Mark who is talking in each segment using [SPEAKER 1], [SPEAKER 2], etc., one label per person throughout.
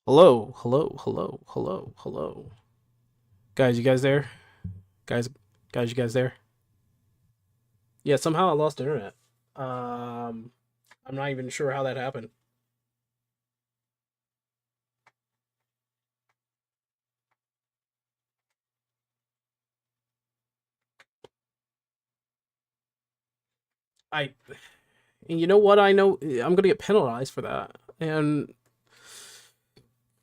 [SPEAKER 1] Hello, hello, hello, hello, hello. Guys, you guys there? Guys, guys, you guys there? Yeah, somehow I lost internet. Um, I'm not even sure how that happened. I, and you know what? I know I'm gonna get penalized for that. And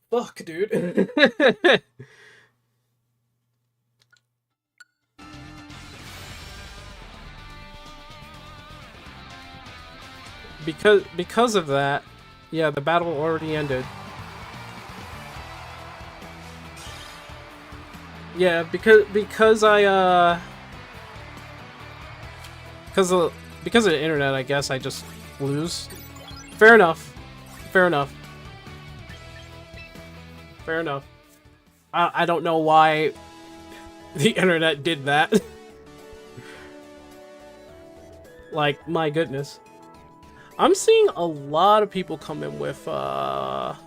[SPEAKER 1] fuck, dude. because of that, yeah, the battle already ended. Yeah, because I because of because of the internet, I guess I just lose. Fair enough. Fair enough. Fair enough. I don't know why the internet did that. Like, my goodness. I'm seeing a lot of people come in with a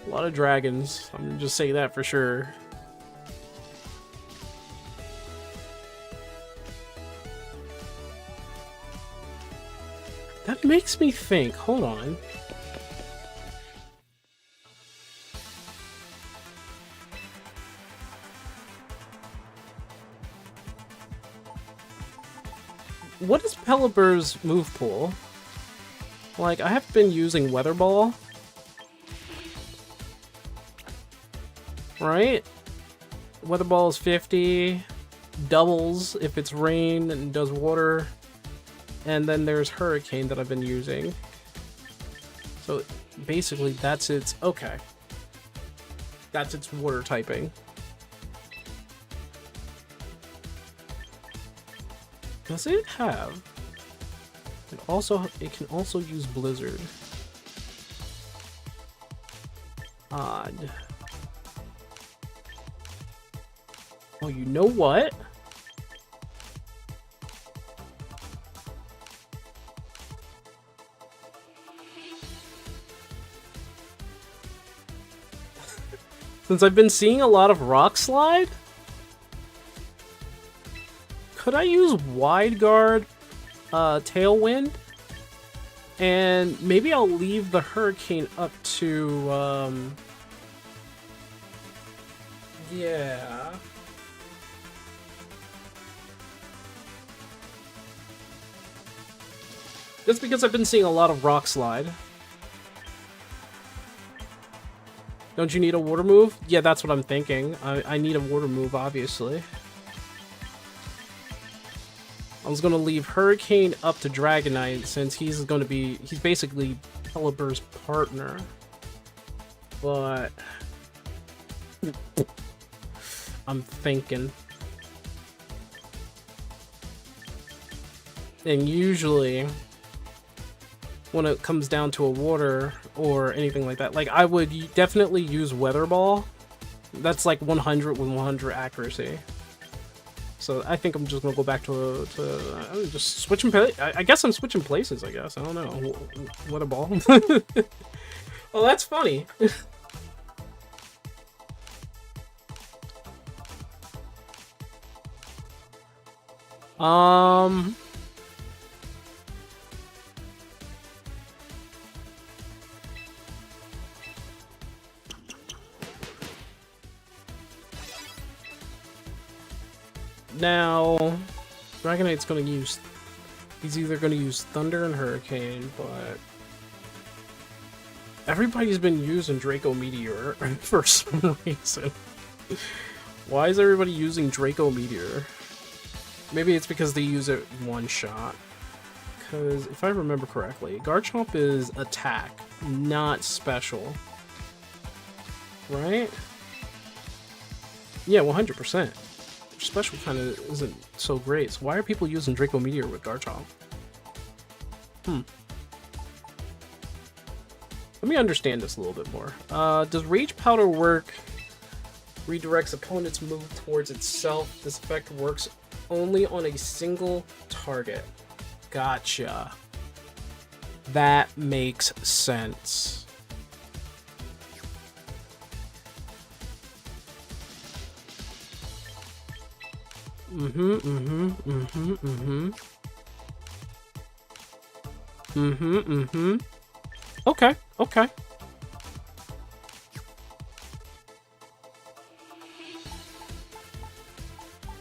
[SPEAKER 1] lot of dragons. I'm just saying that for sure. That makes me think. Hold on. What is Pelibur's move pool? Like, I have been using Weather Ball, right? Weather Ball is 50, doubles if it's rain and does water, and then there's Hurricane that I've been using. So basically, that's its. Okay. That's its water typing. Does it have? It can also use Blizzard. Odd. Oh, you know what? Since I've been seeing a lot of Rock Slide, could I use Wide Guard, Tailwind? And maybe I'll leave the Hurricane up to, yeah. Just because I've been seeing a lot of Rock Slide. Don't you need a water move? Yeah, that's what I'm thinking. I need a water move, obviously. I was gonna leave Hurricane up to Dragonite since he's basically Pelibur's partner. But I'm thinking. And usually when it comes down to a water or anything like that, like I would definitely use Weather Ball. That's like 100 with 100 accuracy. So I think I'm just gonna go back to just switching. I guess I'm switching places. I guess I don't know. Weather Ball. Oh, that's funny. um. Now, Dragonite's gonna use. He's either gonna use Thunder and Hurricane, but everybody's been using Draco Meteor for some reason. Why is everybody using Draco Meteor? Maybe it's because they use it one shot. Because if I remember correctly, Garchomp is attack, not special. Right? Yeah, 100%. Special kind of isn't so great. So why are people using Draco Meteor with Garchomp? Let me understand this a little bit more. Does Rage Powder work? Redirects opponent's move towards itself. This effect works only on a single target. Gotcha. That makes sense. Okay, okay.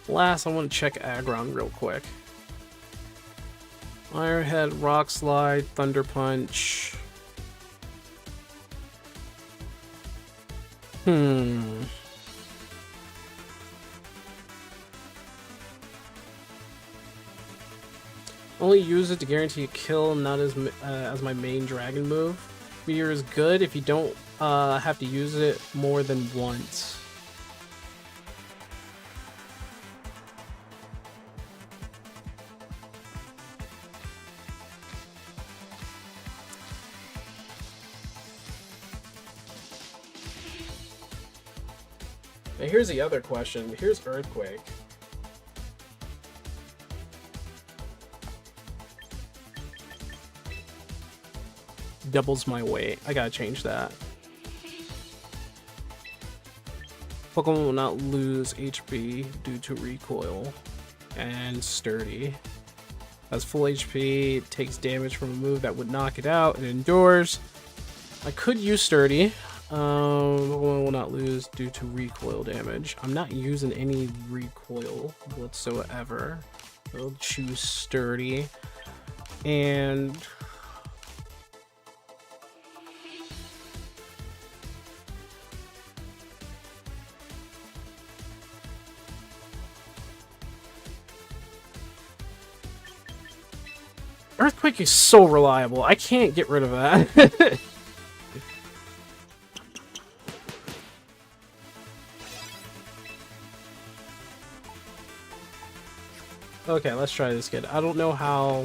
[SPEAKER 1] Last, I want to check Aggron real quick. Ironhead, Rock Slide, Thunder Punch. Only use it to guarantee a kill, not as my main dragon move. Meteor is good if you don't have to use it more than once. Now here's the other question. Here's Earthquake. Doubles my weight. I gotta change that. Pokemon will not lose HP due to recoil. And Sturdy. Has full HP, it takes damage from a move that would knock it out, and endures. I could use Sturdy. Pokemon will not lose due to recoil damage. I'm not using any recoil whatsoever. I'll choose Sturdy. And Earthquake is so reliable. I can't get rid of that. Okay, let's try this again. I don't know how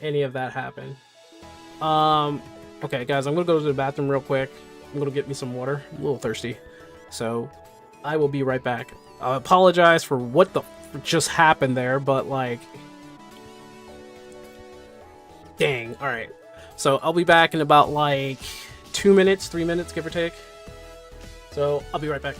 [SPEAKER 1] any of that happened. Okay, guys, I'm gonna go to the bathroom real quick. I'm gonna get me some water. I'm a little thirsty. So, I will be right back. I apologize for what the just happened there, but like... Dang, alright. So, I'll be back in about like 2 minutes, 3 minutes, give or take. So, I'll be right back.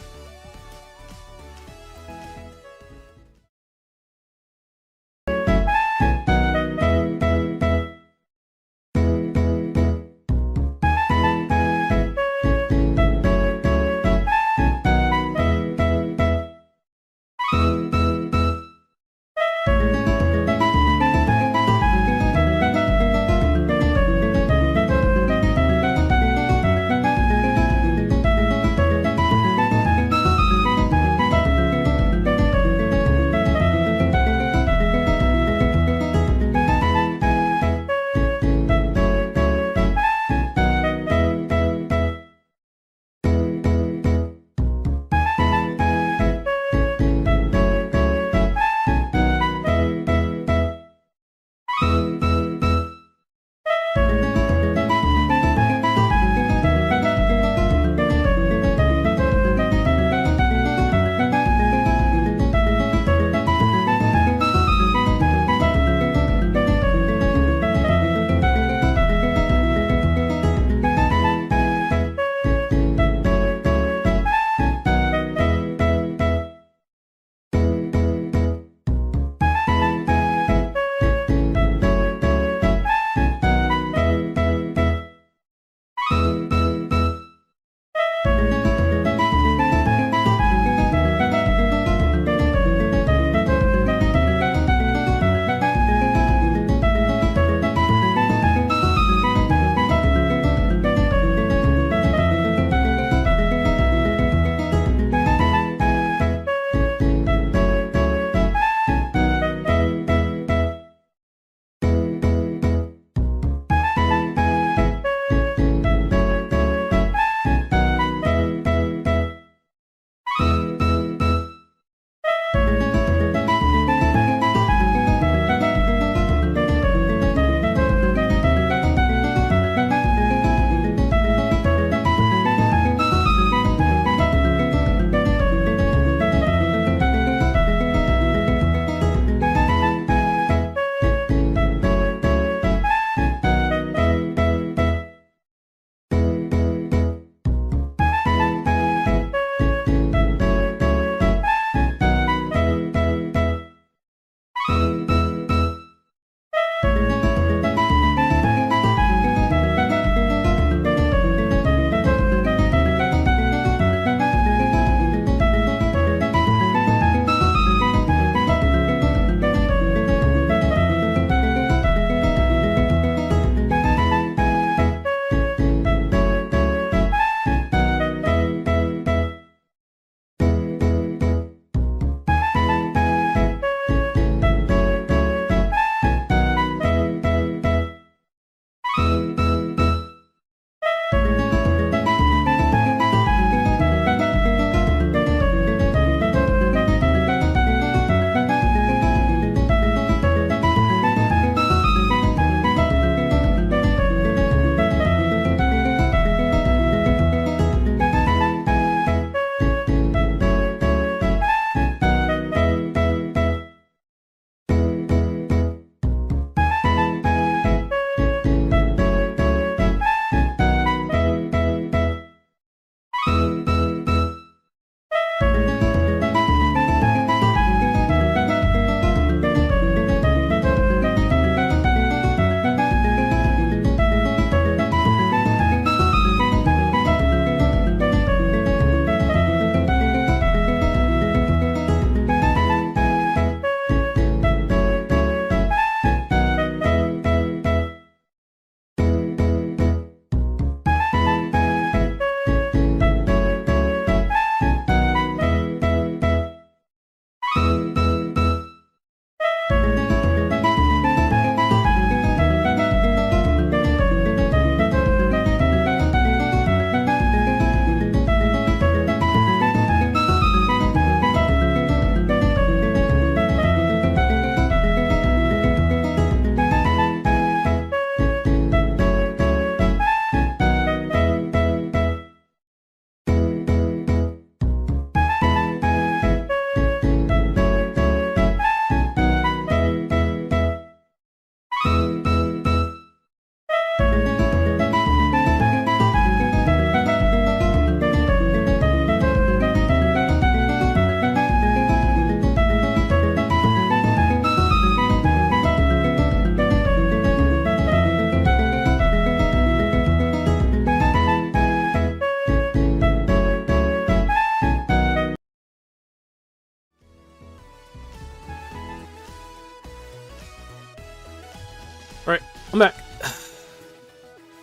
[SPEAKER 1] Alright, I'm back.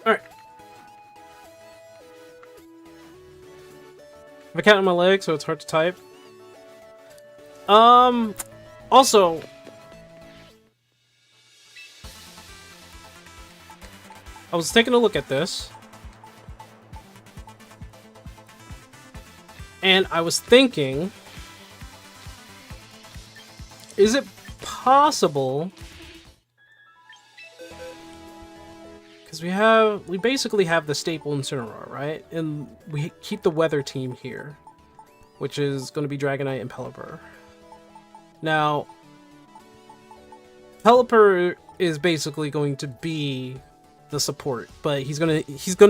[SPEAKER 1] Alright. I have a cat on my leg, so it's hard to type. Also, I was taking a look at this, and I was thinking, is it possible? Because we basically have the staple Incineroar, right? And we keep the weather team here, which is going to be Dragonite and Pelipper. Now, Pelipper is basically going to be the support, but he's gonna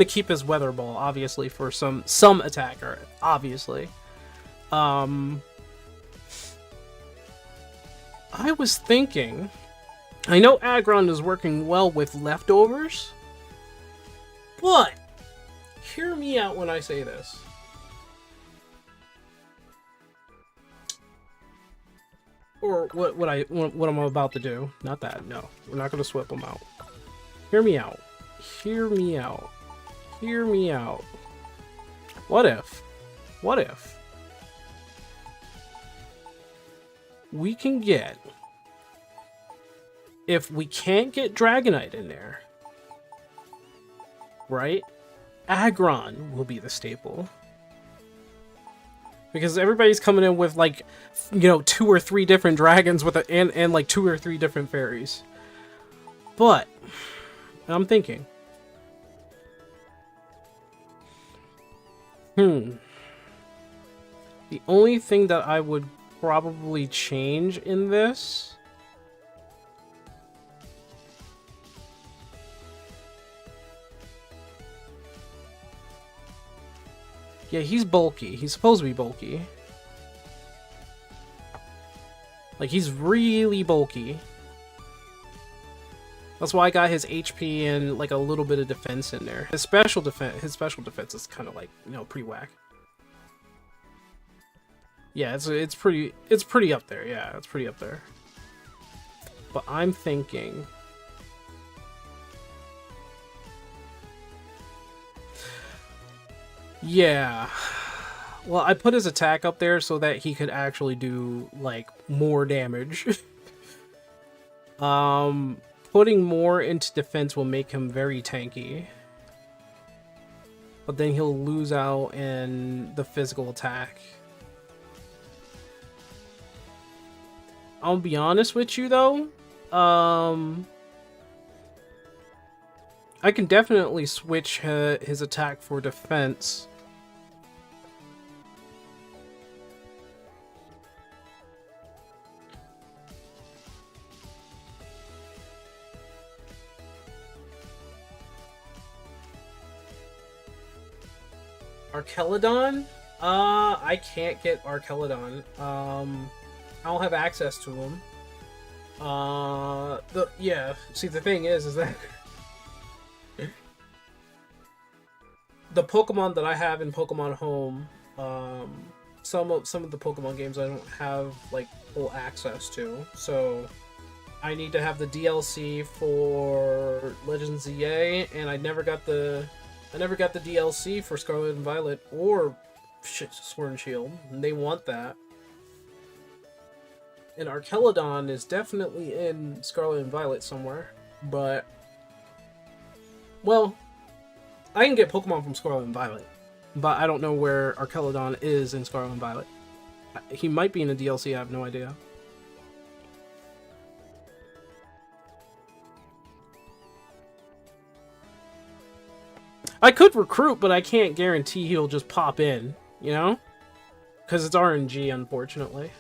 [SPEAKER 1] keep his Weather Ball, obviously, for some attacker, obviously. I was thinking, I know Aggron is working well with leftovers, but hear me out when I say this. Or what I'm about to do. Not that, no. We're not gonna swap them out. Hear me out. Hear me out. Hear me out. What if we can get, if we can't get Dragonite in there, right? Aggron will be the staple. Because everybody's coming in with, like, you know, 2 or 3 different dragons with and like 2 or 3 different fairies. But I'm thinking, the only thing that I would probably change in this yeah, he's bulky. He's supposed to be bulky. Like, he's really bulky. That's why I got his HP and, like, a little bit of defense in there. His special defense is kind of, like, you know, pretty whack. Yeah, it's pretty up there. Yeah, it's pretty up there. But I'm thinking, yeah. Well, I put his attack up there so that he could actually do, like, more damage. Putting more into defense will make him very tanky. But then he'll lose out in the physical attack. I'll be honest with you, though. I can definitely switch his attack for defense. Archelodon? I can't get Archelodon. I don't have access to him. See, the thing is that the Pokemon that I have in Pokemon Home, some of the Pokemon games I don't have, like, full access to, so I need to have the DLC for Legends ZA, and I never got the DLC for Scarlet and Violet or Sword and Shield, and they want that. And Archelodon is definitely in Scarlet and Violet somewhere, but, well, I can get Pokemon from Scarlet and Violet, but I don't know where Archelodon is in Scarlet and Violet. He might be in the DLC, I have no idea. I could recruit, but I can't guarantee he'll just pop in, you know? Because it's RNG, unfortunately.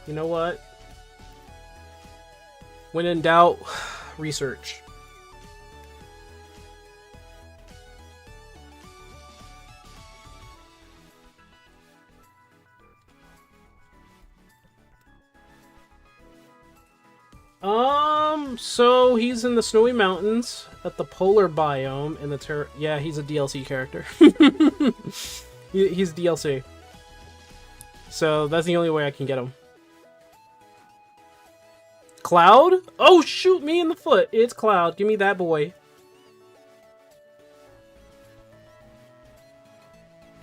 [SPEAKER 1] You know what? When in doubt, research. So he's in the Snowy Mountains at the polar biome in the yeah, he's a DLC character. He's DLC. So that's the only way I can get him. Cloud? Oh, shoot me in the foot. It's Cloud. Give me that boy.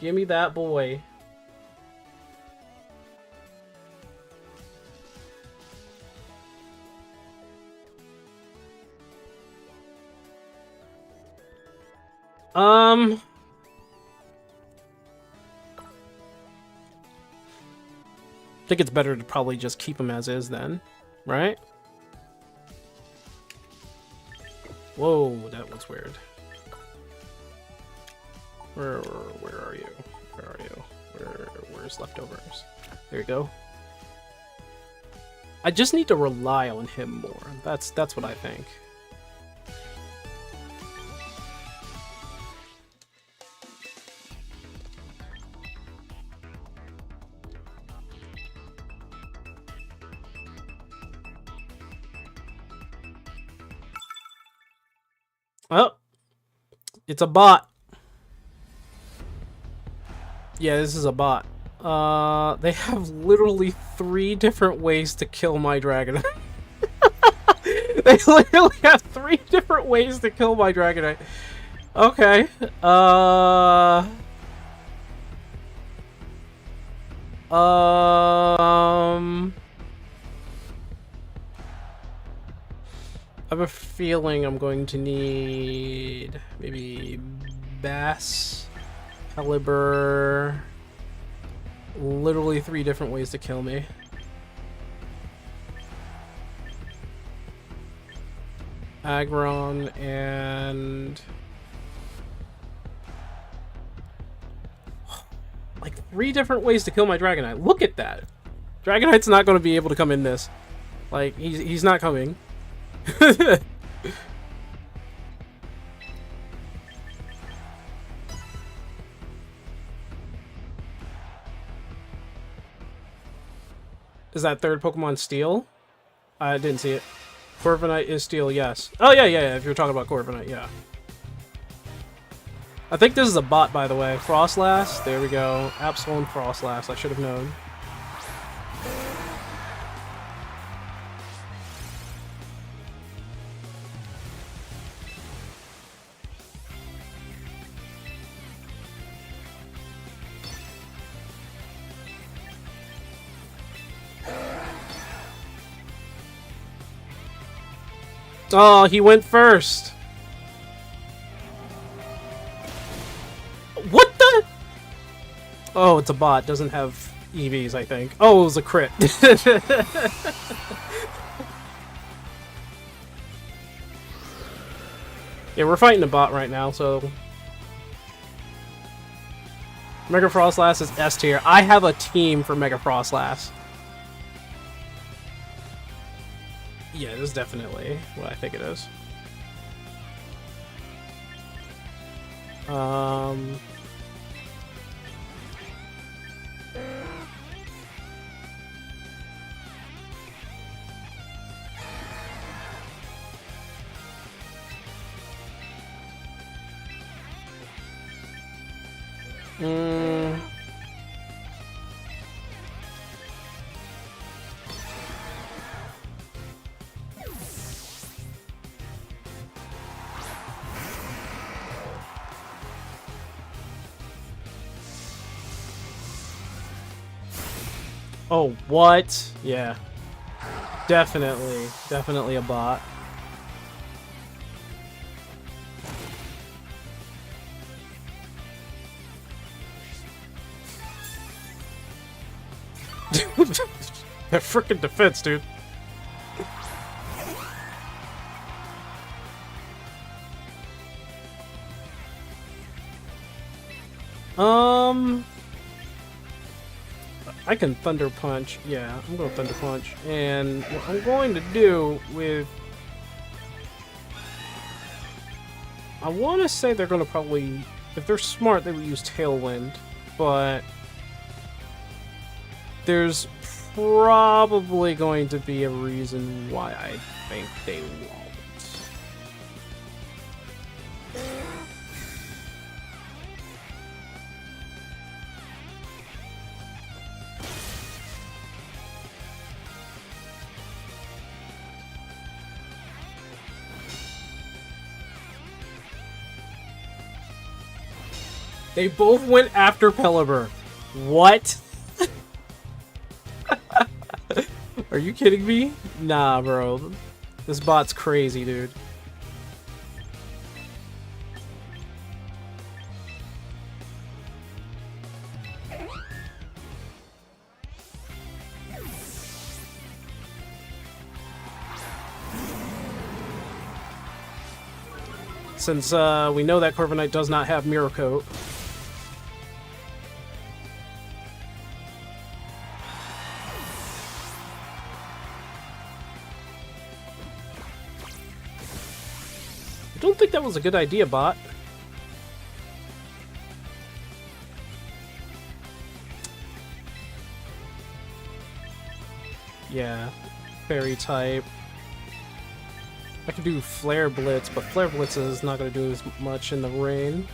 [SPEAKER 1] Give me that boy. I think it's better to probably just keep him as is then, right? Whoa, that was weird. Where are you? Where are you? Where's leftovers? There you go. I just need to rely on him more. That's what I think. Oh, it's a bot. Yeah, this is a bot. They have literally 3 different ways to kill my Dragonite. They literally have 3 different ways to kill my Dragonite. Okay. I have a feeling I'm going to need maybe Bass, Caliber. Literally 3 different ways to kill me. Aggron and like 3 different ways to kill my Dragonite. Look at that. Dragonite's not going to be able to come in this. Like he's not coming. Is that third Pokemon Steel? I didn't see it. Corviknight is Steel, yes. Oh, yeah, if you're talking about Corviknight, yeah. I think this is a bot, by the way. Frostlass, there we go. Absol and Frostlass, I should have known. Oh, he went first. What the? Oh, it's a bot. Doesn't have EVs, I think. Oh, it was a crit. Yeah, we're fighting a bot right now, so... Mega Frostlass is S tier. I have a team for Mega Frostlass. Yeah, this is definitely what I think it is. Oh, what? Yeah. Definitely a bot. That frickin' defense, dude. I can Thunder Punch. Yeah, I'm going to Thunder Punch. And what I'm going to do with... I want to say they're going to probably... If they're smart, they would use Tailwind. But... There's probably going to be a reason why I think they won't. They both went after Pelipper. What? Are you kidding me? Nah, bro. This bot's crazy, dude. Since we know that Corviknight does not have Mirror Coat. I don't think that was a good idea, bot. Yeah, fairy type. I could do Flare Blitz, but Flare Blitz is not going to do as much in the rain.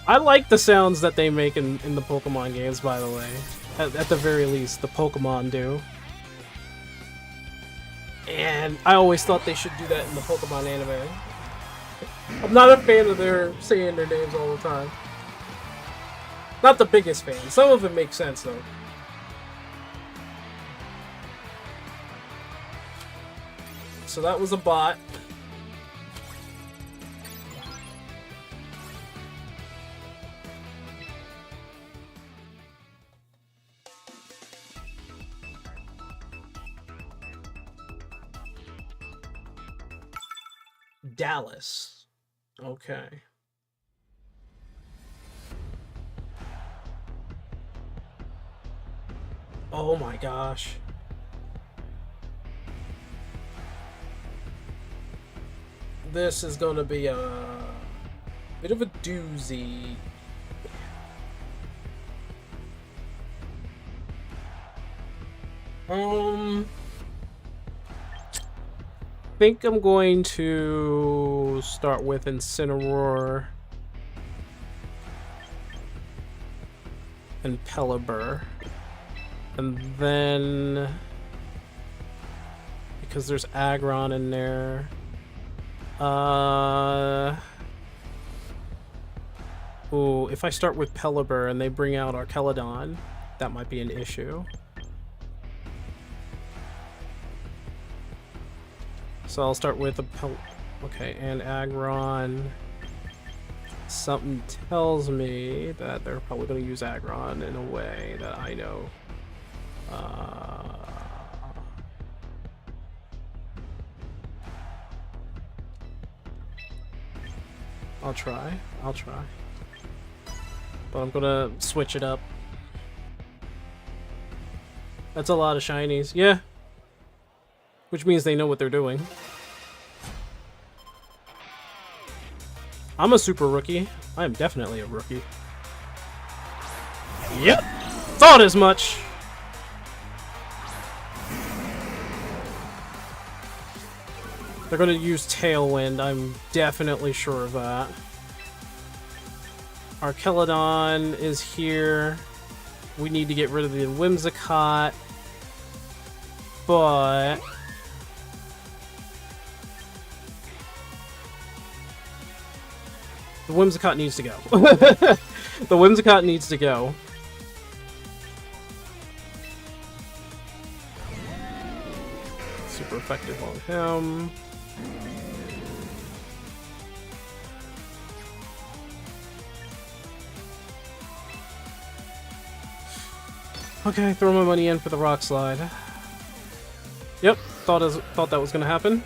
[SPEAKER 1] I like the sounds that they make in the Pokemon games, by the way. At the very least, the Pokemon do. And I always thought they should do that in the Pokemon anime. I'm not a fan of their saying their names all the time. Not the biggest fan. Some of it makes sense, though. So that was a bot. Dallas. Okay. Oh my gosh. This is gonna be a bit of a doozy. I think I'm going to start with Incineroar and Pelipper, and then because there's Aggron in there, ooh, if I start with Pelipper and they bring out Arkelodon, that might be an issue. So I'll start with a okay, and Aggron. Something tells me that they're probably going to use Aggron in a way that I know. I'll try. But I'm going to switch it up. That's a lot of shinies. Yeah. Which means they know what they're doing. I'm a super rookie. I am definitely a rookie. Yep! Thought as much! They're gonna use Tailwind, I'm definitely sure of that. Arkelodon is here. We need to get rid of the Whimsicott. But the Whimsicott needs to go. The Whimsicott needs to go. Super effective on him. Okay, throw my money in for the Rock Slide. Yep, thought that was gonna happen.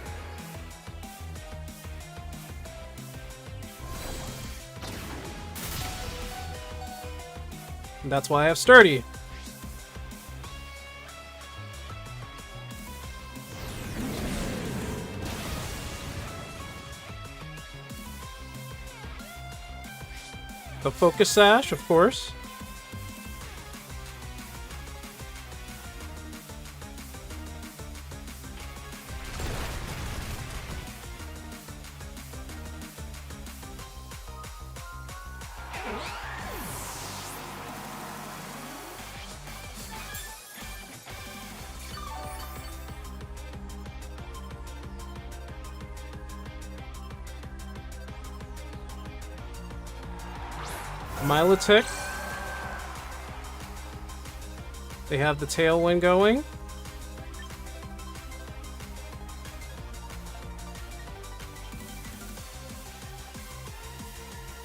[SPEAKER 1] And that's why I have Sturdy. The Focus Sash, of course. Milotic. They have the Tailwind going.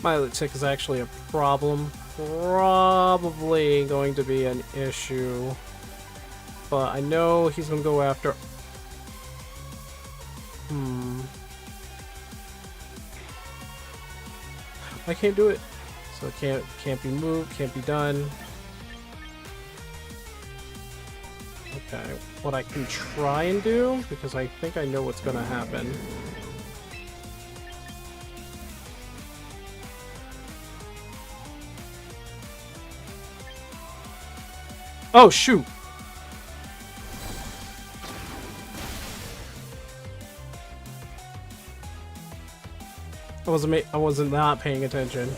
[SPEAKER 1] Milotic is actually a problem. Probably going to be an issue. But I know he's gonna go after... I can't do it. So it can't be moved, can't be done. Okay, what I can try and do, because I think I know what's gonna happen. Oh, shoot! I wasn't not paying attention.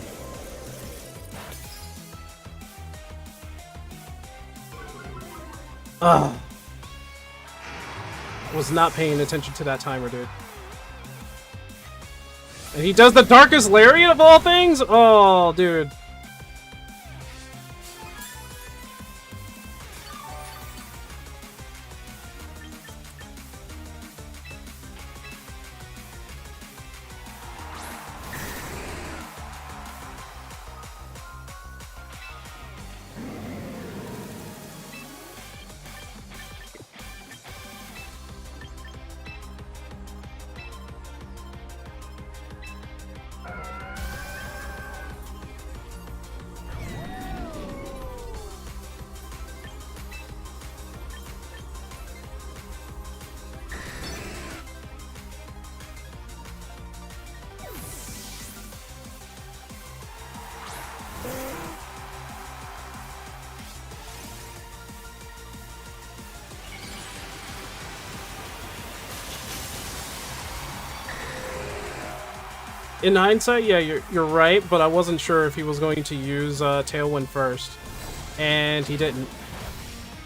[SPEAKER 1] Ugh. Was not paying attention to that timer, dude. And he does the Darkest Lariat of all things? Oh, dude. In hindsight, yeah, you're right, but I wasn't sure if he was going to use Tailwind first. And he didn't.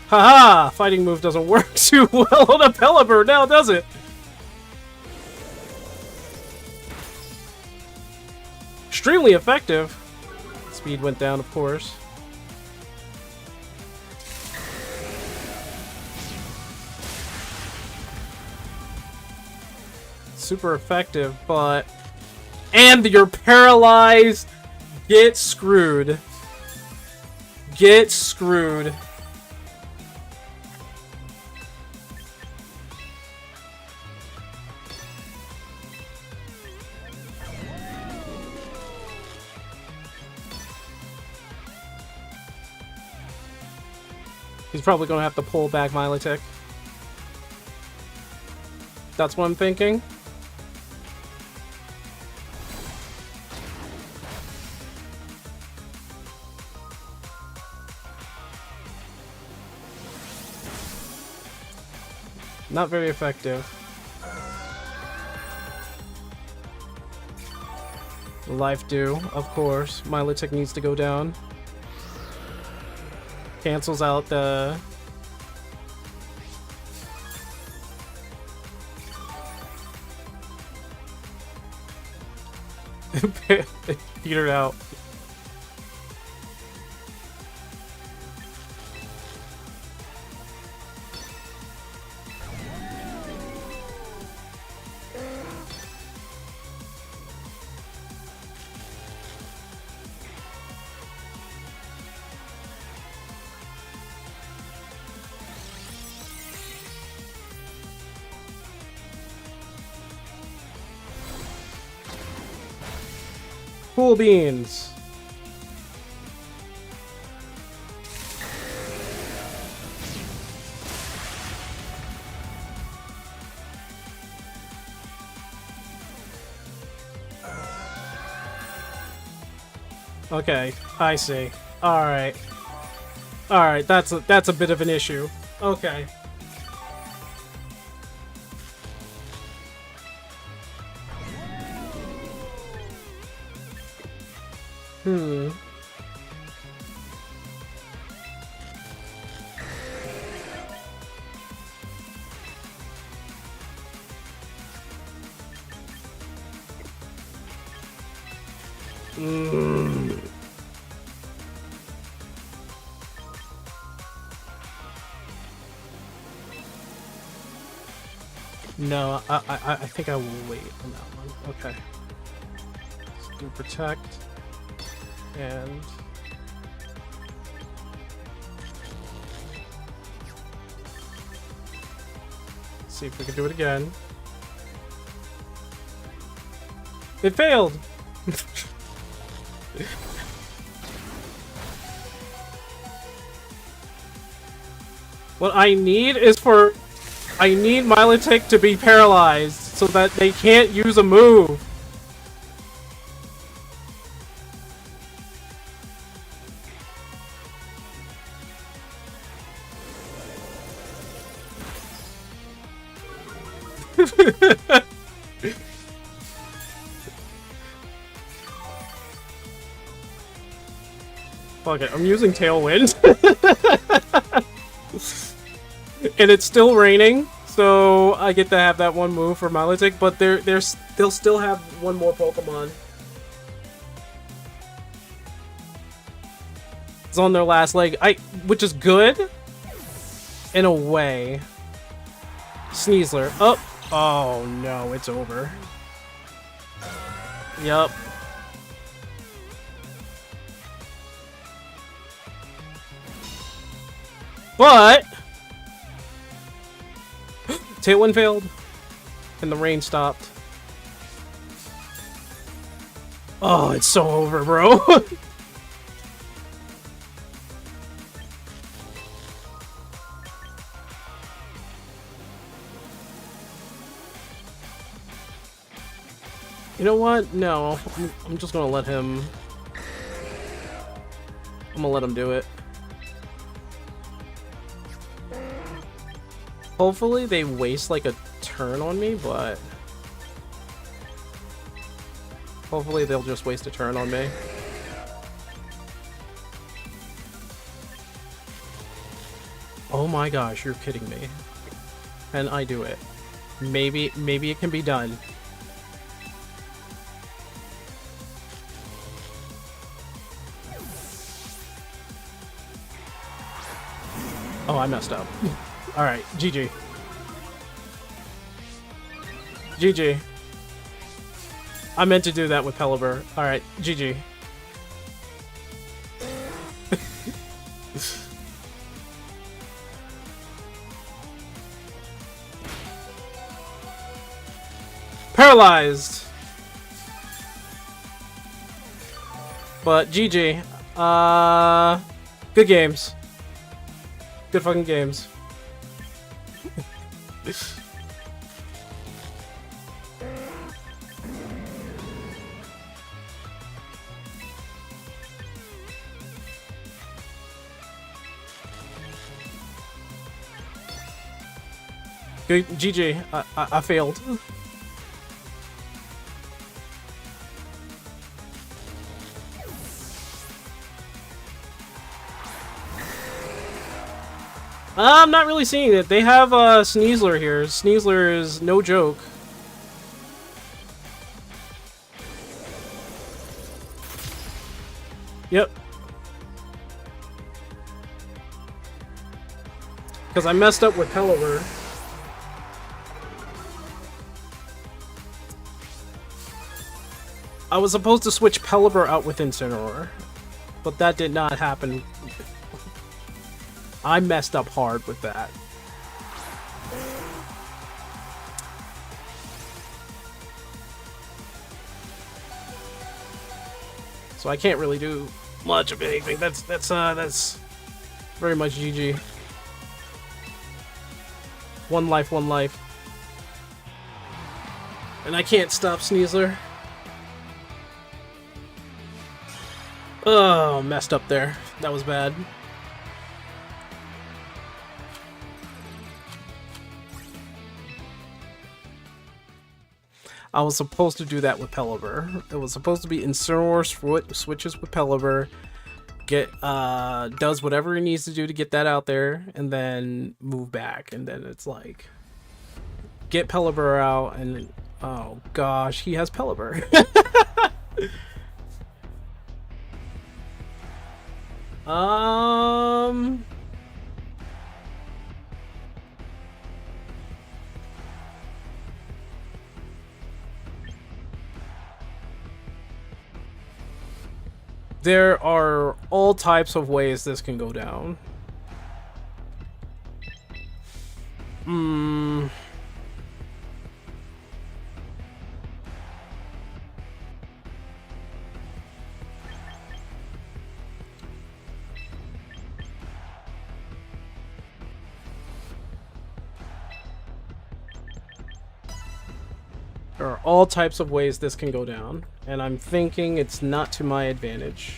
[SPEAKER 1] Haha! Fighting move doesn't work too well on a Pelipper now, does it? Extremely effective. Speed went down, of course. Super effective, but... And you're paralyzed! Get screwed. Get screwed. He's probably gonna have to pull back Milotic. That's what I'm thinking. Not very effective. Life Dew, of course. Milotic needs to go down. Cancels out the... Petered out. Cool beans. Okay, I see. All right. All right, that's a bit of an issue. Okay. No, I think I will wait on that one. Okay. Let's do protect. And... see if we can do it again. It failed! What I need is for... I need Milotic to be paralyzed so that they can't use a move. Fuck it, I'm using Tailwind. And it's still raining, so I get to have that one move for Milotic, but they'll still have one more Pokemon. It's on their last leg, which is good in a way. Sneasler. Oh no, it's over. Yup. But Tailwind failed, and the rain stopped. Oh, it's so over, bro. You know what? No, I'm just gonna let him... I'm gonna let him do it. Hopefully they waste like a turn on me, but... hopefully they'll just waste a turn on me. Oh my gosh, you're kidding me. Can I do it? Maybe it can be done. Oh, I messed up. Alright, GG. GG. I meant to do that with Pelipper. Alright, GG. Paralyzed! But GG. Good games. Good fucking games. Good, GG. I failed. I'm not really seeing it. They have Sneasler here. Sneasler is no joke. Yep. Because I messed up with Pelipper. I was supposed to switch Pelipper out with Incineroar, but that did not happen. I messed up hard with that. So I can't really do much of anything. That's very much GG. One life, one life. And I can't stop Sneasler. Oh, messed up there. That was bad. I was supposed to do that with Pelipper. It was supposed to be Incineroar switches with Pelipper, does whatever he needs to do to get that out there, and then move back. And then it's like, get Pelipper out, and oh gosh, he has Pelipper. There are all types of ways this can go down. There are all types of ways this can go down, and I'm thinking it's not to my advantage.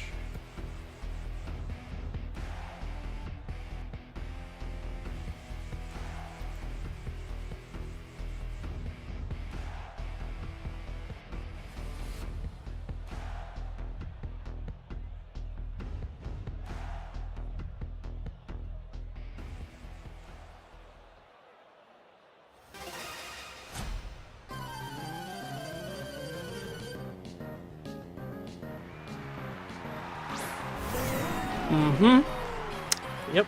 [SPEAKER 1] Yep.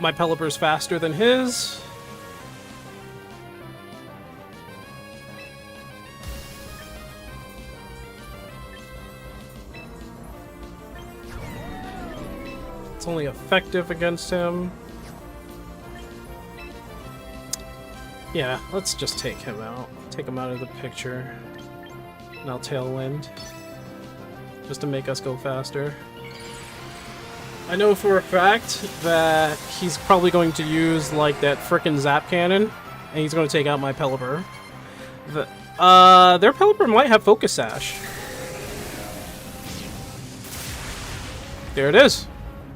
[SPEAKER 1] My Pelipper's faster than his. It's only effective against him. Yeah, let's just take him out. Take him out of the picture. And I'll Tailwind. Just to make us go faster. I know for a fact that he's probably going to use, like, that frickin' Zap Cannon. And he's going to take out my Pelipper. Their Pelipper might have Focus Sash. There it is.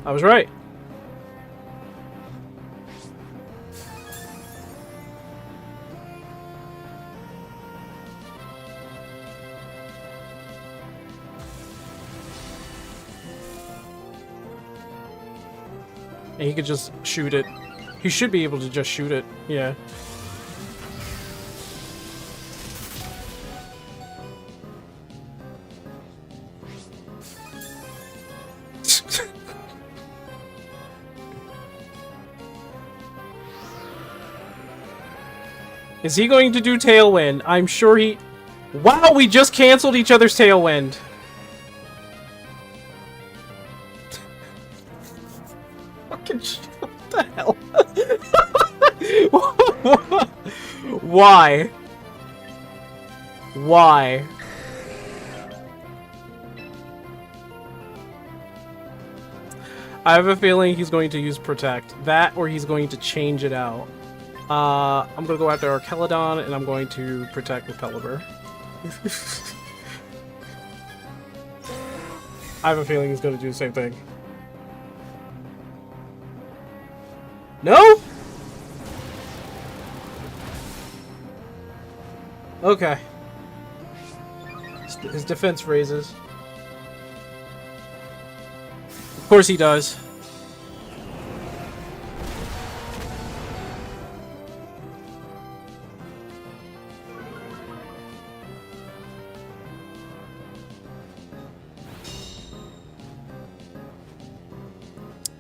[SPEAKER 1] I was right. And he could just shoot it. He should be able to just shoot it, yeah. Is he going to do Tailwind? I'm sure he... Wow, we just canceled each other's Tailwind. Fucking shit, what the hell? Why? Why? I have a feeling he's going to use Protect. That, or he's going to change it out. I'm gonna go after Archelodon, and I'm going to protect with Pelipper. I have a feeling he's gonna do the same thing. No? Okay. His defense raises. Of course he does.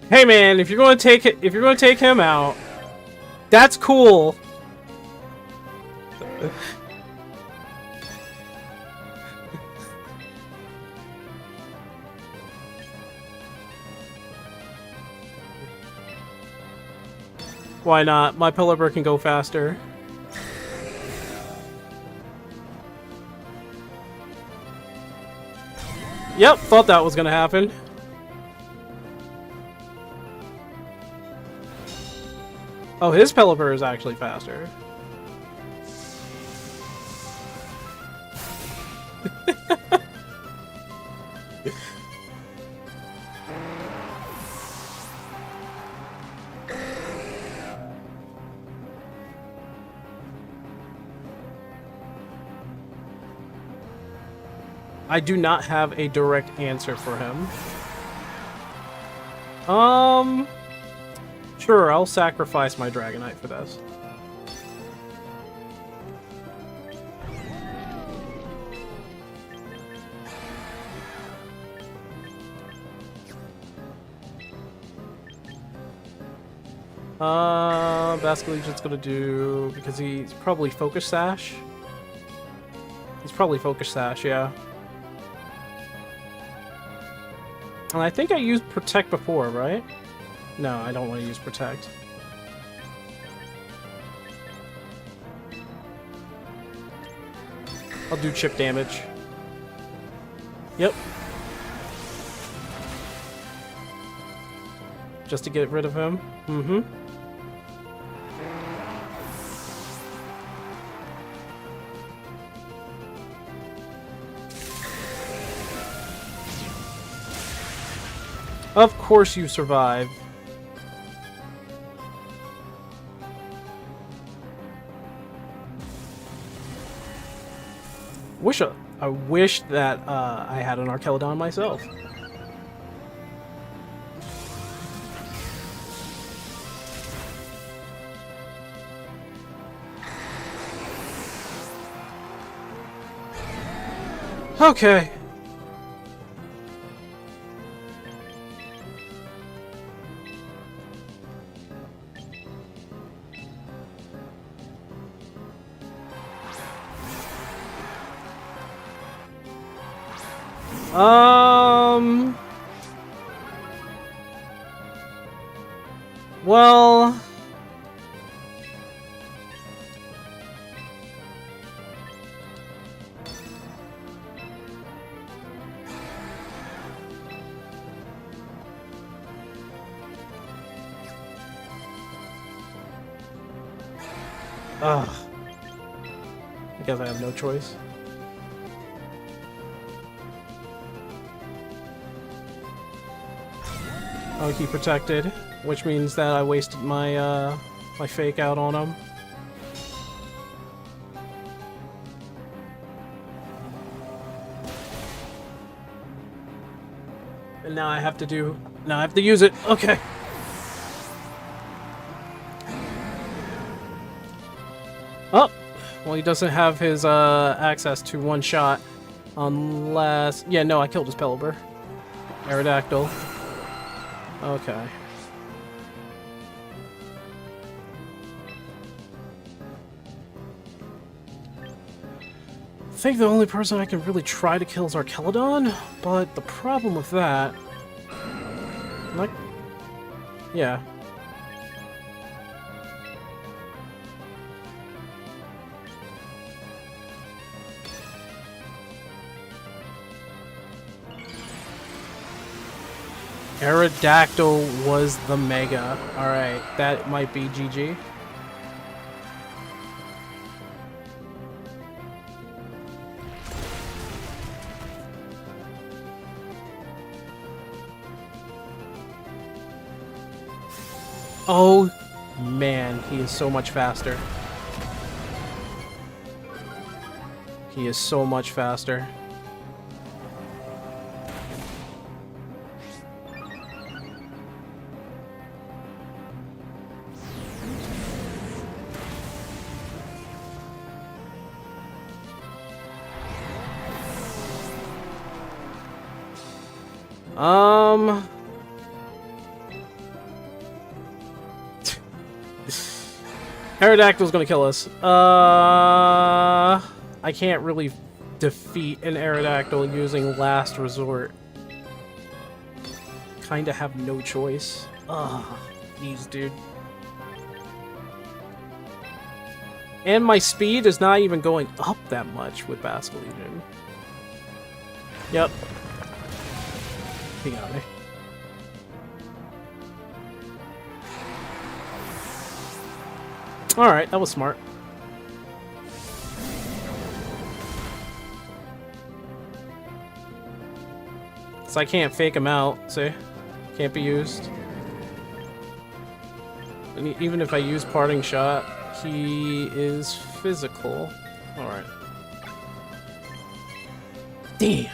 [SPEAKER 1] Hey man, if you're going to take him out, that's cool. Why not? My Pelipper can go faster. Yep, thought that was gonna happen. Oh, his Pelipper is actually faster. I do not have a direct answer for him. Sure, I'll sacrifice my Dragonite for this. Basically just gonna do, because he's probably Focus Sash. probably Focus Sash, yeah. And I think I used Protect before, right? No, I don't want to use Protect. I'll do chip damage. Yep. Just to get rid of him. Mm-hmm. Of course you survive. I wish that I had an Archelodon myself. Okay. Well, ugh. I guess I have no choice. Oh, he protected, which means that I wasted my my fake out on him. And now I have to use it. Okay. Oh, well, he doesn't have his access to one shot, unless no, I killed his Pelipper. Aerodactyl. Okay. I think the only person I can really try to kill is Archelodon, but the problem with that... Like... Yeah. Aerodactyl was the Mega. Alright, that might be GG. Oh, man, he is so much faster. He is so much faster. Aerodactyl's gonna kill us. I can't really defeat an Aerodactyl using Last Resort. Kinda have no choice. Ugh, jeez, dude. And my speed is not even going up that much with Basculegion. Yep. He got me. Alright, that was smart. So I can't fake him out, see? Can't be used. And even if I use Parting Shot, he is physical. Alright. Damn!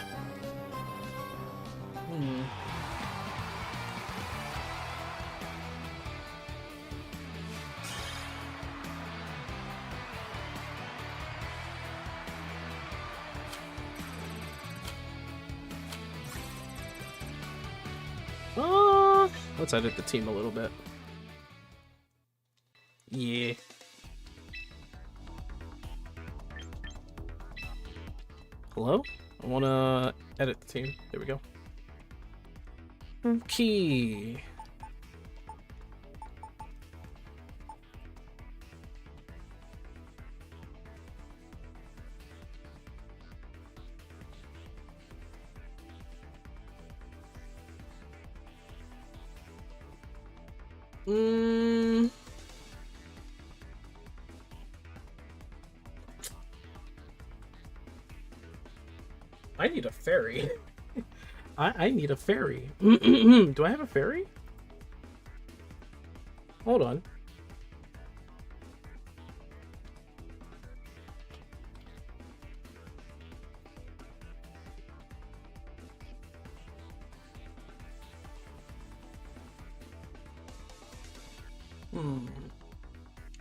[SPEAKER 1] Let's edit the team a little bit. Yeah. Hello? I want to edit the team. There we go. Okay. I need a fairy. I need a fairy. Do I have a fairy? Hold on.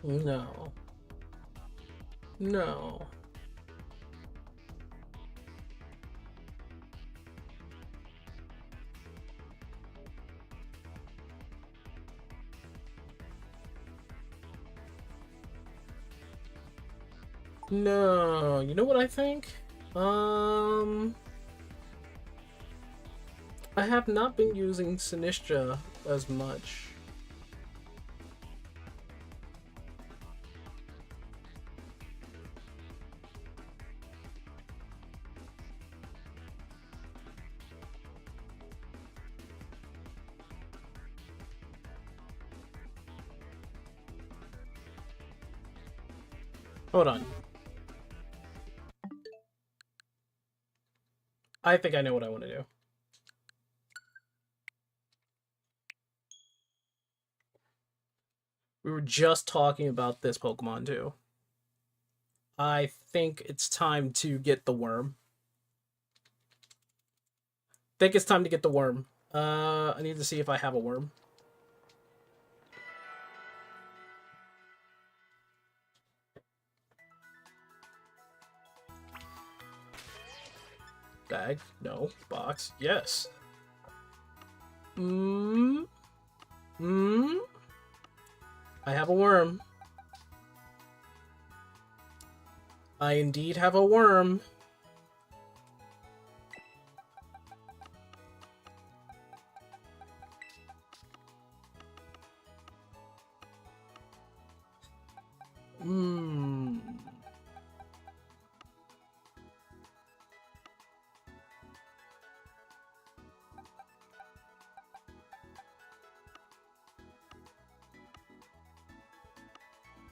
[SPEAKER 1] No. No. No. You know what I think? I have not been using Sinistra as much. Hold on. I think I know what I want to do. We were just talking about this Pokemon too. I think it's time to get the worm. I think it's time to get the worm. I need to see if I have a worm. Bag? No. Box? Yes. I have a worm. I indeed have a worm.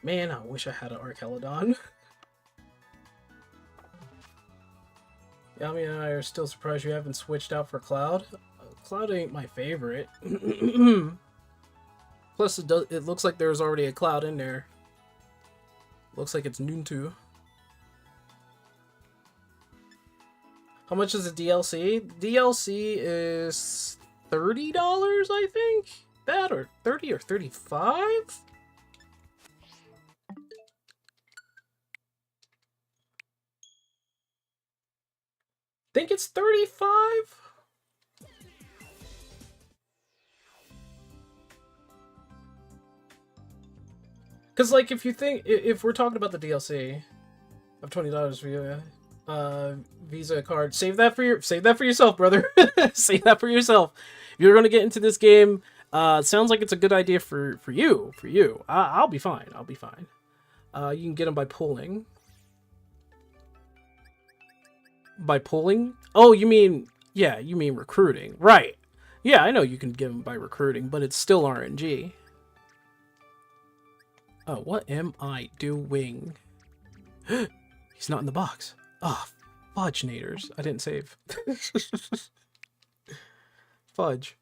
[SPEAKER 1] Man, I wish I had an Archelodon. Yami and I are still surprised you haven't switched out for Cloud. Cloud ain't my favorite. Plus, it looks like there's already a Cloud in there. Looks like it's Nuntu. How much is the DLC? DLC is $30, I think? That, or 30 or 35? Think it's 35? Because, like, if you think, if we're talking about the DLC of $20 for you, Visa card, save that for yourself, brother. Save that for yourself. If you're gonna get into this game, sounds like it's a good idea for you. I'll be fine. I'll be fine. You can get them by pulling. By pulling? Oh, you mean, yeah, you mean recruiting. Right. Yeah, I know you can get them by recruiting, but it's still RNG. Oh, what am I doing? He's not in the box. Oh, fudge naders. I didn't save. Fudge.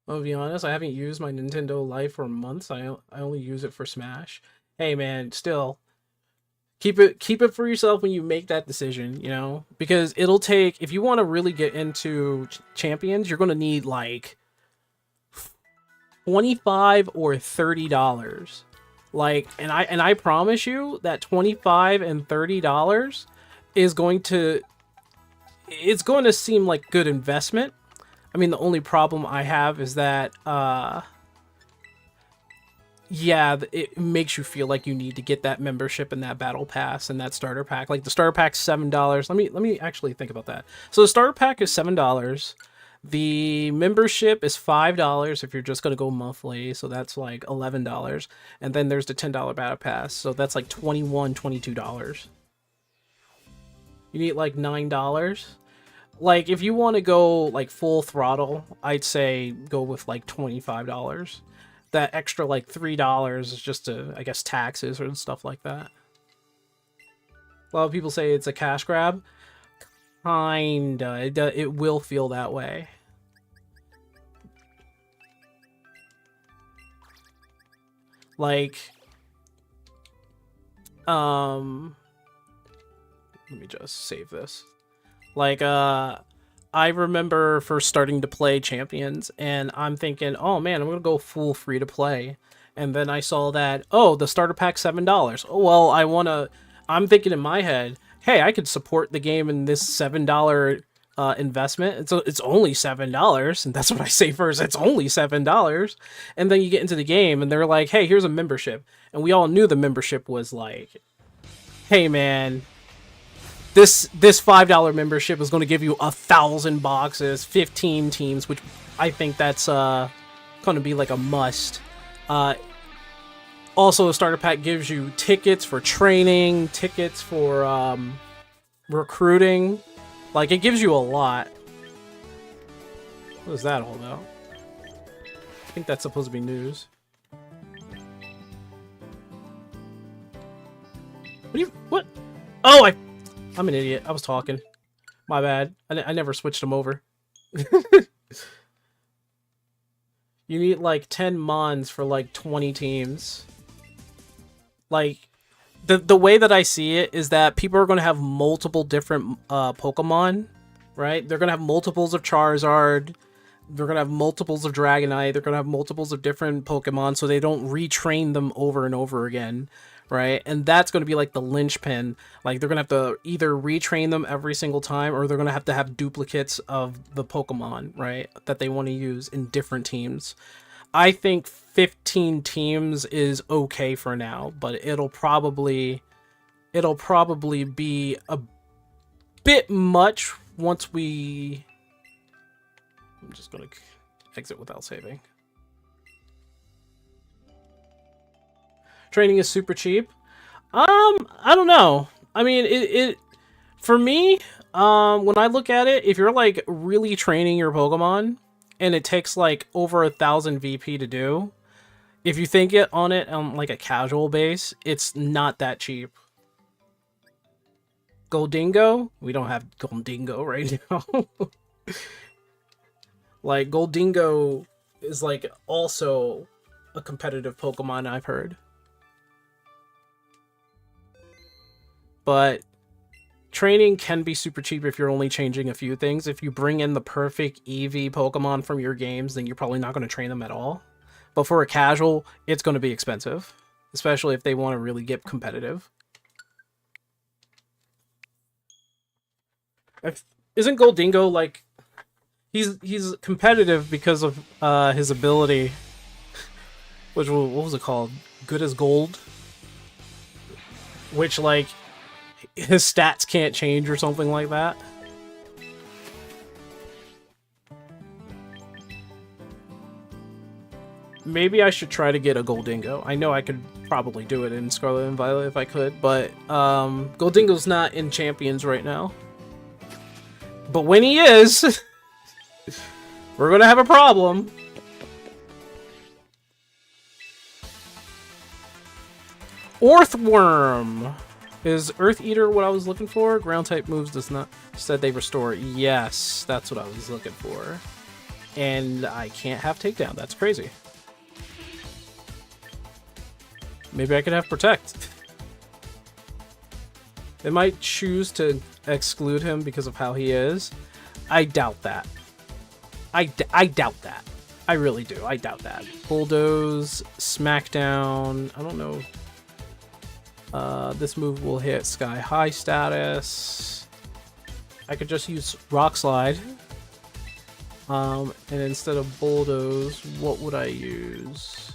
[SPEAKER 1] I'll be honest, I haven't used my Nintendo Life for months. I only use it for Smash. Hey man, still keep it for yourself when you make that decision, you know? Because it'll take, if you want to really get into champions, you're going to need like $25 or $30. Like, and I promise you that $25 and $30 is going to, it's going to seem like good investment. I mean, the only problem I have is that yeah, it makes you feel like you need to get that membership and that battle pass and that starter pack. Like the starter pack's $7. Let me actually think about that. So the starter pack is $7. The membership is $5 if you're just gonna go monthly, so that's like $11. And then there's the $10 battle pass, so that's like $22. You need like $9. Like if you want to go like full throttle, I'd say go with like $25. That extra like $3 is just to, I guess, taxes or stuff like that. A lot of people say it's a cash grab. Kinda. It will feel that way. Like, let me just save this. Like, I remember first starting to play Champions, and I'm thinking, oh man, I'm gonna go full free to play. And then I saw that, oh, the starter pack $7. Oh, well, I'm thinking in my head, hey, I could support the game in this $7 investment. It's only $7, and that's what I say first. It's only $7. And then you get into the game, and they're like, hey, here's a membership. And we all knew the membership was like, hey man, this $5 membership is going to give you 1,000 boxes, 15 teams, which I think that's going to be like a must. Also, the starter pack gives you tickets for training, tickets for recruiting. Like, it gives you a lot. What is that all about? I think that's supposed to be news. What? Oh, I'm an idiot. I was talking. My bad. I never switched them over. You need like 10 mons for like 20 teams. Like, the way that I see it is that people are going to have multiple different Pokemon, right? They're going to have multiples of Charizard. They're going to have multiples of Dragonite. They're going to have multiples of different Pokemon, so they don't retrain them over and over again, right? And that's going to be like the linchpin. Like, they're going to have to either retrain them every single time, or they're going to have duplicates of the Pokemon, right, that they want to use in different teams. I think 15 teams is okay for now, but it'll probably be a bit much once we... I'm just gonna exit without saving. Training is super cheap. I don't know. I mean, it for me, when I look at it, if you're like really training your Pokemon and it takes like over 1,000 VP to do, if you think it on like a casual base, it's not that cheap. Goldingo? We don't have Goldingo right now. Like, Goldingo is like also a competitive Pokemon, I've heard. But training can be super cheap if you're only changing a few things. If you bring in the perfect EV Pokemon from your games, then you're probably not going to train them at all. But for a casual, it's going to be expensive, especially if they want to really get competitive. Isn't Goldingo like... He's competitive because of his ability, which, what was it called? Good as Gold? Which, like, his stats can't change or something like that. Maybe I should try to get a Goldingo. I know I could probably do it in Scarlet and Violet if I could, but Goldingo's not in Champions right now. But when he is... we're gonna have a problem. Earthworm! Is Earth Eater what I was looking for? Ground type moves does not... Said they restore. Yes, that's what I was looking for. And I can't have takedown. That's crazy. Maybe I could have protect. They might choose to exclude him because of how he is. I doubt that. I doubt that. I really do. I doubt that. Bulldoze, Smackdown. I don't know. This move will hit Sky High status. I could just use Rock Slide. And instead of Bulldoze, what would I use?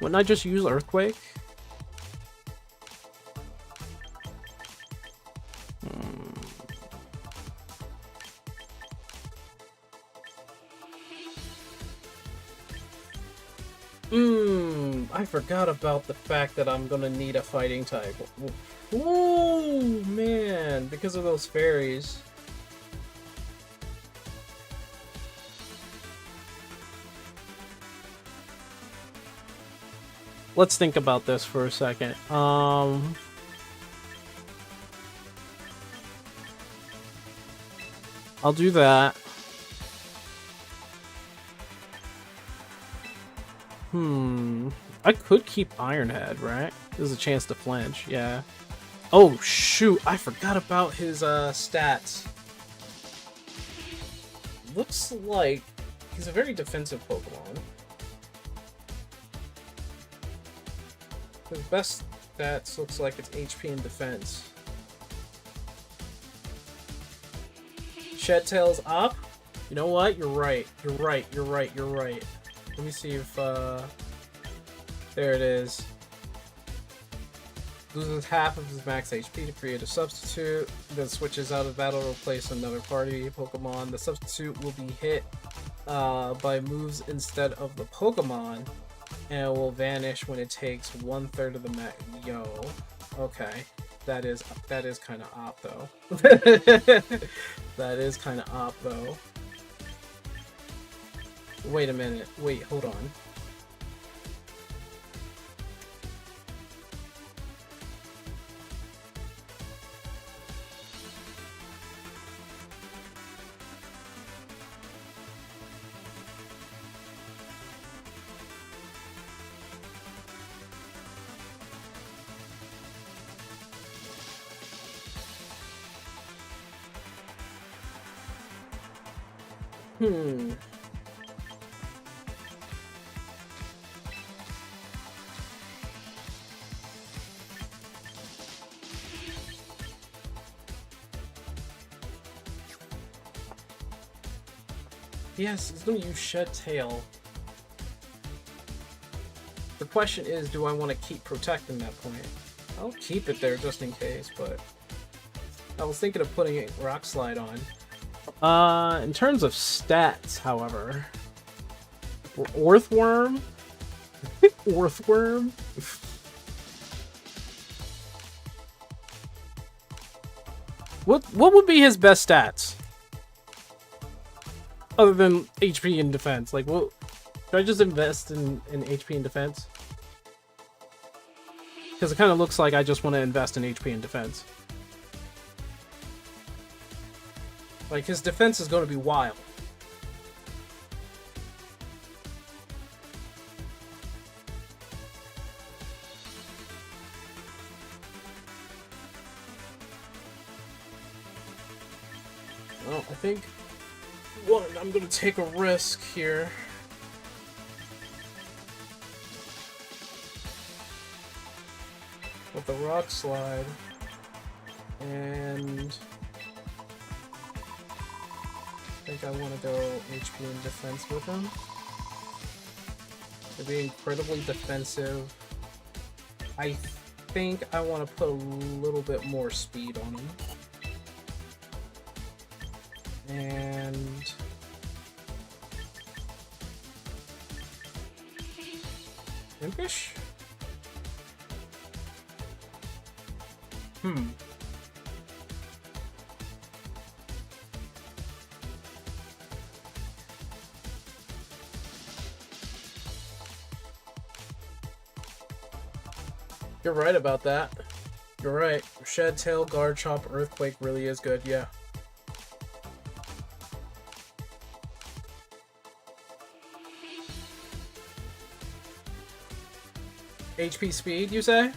[SPEAKER 1] Wouldn't I just use Earthquake? I forgot about the fact that I'm gonna need a fighting type. Ooh, man, because of those fairies. Let's think about this for a second. I'll do that. I could keep Ironhead, right? There's a chance to flinch, yeah. Oh, shoot, I forgot about his, stats. Looks like he's a very defensive Pokemon. His best stats looks like it's HP and defense. Shed Tail's up? You know what? You're right. You're right. You're right. You're right. Let me see if, there it is. Loses half of his max HP to create a substitute. Then switches out of battle to replace another party Pokemon. The substitute will be hit by moves instead of the Pokemon, and it will vanish when it takes 1/3 of the max. Yo, okay, that is kind of op though. That is kind of op though. Wait a minute. Wait, hold on. Yes, it's gonna use Shed Tail. The question is, do I want to keep protecting that point? I'll keep it there just in case, but I was thinking of putting a Rock Slide on. In terms of stats, however, Earthworm? Earthworm? What would be his best stats? Other than HP and defense. Like, what? Should I just invest in HP and defense? Because it kind of looks like I just want to invest in HP and defense. Like, his defense is going to be wild. Well, I think I'm going to take a risk here. With the Rock Slide. And I think I want to go HP and defense with him. To be incredibly defensive. I think I want to put a little bit more speed on him. And Impish? You're right about that. You're right. Shed Tail, Guard Chop, Earthquake really is good, yeah. HP speed, you say?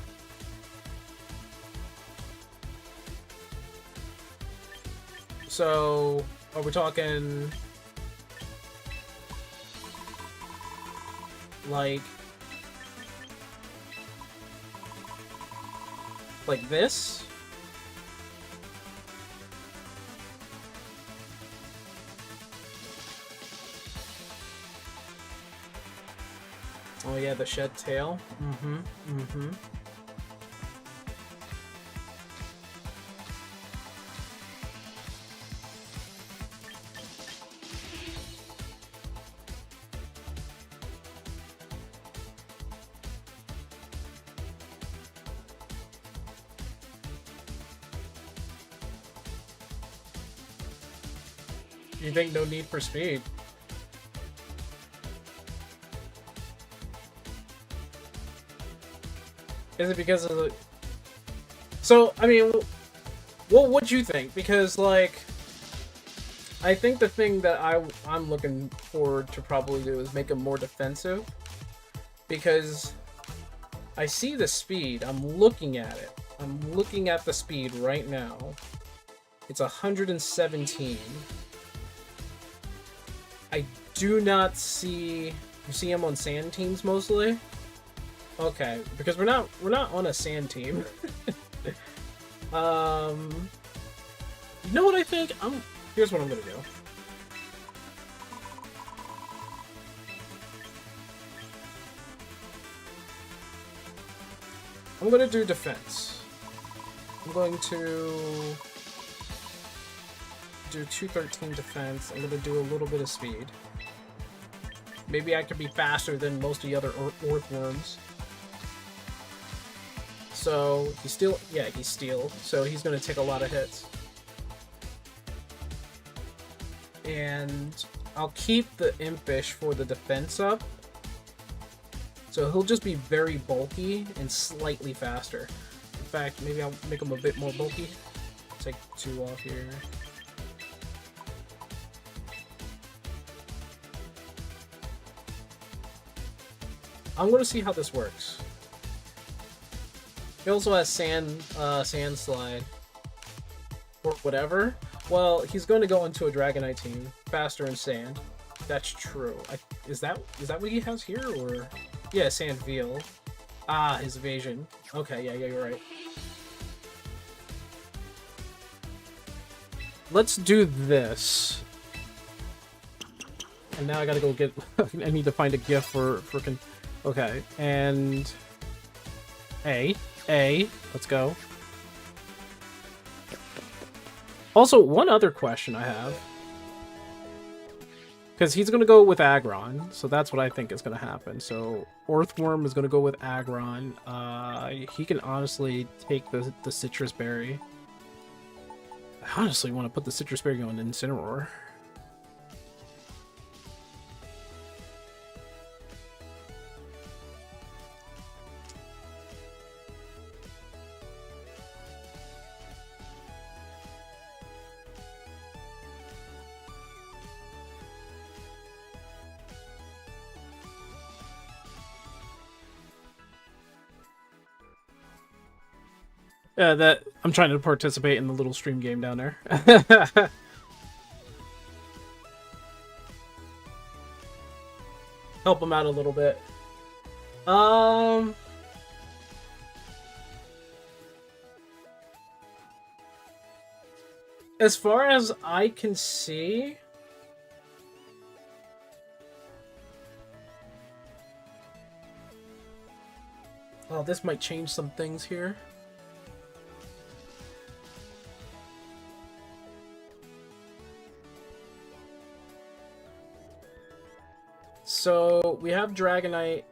[SPEAKER 1] So, are we talking like this? Oh yeah, the shed tail. You think no need for speed? Is it because of the... So, I mean, what would you think? Because, like, I think the thing that I'm looking forward to probably do is make him more defensive. Because I see the speed. I'm looking at it. I'm looking at the speed right now. It's 117. I do not see... You see him on sand teams mostly? Okay, because we're not on a sand team. You know what I think? Here's what I'm gonna do. I'm gonna do defense. I'm going to do 213 defense. I'm gonna do a little bit of speed. Maybe I could be faster than most of the other earthworms. So, he's steel. Yeah, he's steel. So he's going to take a lot of hits. And I'll keep the Impish for the defense up. So he'll just be very bulky and slightly faster. In fact, maybe I'll make him a bit more bulky. Take 2 off here. I'm going to see how this works. He also has sand slide or whatever. Well, he's going to go into a Dragonite team faster in sand. That's true. Is that what he has here, or yeah, sand veal. Ah, his evasion. Okay, yeah, you're right. Let's do this. And now I gotta go get. I need to find a gift for frickin'. Okay, and A. Let's go. Also, one other question I have. Because he's going to go with Aggron, so that's what I think is going to happen. So, Earthworm is going to go with Aggron. He can honestly take the Citrus Berry. I honestly want to put the Citrus Berry on Incineroar. That I'm trying to participate in the little stream game down there. Help him out a little bit. As far as I can see, oh, this might change some things here. So, we have Dragonite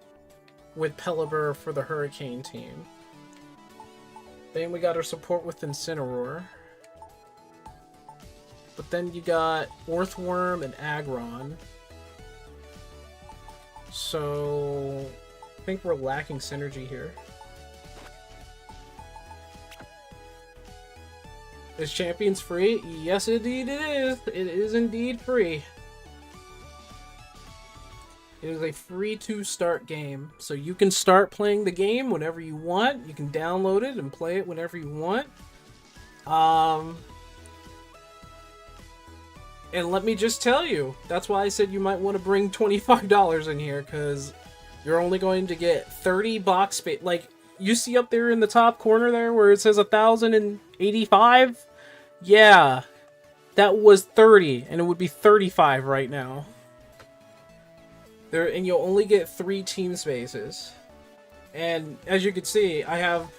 [SPEAKER 1] with Pelipper for the Hurricane team. Then we got our support with Incineroar. But then you got Earthworm and Aggron. So, I think we're lacking synergy here. Is Champions free? Yes, indeed it is. It is indeed free. It is a free-to-start game, so you can start playing the game whenever you want. You can download it and play it whenever you want. And let me just tell you, that's why I said you might want to bring $25 in here, because you're only going to get 30 box space. Like, you see up there in the top corner there where it says 1,085? Yeah, that was 30, and it would be 35 right now. There, and you'll only get 3 team spaces. And as you can see, I have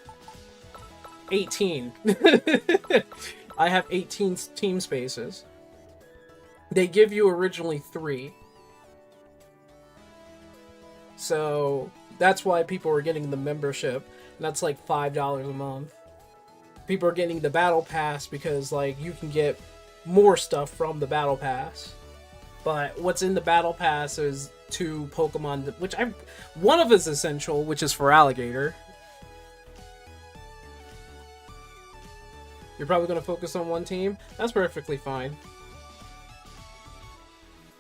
[SPEAKER 1] 18. I have 18 team spaces. They give you originally 3. So that's why people are getting the membership. And that's like $5 a month. People are getting the battle pass because like you can get more stuff from the battle pass. But what's in the battle pass is 2 Pokemon, which one of is essential, which is for Alligator. You're probably going to focus on one team. That's perfectly fine.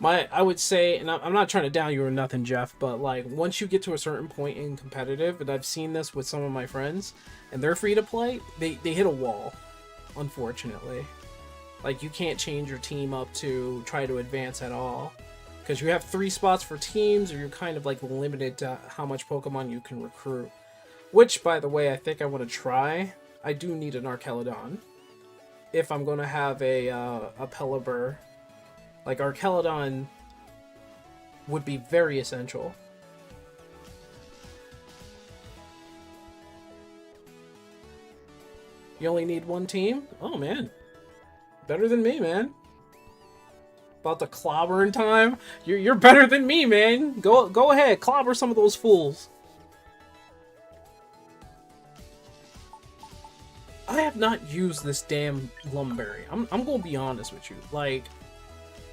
[SPEAKER 1] I would say, and I'm not trying to down you or nothing, Jeff, but like once you get to a certain point in competitive, and I've seen this with some of my friends, and they're free to play, they hit a wall, unfortunately. Like you can't change your team up to try to advance at all, because you have 3 spots for teams, or you're kind of like limited to how much Pokemon you can recruit. Which, by the way, I think I want to try. I do need an Archelodon if I'm going to have a Pelipper. Like, Archelodon would be very essential. You only need 1 team? Oh, man. Better than me, man. About the clobbering time? You're better than me, man. Go ahead. Clobber some of those fools. I have not used this damn Lumberry. I'm going to be honest with you. Like,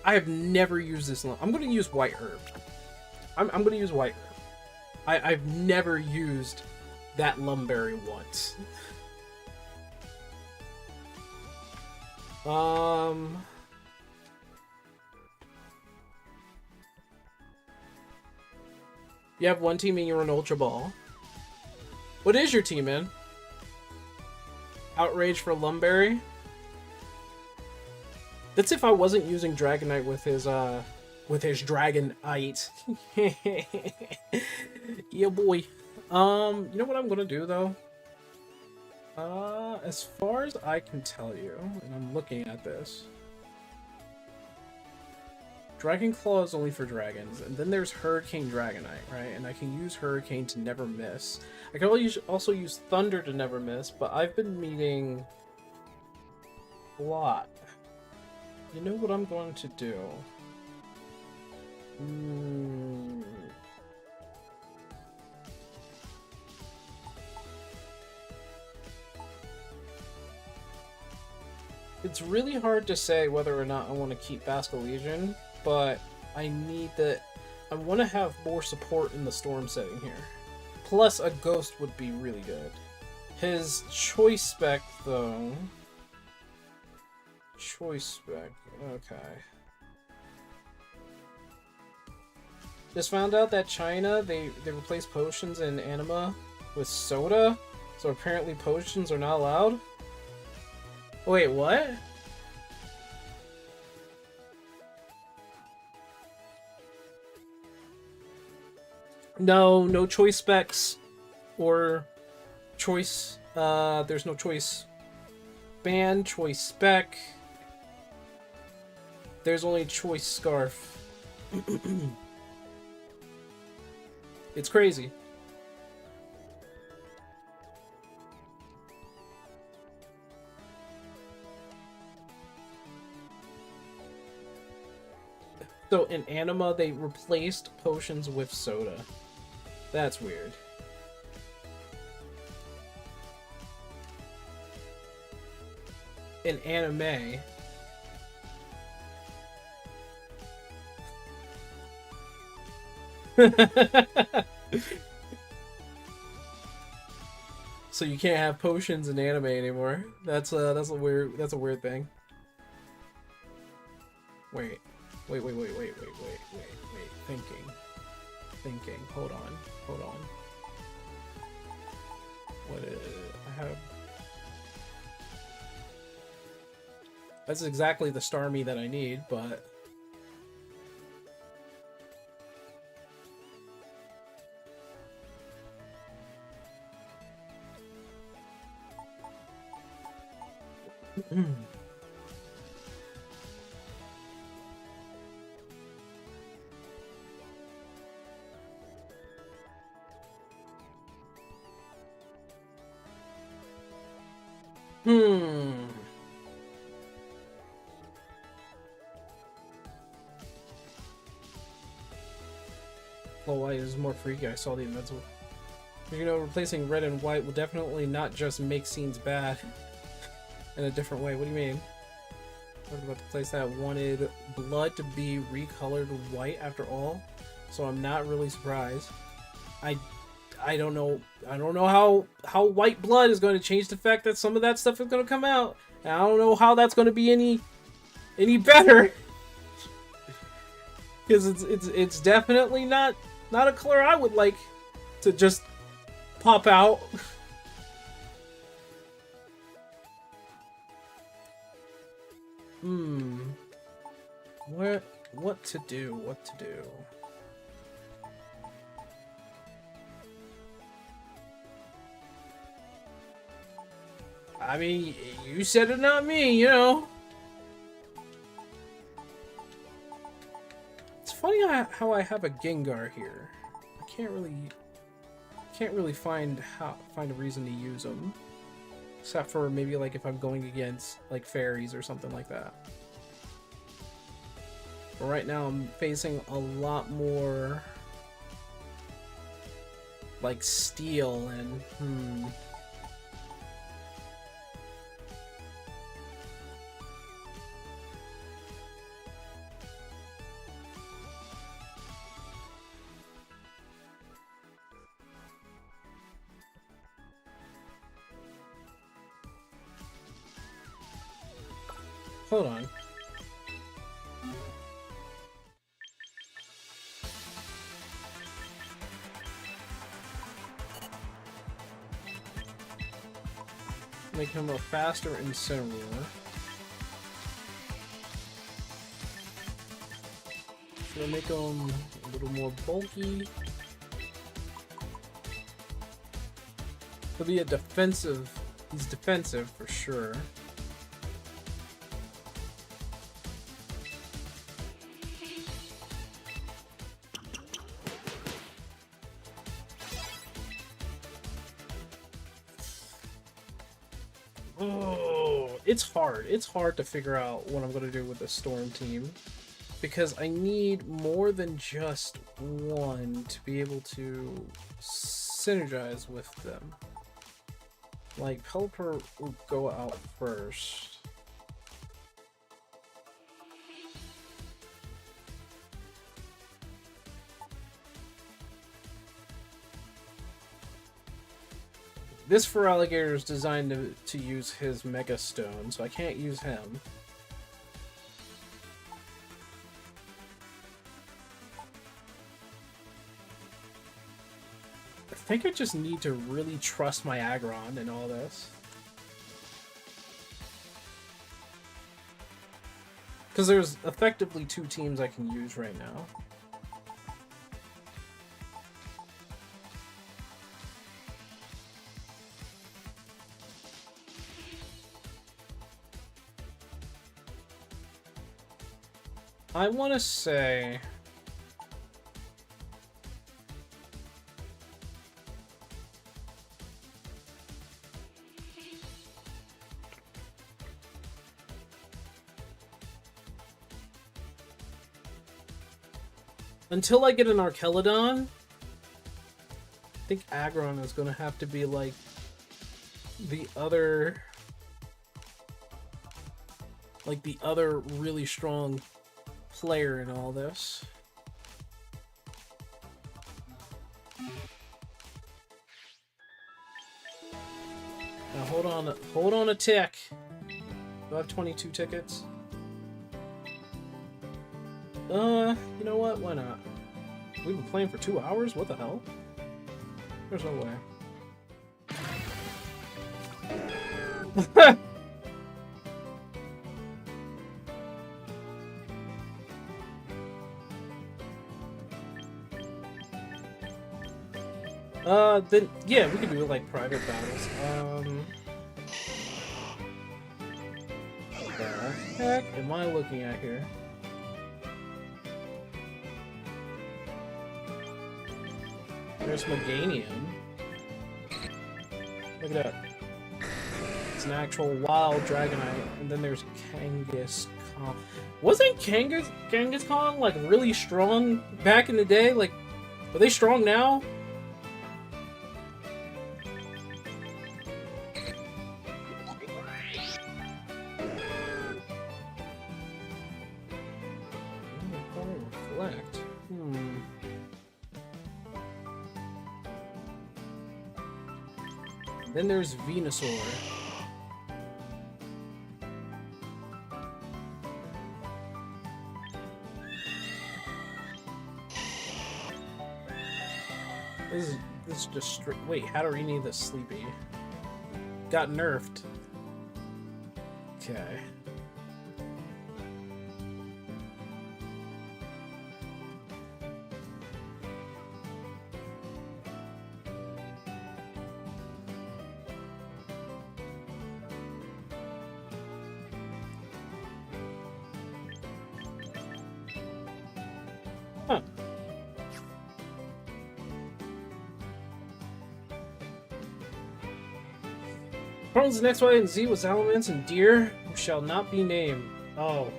[SPEAKER 1] I have never used this. I'm going to use White Herb. I'm going to use White Herb. I've never used that Lumberry once. You have 1 team and you're an Ultra Ball. What is your team, man? Outrage for Lumberry? That's if I wasn't using Dragonite with his Dragonite. Yeah, boy. You know what I'm gonna do though? As far as I can tell you, and I'm looking at this, Dragon Claw is only for dragons, and then there's Hurricane Dragonite, right? And I can use Hurricane to never miss. I can also use Thunder to never miss, but I've been meeting a lot. You know what I'm going to do? It's really hard to say whether or not I want to keep Basculegion, but I want to have more support in the storm setting here. Plus, a Ghost would be really good. His Choice Spec, though... Choice Spec, okay. Just found out that China, they replaced potions in Anima with soda, so apparently potions are not allowed? Wait, what? No choice specs or choice, there's no choice band, choice spec. There's only choice scarf. It's crazy. So in Anima, they replaced potions with soda. That's weird. In anime, so you can't have potions in anime anymore. That's a weird thing. Wait. Thinking. Hold on. What is I have? That's exactly the Starmie that I need, but Hmm. Well, white is more freaky. I saw the invincible. You know, replacing red and white will definitely not just make scenes bad in a different way. What do you mean? I was about to place that wanted blood to be recolored white after all, so I'm not really surprised. I don't know. I don't know how white blood is going to change the fact that some of that stuff is going to come out. And I don't know how that's going to be any better. Because it's definitely not a color I would like to just pop out. What to do? What to do? I mean, you said it, not me, you know. It's funny how I have a Gengar here. I can't really find a reason to use them, except for maybe like if I'm going against like fairies or something like that. But right now I'm facing a lot more like steel and hold on. Make him a faster Incineroar. Gonna make him a little more bulky. He'll be a defensive. He's defensive for sure. It's hard. It's hard to figure out what I'm going to do with the Storm team, because I need more than just one to be able to synergize with them. Like, Pelipper will go out first. This Feraligatr is designed to use his Mega Stone, so I can't use him. I think I just need to really trust my Aggron in all this. Because there's effectively two teams I can use right now. I want to say... Until I get an Archelodon, I think Aggron is going to have to be like the other really strong player in all this. Now hold on a tick. Do I have 22 tickets? You know what? Why not? We've been playing for 2 hours? What the hell? There's no way. Then, yeah, we could do, like, private battles. What the heck am I looking at here? There's Meganium. Look at that. is an actual wild Dragonite, and then there's Kangaskhan. Wasn't Kangaskhan like really strong back in the day? Like, are they strong now? Reflect. Then there's Venusaur. This is just straight. Wait, Hatterene the Sleepy got nerfed. Okay. Huh. Problems in X, Y, and Z with elements and deer who shall not be named. Oh.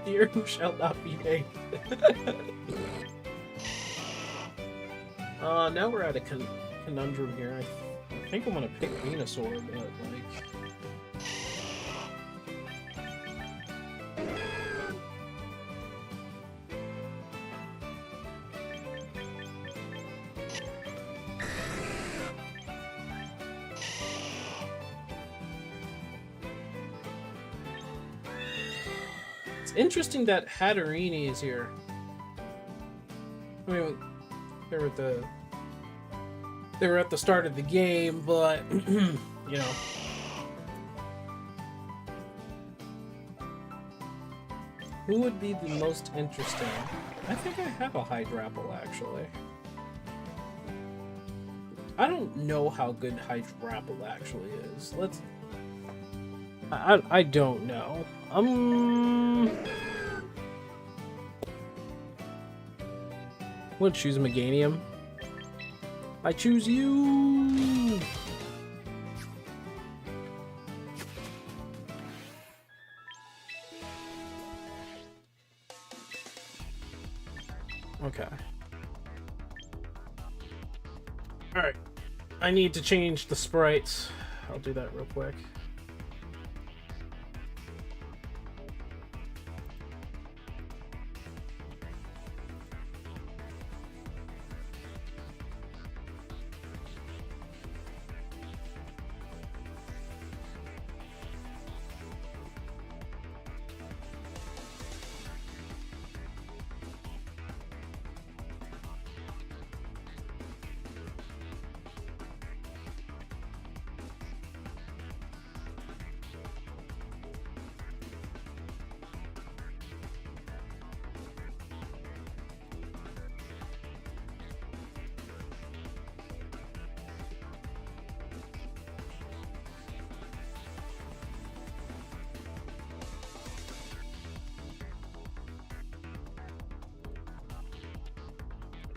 [SPEAKER 1] Deer who shall not be named. Now we're at a conundrum here. I think I'm gonna pick Venusaur, but like... Interesting that Hatterene is here. I mean, they were at the start of the game, but you know. Who would be the most interesting? I think I have a Hydrapple actually. I don't know how good Hydrapple actually is. I don't know. I'm gonna choose Meganium. I choose you. Okay. Alright. I need to change the sprites. I'll do that real quick.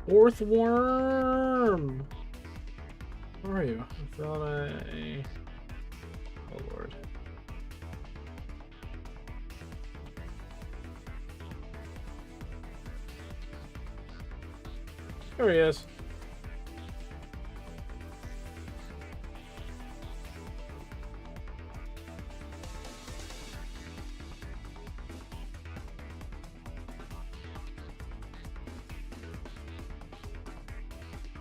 [SPEAKER 1] Fourth worm! Where are you? I thought Oh lord. There he is.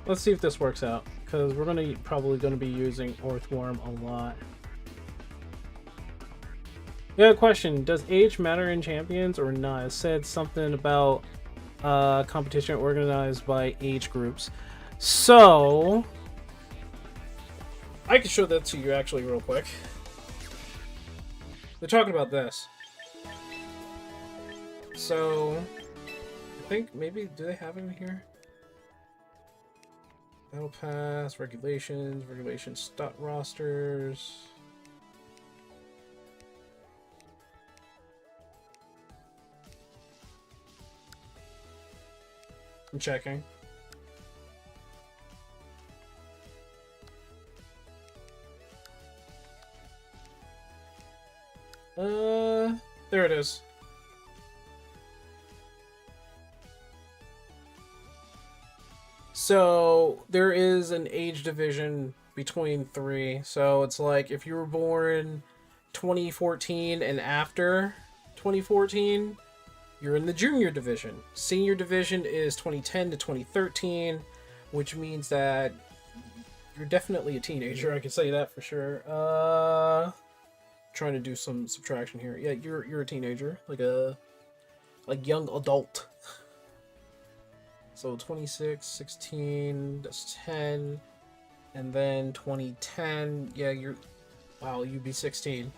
[SPEAKER 1] Let's see if this works out, because we're probably gonna be using Earthworm a lot. Yeah, question: does age matter in champions or not? It said something about competition organized by age groups. So I can show that to you actually real quick. They're talking about this. So I think maybe do they have it in here? Battle Pass, regulations, stat rosters. I'm checking. There it is. So there is an age division between three. So it's like if you were born 2014 and after 2014, you're in the junior division. Senior division is 2010 to 2013, which means that you're definitely a teenager. I can say that for sure. Trying to do some subtraction here. Yeah, you're a teenager, like young adult. So 26, 16, that's 10, and then 2010. Yeah, you'd be 16.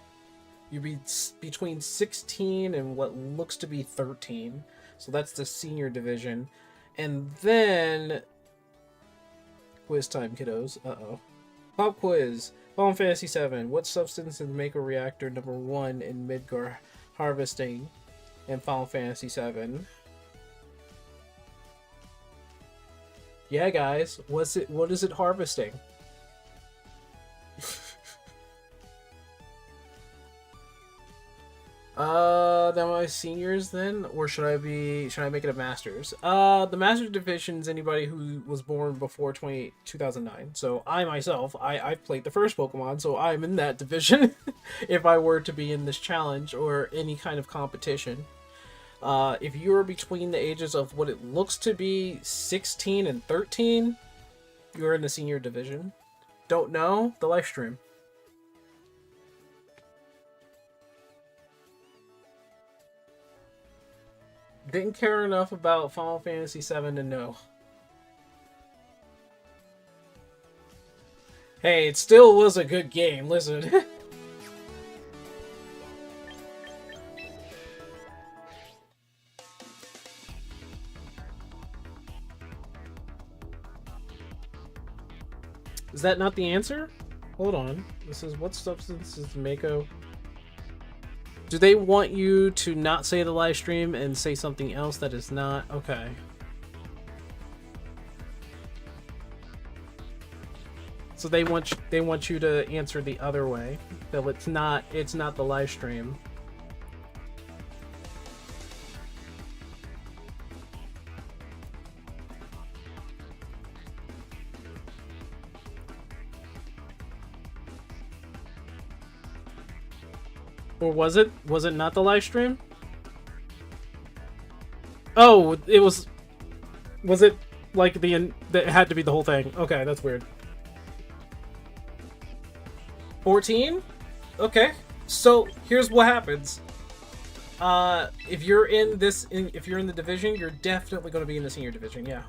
[SPEAKER 1] You'd be between 16 and what looks to be 13. So that's the senior division. And then quiz time, kiddos. Uh-oh. Pop quiz. Final Fantasy VII. What substance in Mako Reactor number 1 in Midgar harvesting in Final Fantasy VII? Yeah, guys. What is it harvesting? Then my seniors then, or should I make it a masters? The master's division is anybody who was born before 2009. So I myself, I've played the first Pokemon, so I'm in that division. If I were to be in this challenge or any kind of competition. If you're between the ages of what it looks to be 16 and 13, you're in the senior division. Don't know? The live stream. Didn't care enough about Final Fantasy VII to know. Hey, it still was a good game, listen. Is that not the answer? Hold on. This is what substance is Mako? Do they want you to not say the live stream and say something else that is not? Okay. So they want you to answer the other way. That it's not the live stream. Or was it not the live stream? Oh, it was it like that had to be the whole thing? Okay, that's weird. 14? Okay. So, here's what happens. If you're in the division, you're definitely going to be in the senior division, yeah.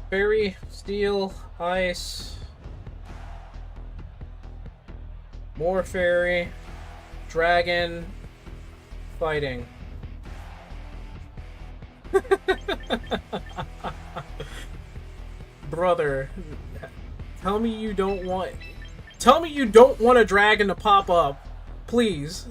[SPEAKER 1] Fairy, steel, ice, more fairy, dragon, fighting. Brother, tell me you don't want a dragon to pop up, please.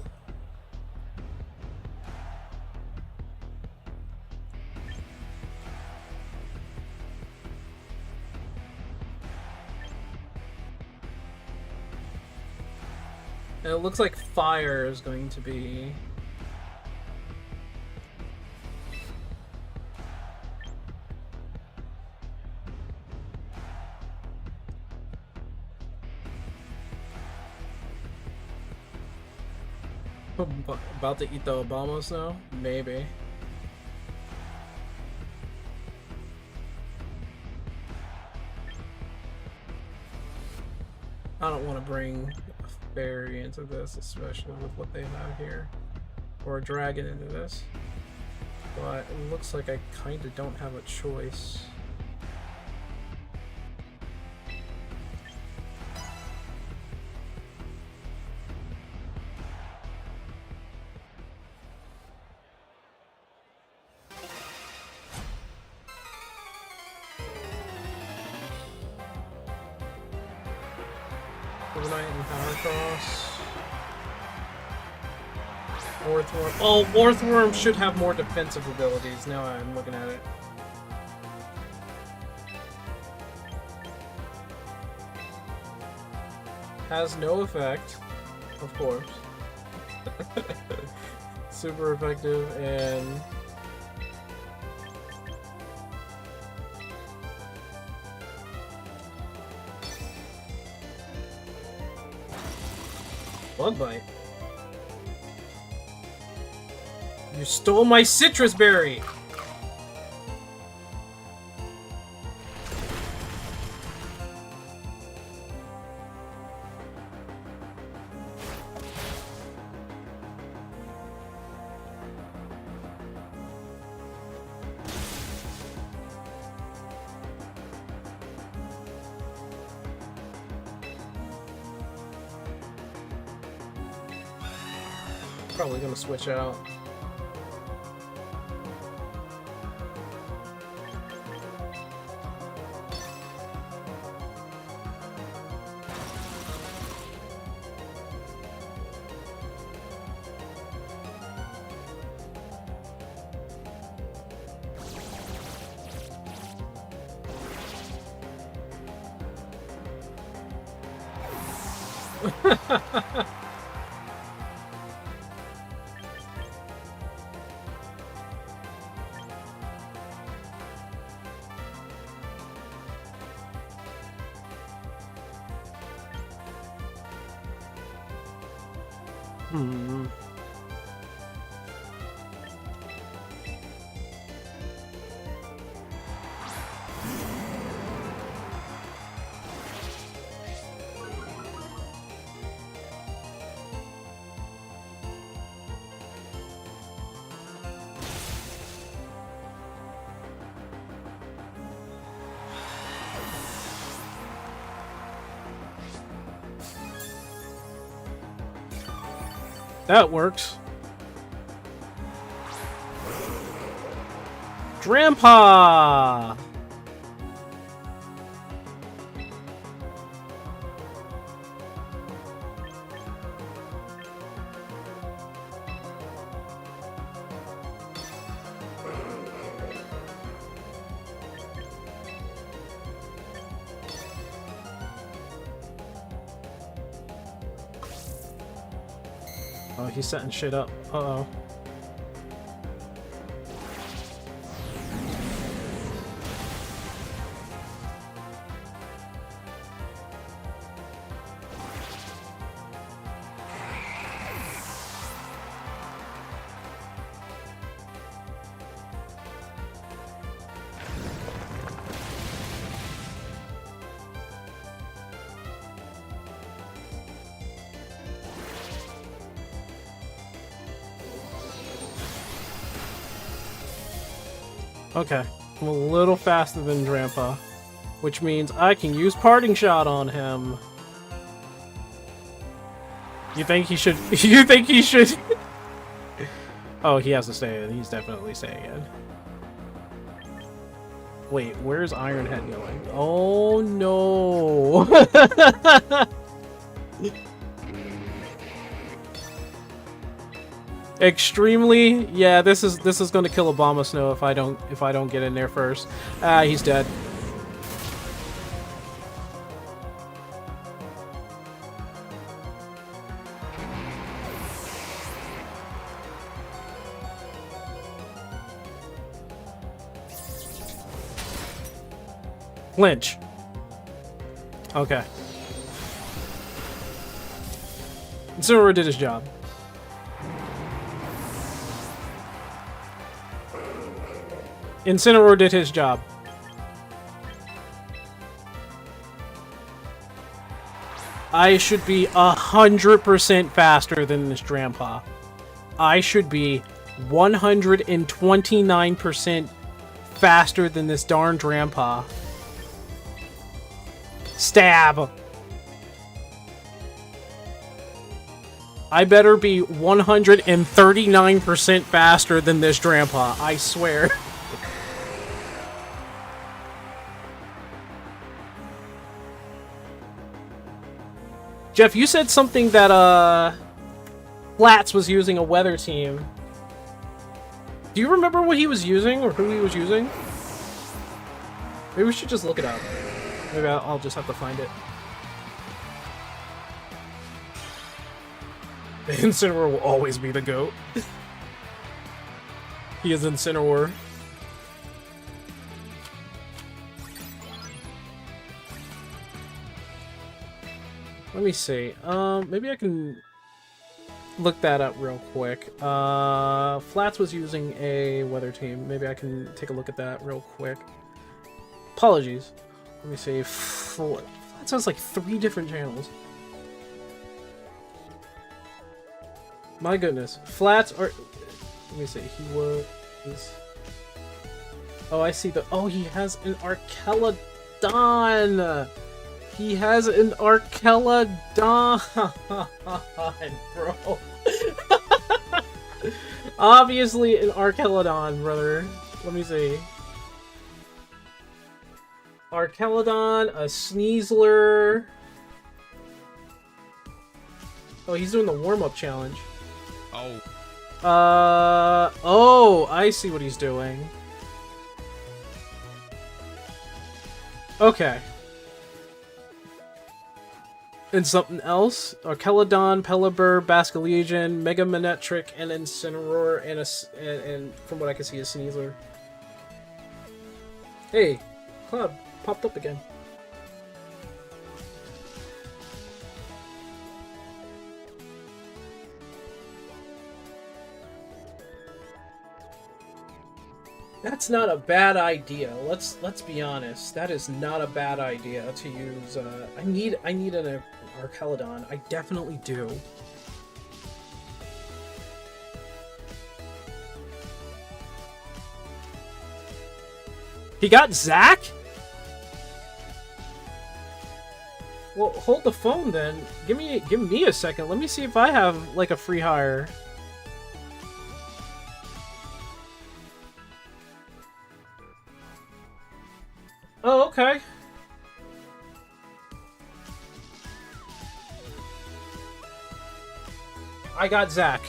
[SPEAKER 1] It looks like fire is going to be... About to eat the Obamos now? Maybe. I don't want to bring a fairy into this, especially with what they have here. Or a dragon into this. But it looks like I kind of don't have a choice. Dragonite and Power Cross. Orthworm. Oh, Orthworm should have more defensive abilities. Now I'm looking at it. Has no effect, of course. Super effective and... Bug bite. You stole my citrus berry! Probably gonna switch out. Hmm. That works. Grandpa! Oh, he's setting shit up. Uh-oh. Okay, I'm a little faster than Grandpa, which means I can use Parting Shot on him. You think he should... You think he should... Oh, he has to stay in. He's definitely staying in. Wait, where's Ironhead going? Oh, no! Extremely, yeah. This is going to kill Obama Snow if I don't get in there first. Ah, he's dead. Flinch. Okay. Zoro did his job. Incineroar did his job. I should be 100% faster than this Grandpa. I should be 129% faster than this darn Grandpa. Stab! I better be 139% faster than this Grandpa, I swear. Jeff, you said something that, Flats was using a weather team. Do you remember what he was using or who he was using? Maybe we should just look it up. Maybe I'll just have to find it. Incineroar will always be the GOAT. He is Incineroar. Let me see. Maybe I can look that up real quick. Flats was using a weather team. Maybe I can take a look at that real quick. Apologies. Let me see. Flats has like 3 different channels. My goodness. Flats are... Let me see. He was... Oh, I see the... Oh, he has an Archelodon! He has an Archelodon, bro. Obviously an Archelodon, brother. Let me see. Archelodon, a Sneasler. Oh, he's doing the warm-up challenge.
[SPEAKER 2] Oh.
[SPEAKER 1] Oh, I see what he's doing. Okay. And something else? Archelodon, Pelipper, Basculegion, Mega Manectric, and Incineroar, and from what I can see, a Sneasler. Hey, Cloud popped up again. That's not a bad idea. Let's be honest. That is not a bad idea to use. I need an Archelodon. I definitely do. He got Zach? Well, hold the phone then. Give me a second. Let me see if I have like a free hire. Oh, okay. I got Zach.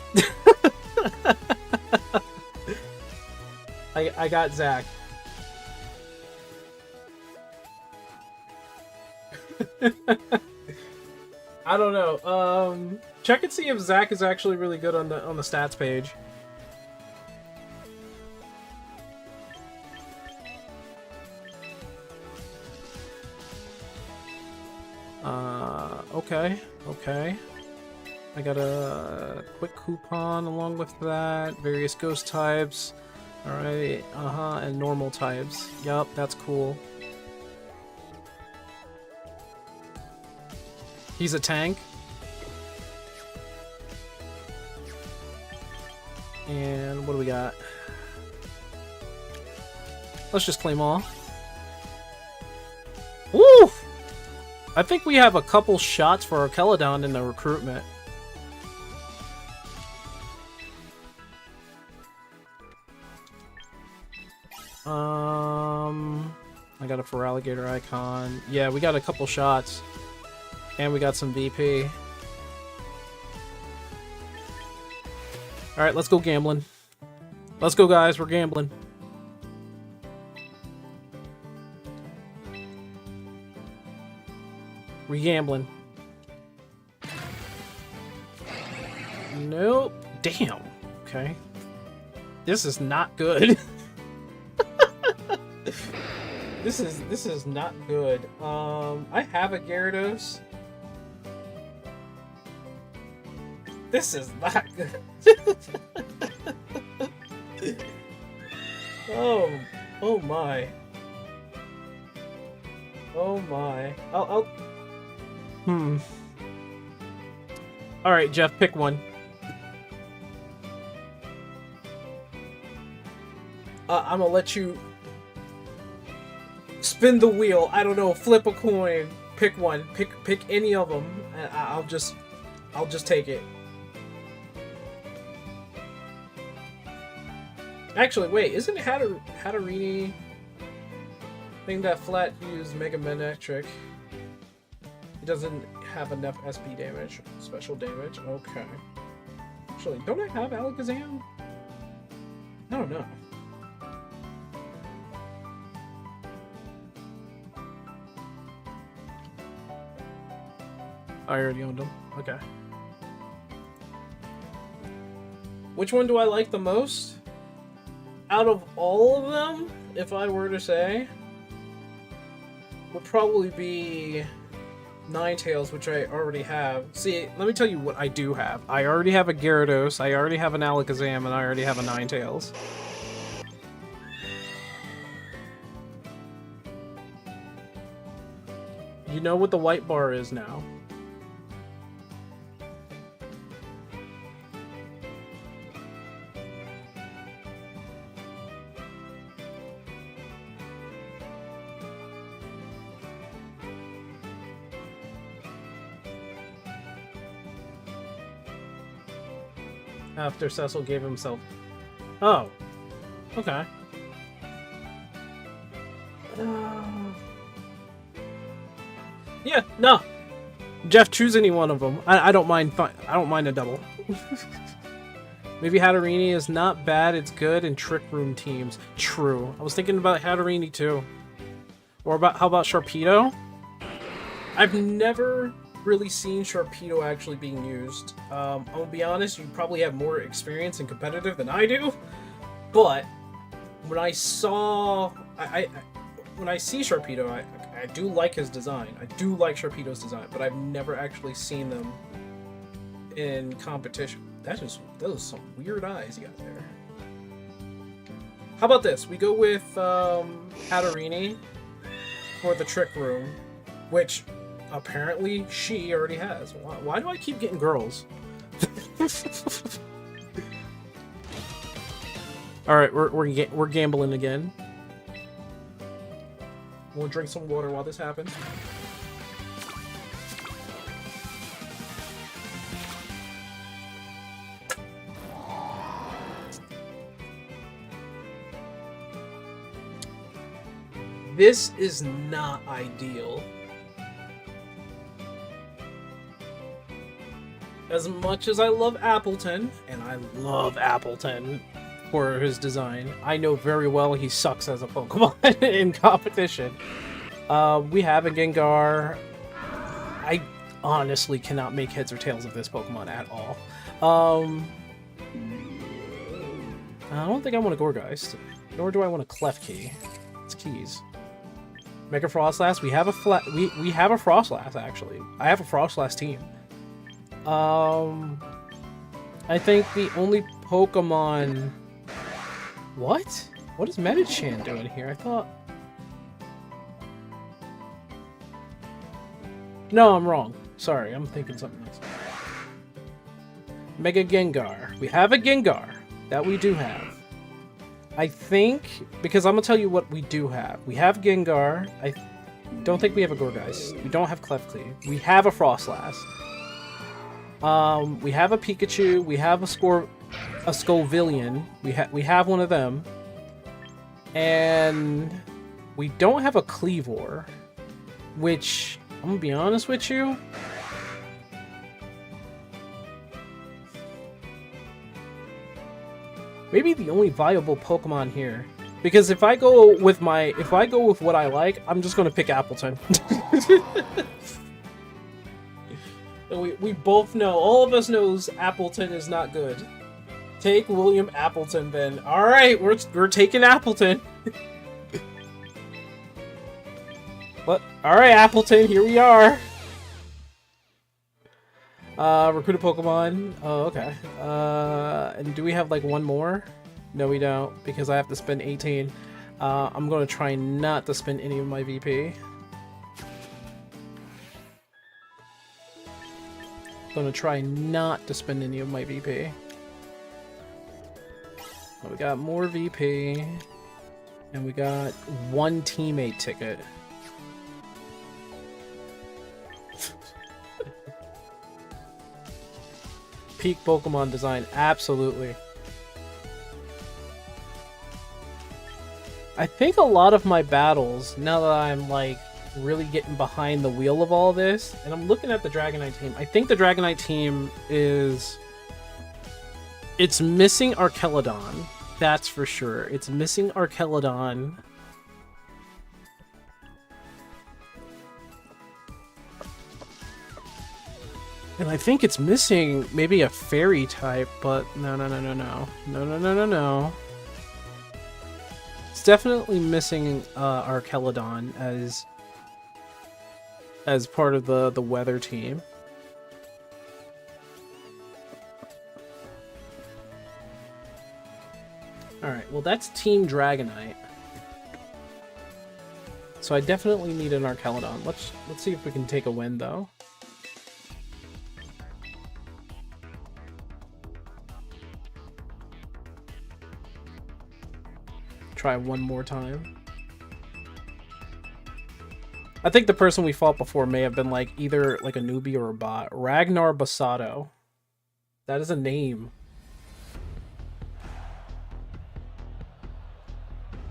[SPEAKER 1] I got Zach. I don't know. Check and see if Zach is actually really good on the stats page. Okay. I got a quick coupon along with that. Various ghost types. Alright, and normal types. Yup, that's cool. He's a tank. And what do we got? Let's just claim all. Woo! I think we have a couple shots for Archelodon in the recruitment. I got a Feraligatr icon. Yeah, we got a couple shots. And we got some VP. Alright, let's go gambling. Let's go, guys. We're gambling. We're gambling. Nope. Damn. Okay. This is not good. This is not good. I have a Gyarados. This is not good. Oh my. Oh my. I'll Alright, Jeff, pick one. I'm gonna let you spin the wheel. I don't know, flip a coin. Pick one. Pick any of them. And I'll just take it. Actually, wait, isn't Hatterini thing that flat used Mega Manectric? He doesn't have enough SP damage, special damage. Okay. actually. Don't I have Alakazam? I don't know. I already owned them. Okay. Which one do I like the most? Out of all of them, if I were to say, would probably be Ninetales, which I already have. See, let me tell you what I do have. I already have a Gyarados, I already have an Alakazam, and I already have a Ninetales. You know what the white bar is now. After Cecil gave himself... Oh. Okay. Yeah, no. Jeff, choose any one of them. I don't mind. I don't mind a double. Maybe Hatterini is not bad. It's good in Trick Room teams. True. I was thinking about Hatterini too. Or how about Sharpedo? I've never really seen Sharpedo actually being used. I'll be honest, you probably have more experience in competitive than I do, but when I saw, when I see Sharpedo, I do like his design. I do like Sharpedo's design, but I've never actually seen them in competition. Those some weird eyes you got there. How about this? We go with Hatterini for the Trick Room, which apparently she already has. Why do I keep getting girls? All right, we're gambling again. We'll drink some water while this happens. This is not ideal. As much as I love Appleton, and I love Appleton for his design, I know very well he sucks as a Pokemon in competition. We have a Gengar. I honestly cannot make heads or tails of this Pokemon at all. I don't think I want a Gourgeist, nor do I want a Klefki. It's keys. Mega Frostlass. We have a we have a Frostlass actually. I have a Frostlass team. I think the only Pokemon... What? What is Medicham doing here? I thought... No, I'm wrong. Sorry, I'm thinking something else. Mega Gengar. We have a Gengar. That we do have. I think... Because I'm gonna tell you what we do have. We have Gengar. I don't think we have a Gourgeist. We don't have Klefki. We have a Frostlass. We have a Pikachu, we have a Scovillion, we have one of them, and we don't have a Cleavor, which, I'm gonna be honest with you, maybe the only viable Pokemon here, because if I go with what I like, I'm just gonna pick Appleton. We both know, all of us knows Appleton is not good. Take William Appleton then. Alright, we're taking Appleton. What? Alright, Appleton, here we are. Recruit a Pokemon. Oh, okay. And do we have like one more? No, we don't, because I have to spend 18. I'm gonna try not to spend any of my VP. Gonna try not to spend any of my VP. We got more VP, and we got one teammate ticket. Peak Pokemon design, absolutely. I think a lot of my battles, now that I'm like really getting behind the wheel of all this, and I'm looking at the Dragonite team. I think the Dragonite team is It's missing Archelodon. That's for sure. It's missing Archelodon. And I think it's missing maybe a fairy type, but no. It's definitely missing Archelodon as part of the weather team. Alright, well that's Team Dragonite. So I definitely need an Archelodon. Let's see if we can take a win though. Try one more time. I think the person we fought before may have been like either like a newbie or a bot. Ragnar Basato. That is a name.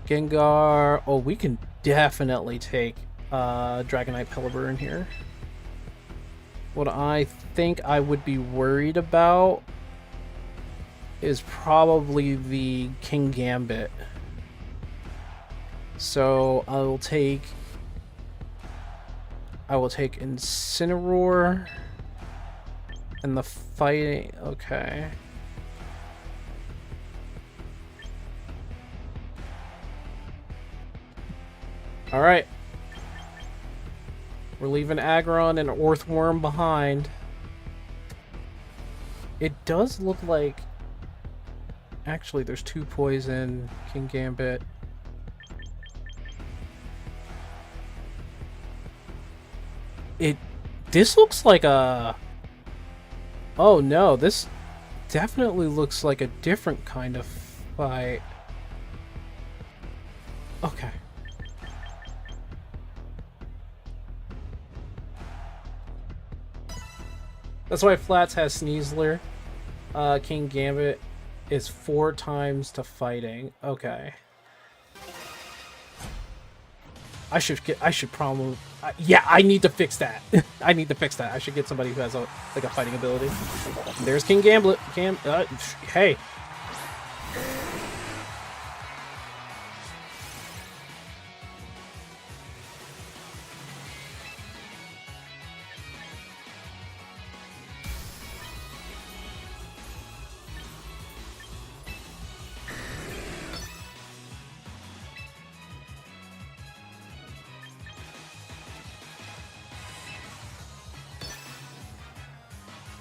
[SPEAKER 1] Gengar. Oh, we can definitely take Dragonite Pelipper in here. What I think I would be worried about is probably the King Gambit. So I will take Incineroar and the fighting. Okay. All right. We're leaving Aggron and Orthworm behind. It does look like actually there's 2 poison King Gambit. This looks like a... Oh no, this definitely looks like a different kind of fight. Okay. That's why Flats has Sneasler. King Gambit is 4 times to fighting. Okay. I should probably... yeah, I need to fix that. I need to fix that. I should get somebody who has a fighting ability. There's King Gambit. Hey.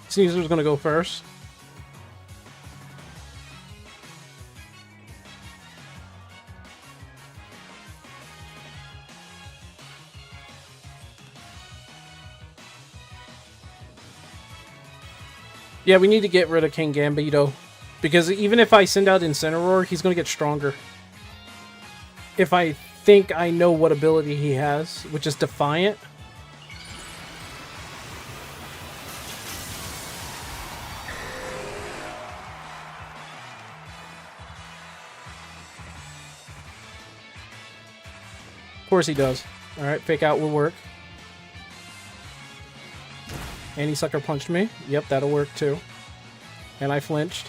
[SPEAKER 1] Sneaser's gonna go first. Yeah, we need to get rid of King Gambito. Because even if I send out Incineroar, he's gonna get stronger. If I think I know what ability he has, which is Defiant. Of course he does. Alright, Fake Out will work. And he sucker punched me. Yep, that'll work too. And I flinched.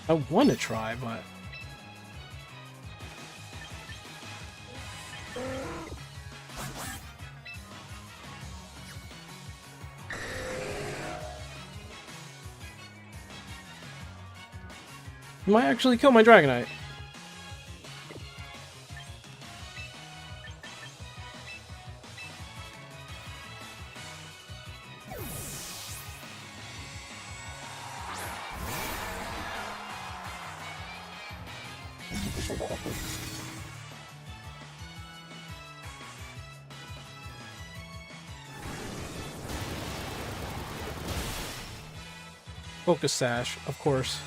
[SPEAKER 1] I want to try, but... You might actually kill my Dragonite. Focus Sash, of course.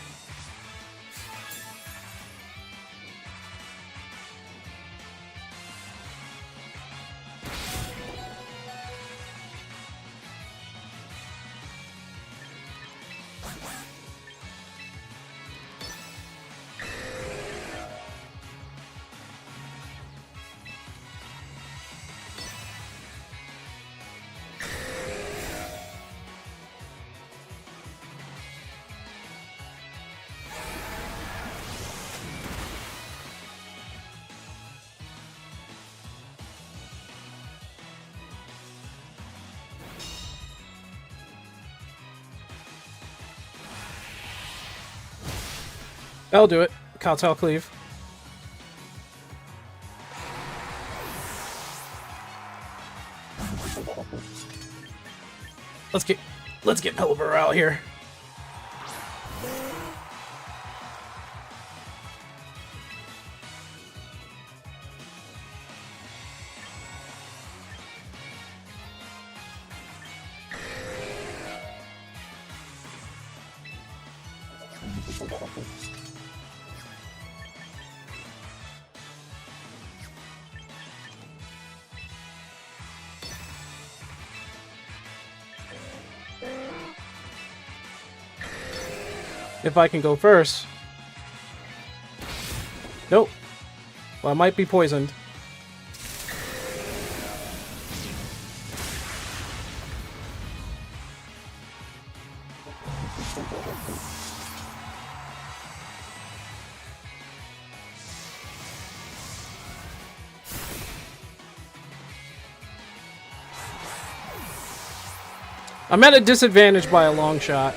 [SPEAKER 1] That'll do it. Kowtow Cleave. Let's get Pelipper out here. If I can go first. Nope. Well, I might be poisoned. I'm at a disadvantage by a long shot.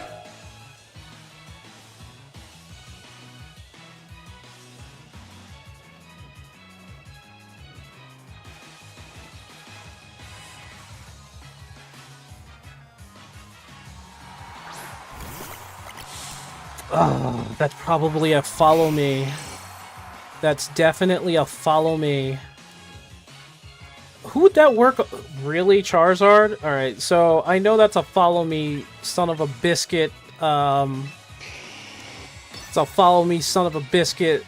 [SPEAKER 1] Oh, that's probably a follow me. That's definitely a follow me. Who would that work? Really, Charizard? Alright, so I know that's a follow me, son of a biscuit. It's a follow me, son of a biscuit,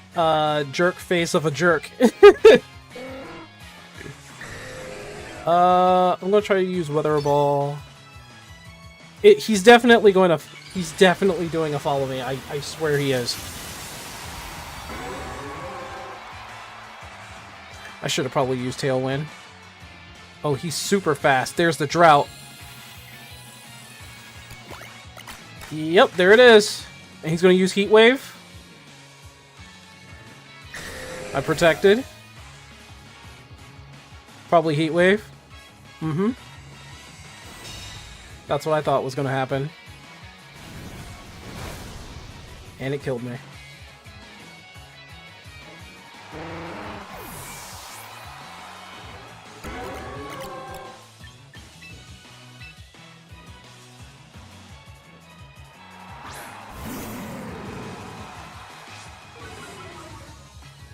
[SPEAKER 1] jerk face of a jerk. I'm gonna try to use Weather Ball. He's definitely going to... He's definitely doing a follow me. I swear he is. I should have probably used Tailwind. Oh, he's super fast. There's the drought. Yep, there it is. And he's going to use Heat Wave. I protected. Probably Heat Wave. Mm-hmm. That's what I thought was going to happen. And it killed me.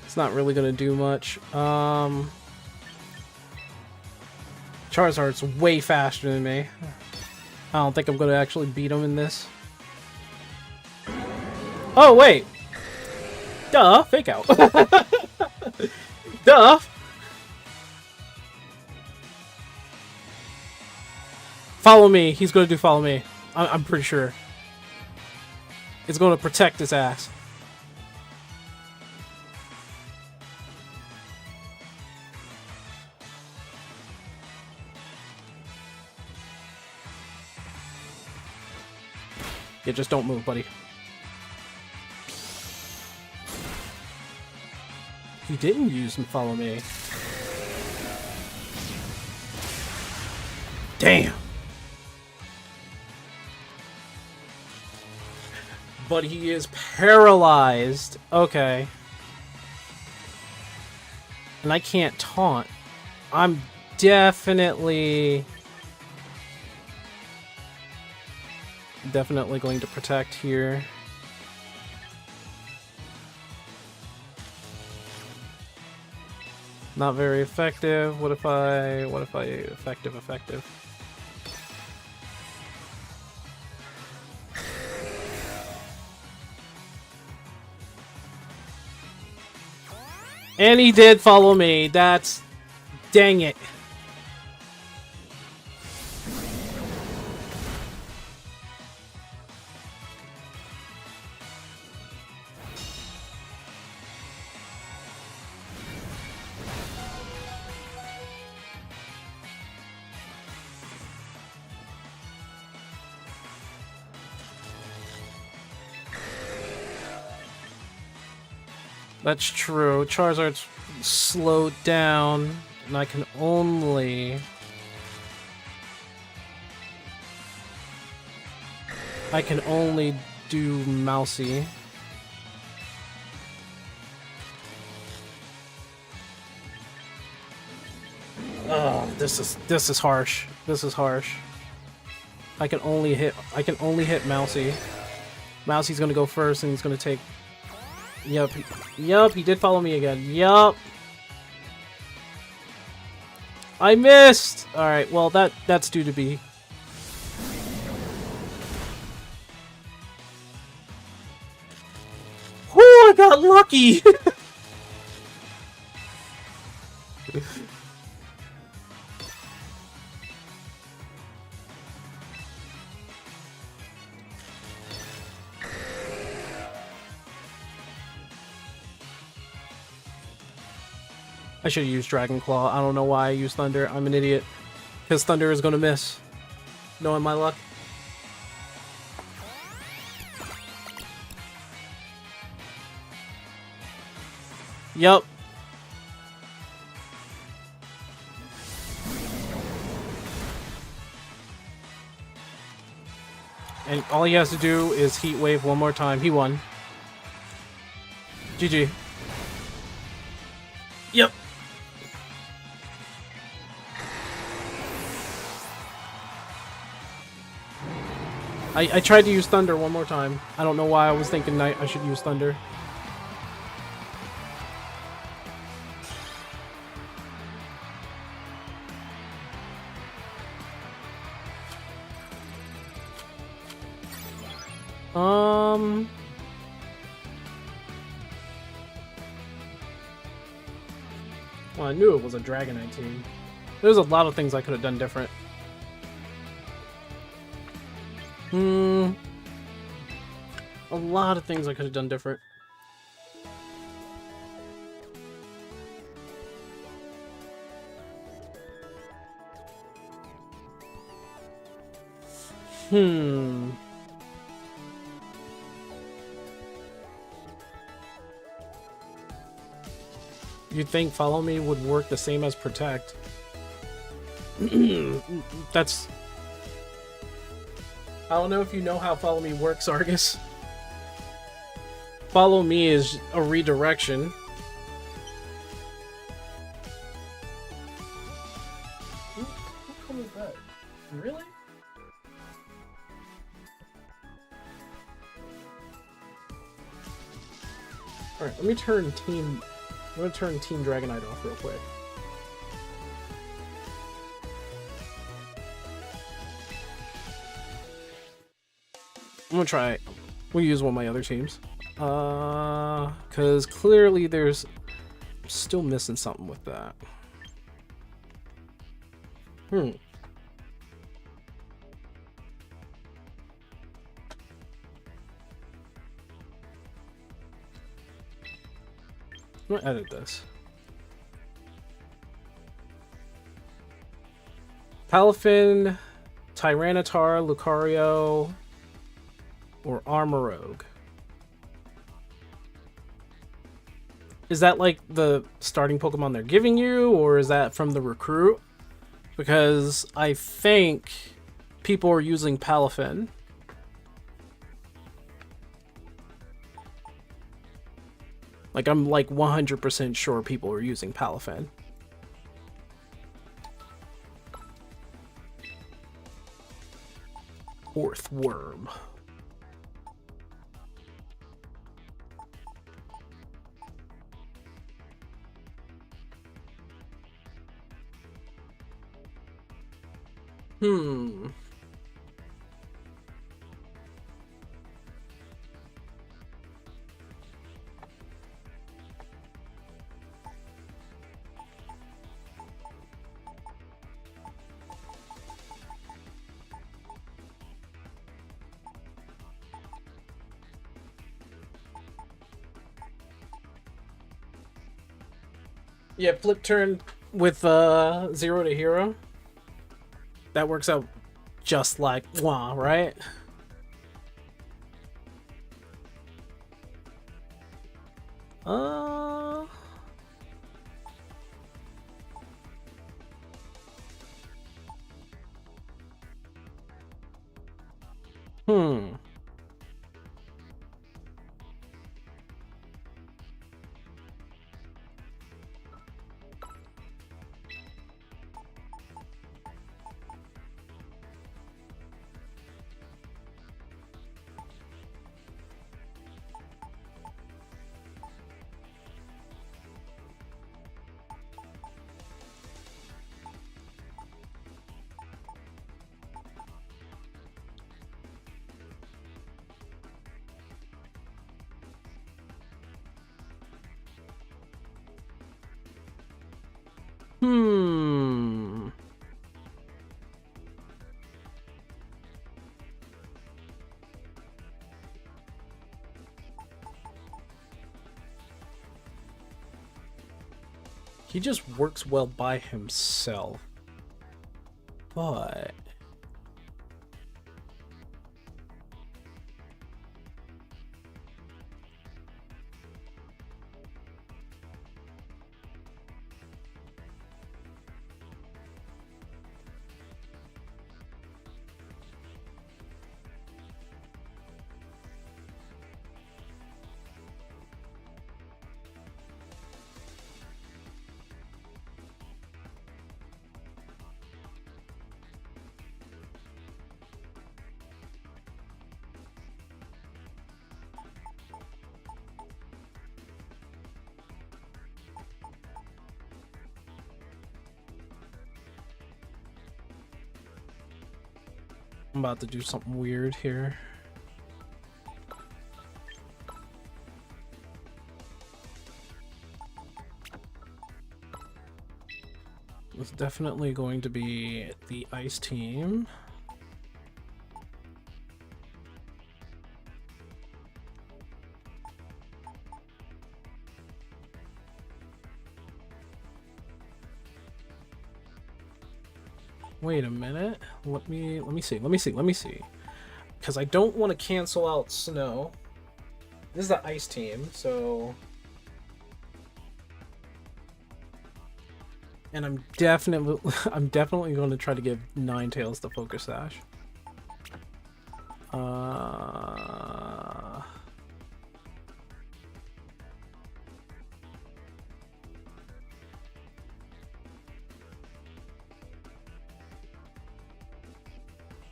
[SPEAKER 1] It's not really gonna do much. Charizard's way faster than me. I don't think I'm gonna actually beat him in this. Oh, wait! Duh! Fake out. Duh! Follow me. He's gonna do follow me. I'm pretty sure. It's gonna protect his ass. Yeah, just don't move, buddy. He didn't use follow me. Damn. But he is paralyzed. Okay. And I can't taunt. I'm definitely going to protect here. Not very effective. What if I effective? And he did follow me. That's... Dang it. That's true. Charizard's slowed down, and I can only do Mousy. Oh, this is harsh. This is harsh. I can only hit Mousy. Mousy's gonna go first, and he's gonna take. Yup, he did follow me again. Yup. I missed! Alright, well that's due to be. Whoo, I got lucky! I should have used Dragon Claw. I don't know why I used Thunder. I'm an idiot. Because Thunder is going to miss. Knowing my luck. Yup. And all he has to do is Heat Wave one more time. He won. GG. Yep. I tried to use Thunder one more time. I don't know why I was thinking I should use Thunder. Well, I knew it was a Dragonite team. There's a lot of things I could have done different. A lot of things I could have done different. You'd think Follow Me would work the same as Protect. That's... I don't know if you know how Follow Me works, Argus. Follow Me is a redirection. Who was that? Really? Alright, let me turn Team... I'm gonna turn Team Dragonite off real quick. I'm gonna try it. We'll use one of my other teams. Cause clearly there's still missing something with that. I'm gonna edit this. Palafin, Tyranitar, Lucario, or Armorogue. Is that like the starting Pokemon they're giving you, or is that from the recruit? Because I think people are using Palafin. Like, I'm like 100% sure people are using Palafin. Earthworm. Yeah, flip turn with 0 to hero. That works out just like wah, right? Hmm. He just works well by himself. But I'm about to do something weird here. It's definitely going to be the ice team. Wait a minute. Let me see. Because I don't want to cancel out snow. This is the ice team, so and I'm definitely going to try to give Ninetales the Focus Sash.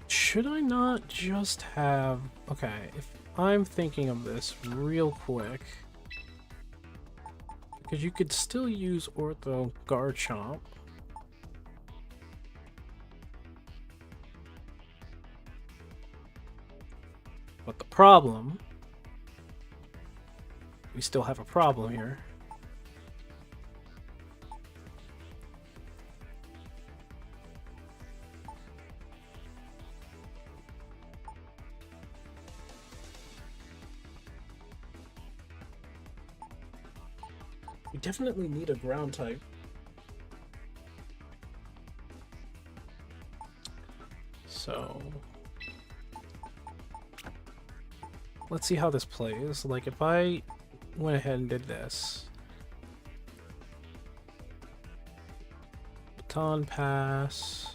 [SPEAKER 1] Should I not just have... Okay, if I'm thinking of this real quick... Because you could still use Ortho Garchomp. But the problem... We still have a problem here. We definitely need a ground type. So let's see how this plays. Like if I went ahead and did this. Baton Pass.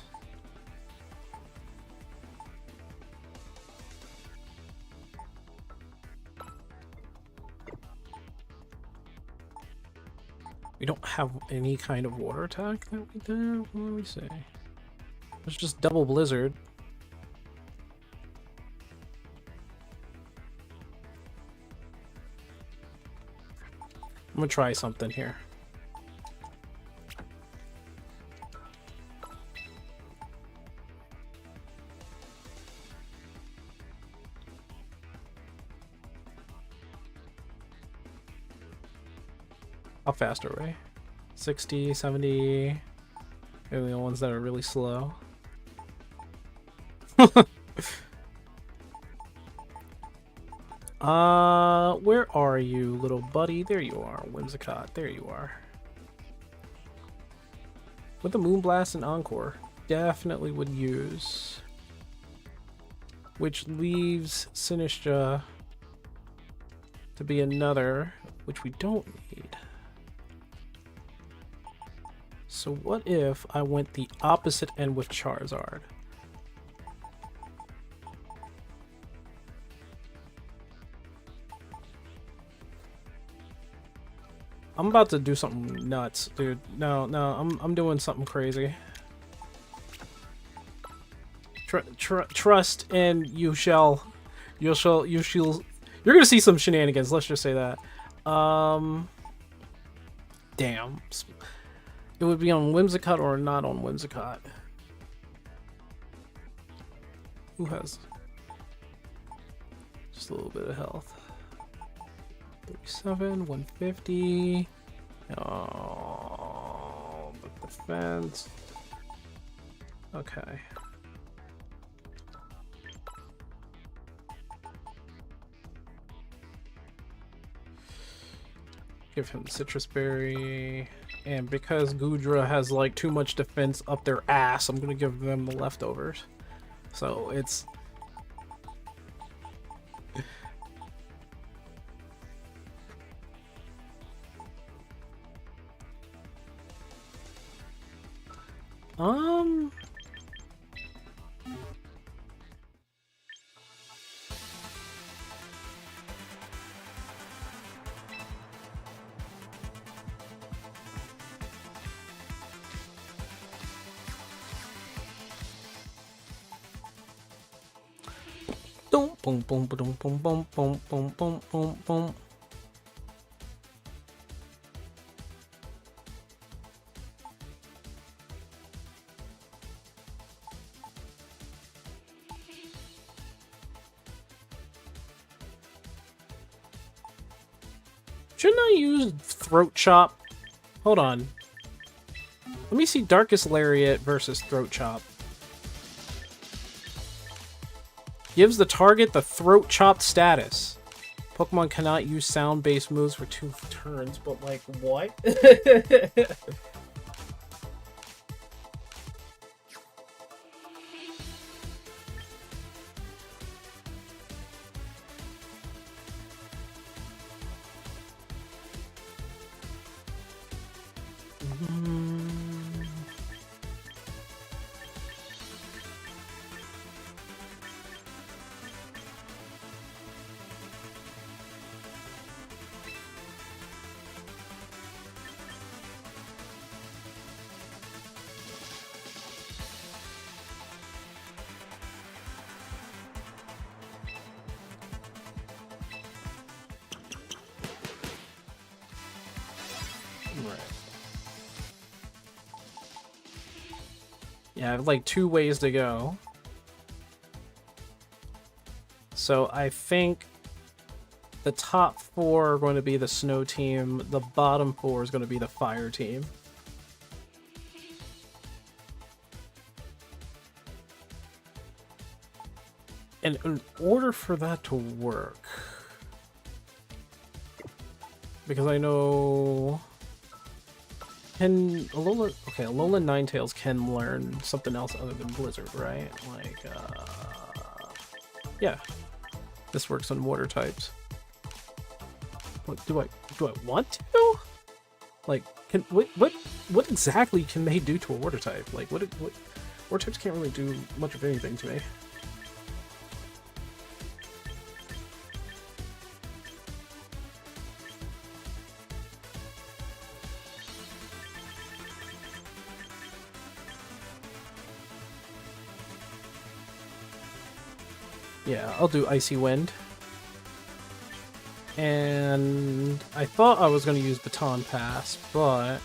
[SPEAKER 1] We don't have any kind of water attack that we do. Let me see. Let's just double Blizzard. I'm gonna try something here. How fast are we? 60, 70. Maybe the ones that are really slow. Where are you, little buddy? There you are, Whimsicott. There you are. With the Moonblast and Encore, definitely would use. Which leaves Sinistcha to be another, which we don't need. So what if I went the opposite end with Charizard? I'm about to do something nuts, dude. No, I'm doing something crazy. Trust and you're gonna see some shenanigans. Let's just say that. Damn. It would be on Whimsicott or not on Whimsicott. Who has just a little bit of health? 37, 150. Oh, defense. Okay. Give him Citrus Berry. And because Goodra has like too much defense up their ass, I'm gonna give them the leftovers. So it's... Boom, boom, boom, boom, boom, boom, boom, boom, boom, boom, boom. Shouldn't I use Throat Chop? Hold on. Let me see Darkest Lariat versus Throat Chop. Gives the target the Throat Chop status. Pokemon cannot use sound-based moves for 2 turns, but like, what? Yeah, I have like 2 ways to go. So I think the top 4 are going to be the snow team, the bottom 4 is going to be the fire team. And in order for that to work, because I know... Can Alola... Okay, Alola Ninetales can learn something else other than Blizzard, right? Like, yeah. This works on water types. What, do I want to? Like, can... What exactly can they do to a water type? Like, what water types can't really do much of anything to me. Yeah, I'll do Icy Wind. And I thought I was going to use Baton Pass, but...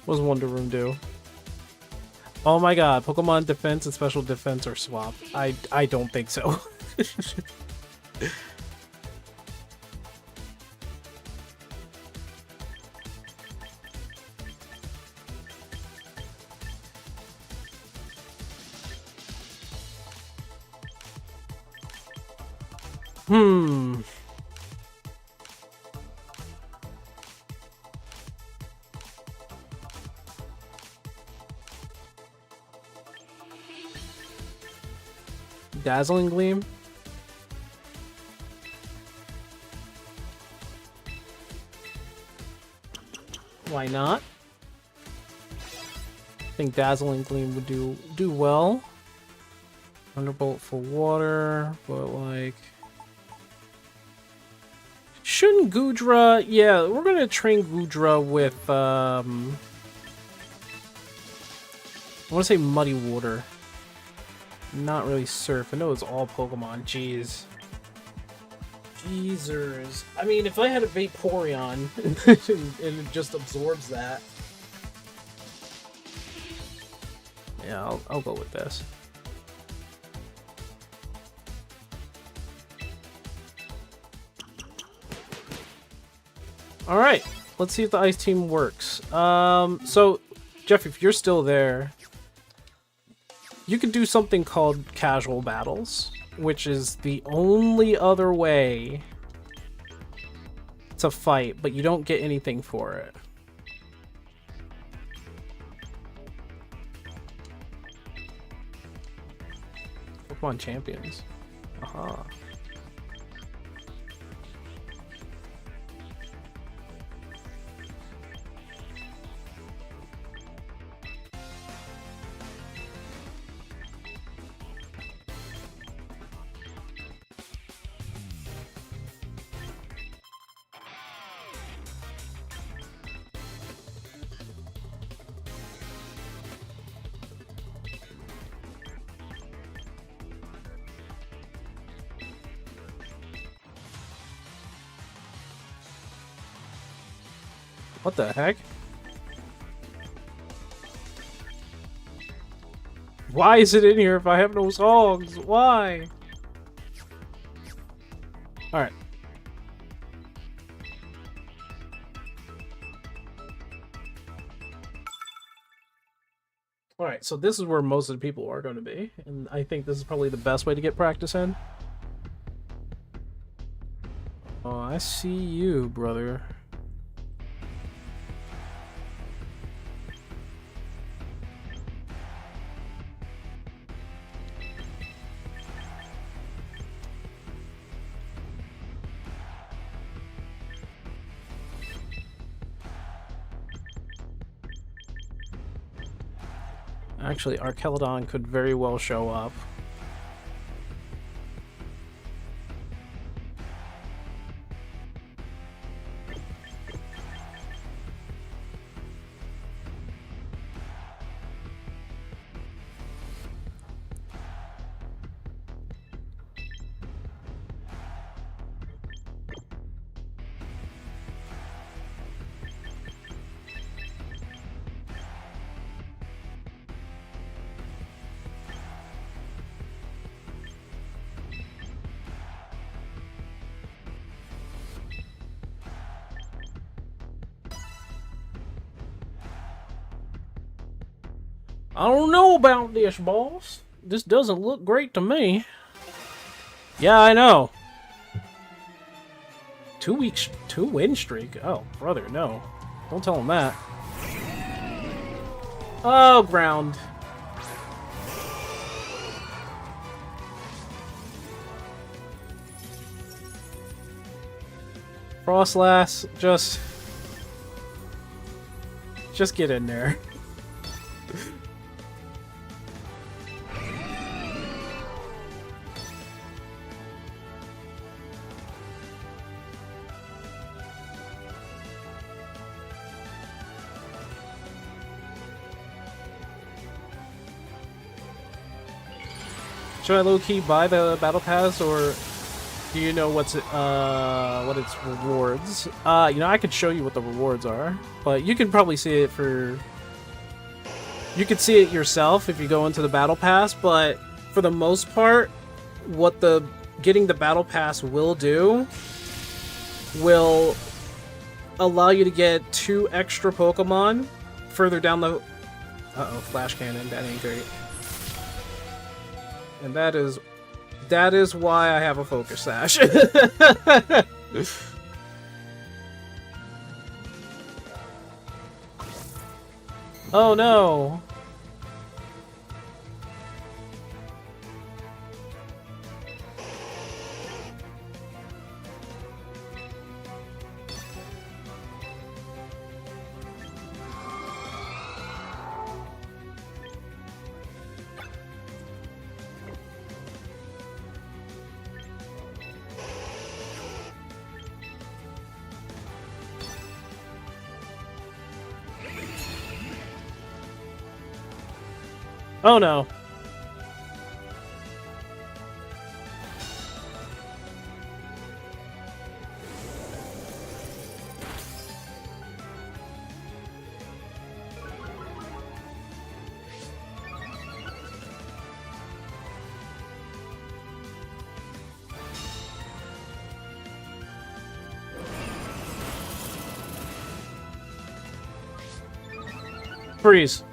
[SPEAKER 1] What does Wonder Room do? Oh my god, Pokemon defense and special defense are swapped. I don't think so. Dazzling Gleam? Why not? I think Dazzling Gleam would do well. Thunderbolt for water, but like... Shouldn't Goodra... Yeah, we're gonna train Goodra with, I wanna say Muddy Water. Not really Surf. I know it's all Pokemon. Jeez. Geezers. I mean, if I had a Vaporeon and it just absorbs that. Yeah, I'll go with this. Alright, let's see if the ice team works. So, Jeff, if you're still there, you could do something called casual battles, which is the only other way to fight, but you don't get anything for it. Pokemon Champions. Aha. What the heck? Why is it in here if I have no songs? Why? Alright. Alright, so this is where most of the people are going to be, and I think this is probably the best way to get practice in. Oh, I see you, brother. Actually, Archelodon could very well show up. I don't know about this, boss. This doesn't look great to me. Yeah, I know. 2 weeks, 2-win streak? Oh, brother, no. Don't tell him that. Oh, ground. Frostlass, just get in there. Should I low-key buy the battle pass, or do you know what its rewards? You know, I could show you what the rewards are, but you can probably see it you could see it yourself if you go into the battle pass, but for the most part, what getting the battle pass will do will allow you to get 2 extra Pokemon further down the... Uh-oh, Flash Cannon, that ain't great. And that is why I have a Focus Sash. Oh no! Oh no. Freeze.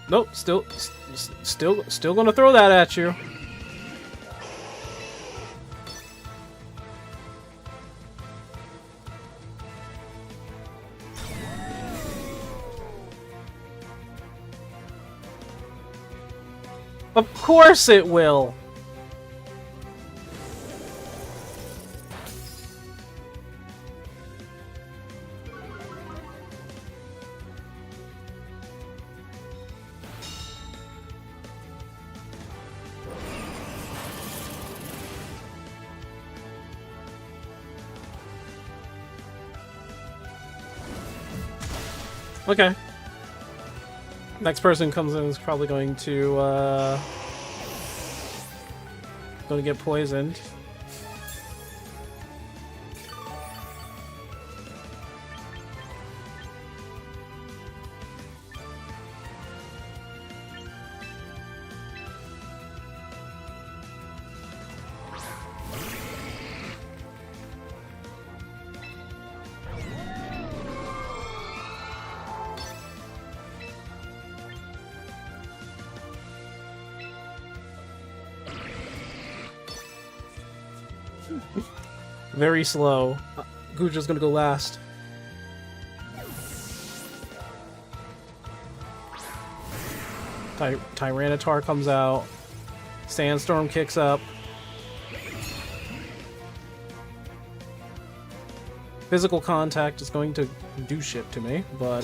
[SPEAKER 1] Nope, still gonna throw that at you. Of course it will. Okay. Next person comes in is probably going to get poisoned. Very slow. Guja's gonna go last. Tyranitar comes out. Sandstorm kicks up. Physical contact is going to do shit to me, but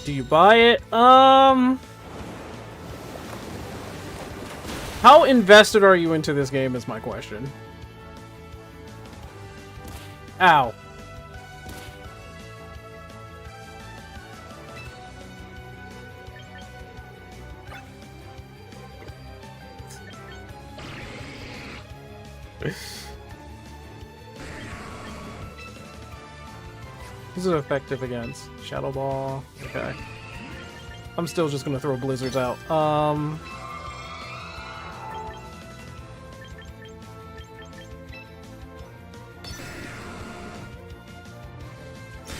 [SPEAKER 1] do you buy it? How invested are you into this game is my question. Ow. Who's it effective against? Shadow Ball. Okay. I'm still just gonna throw blizzards out.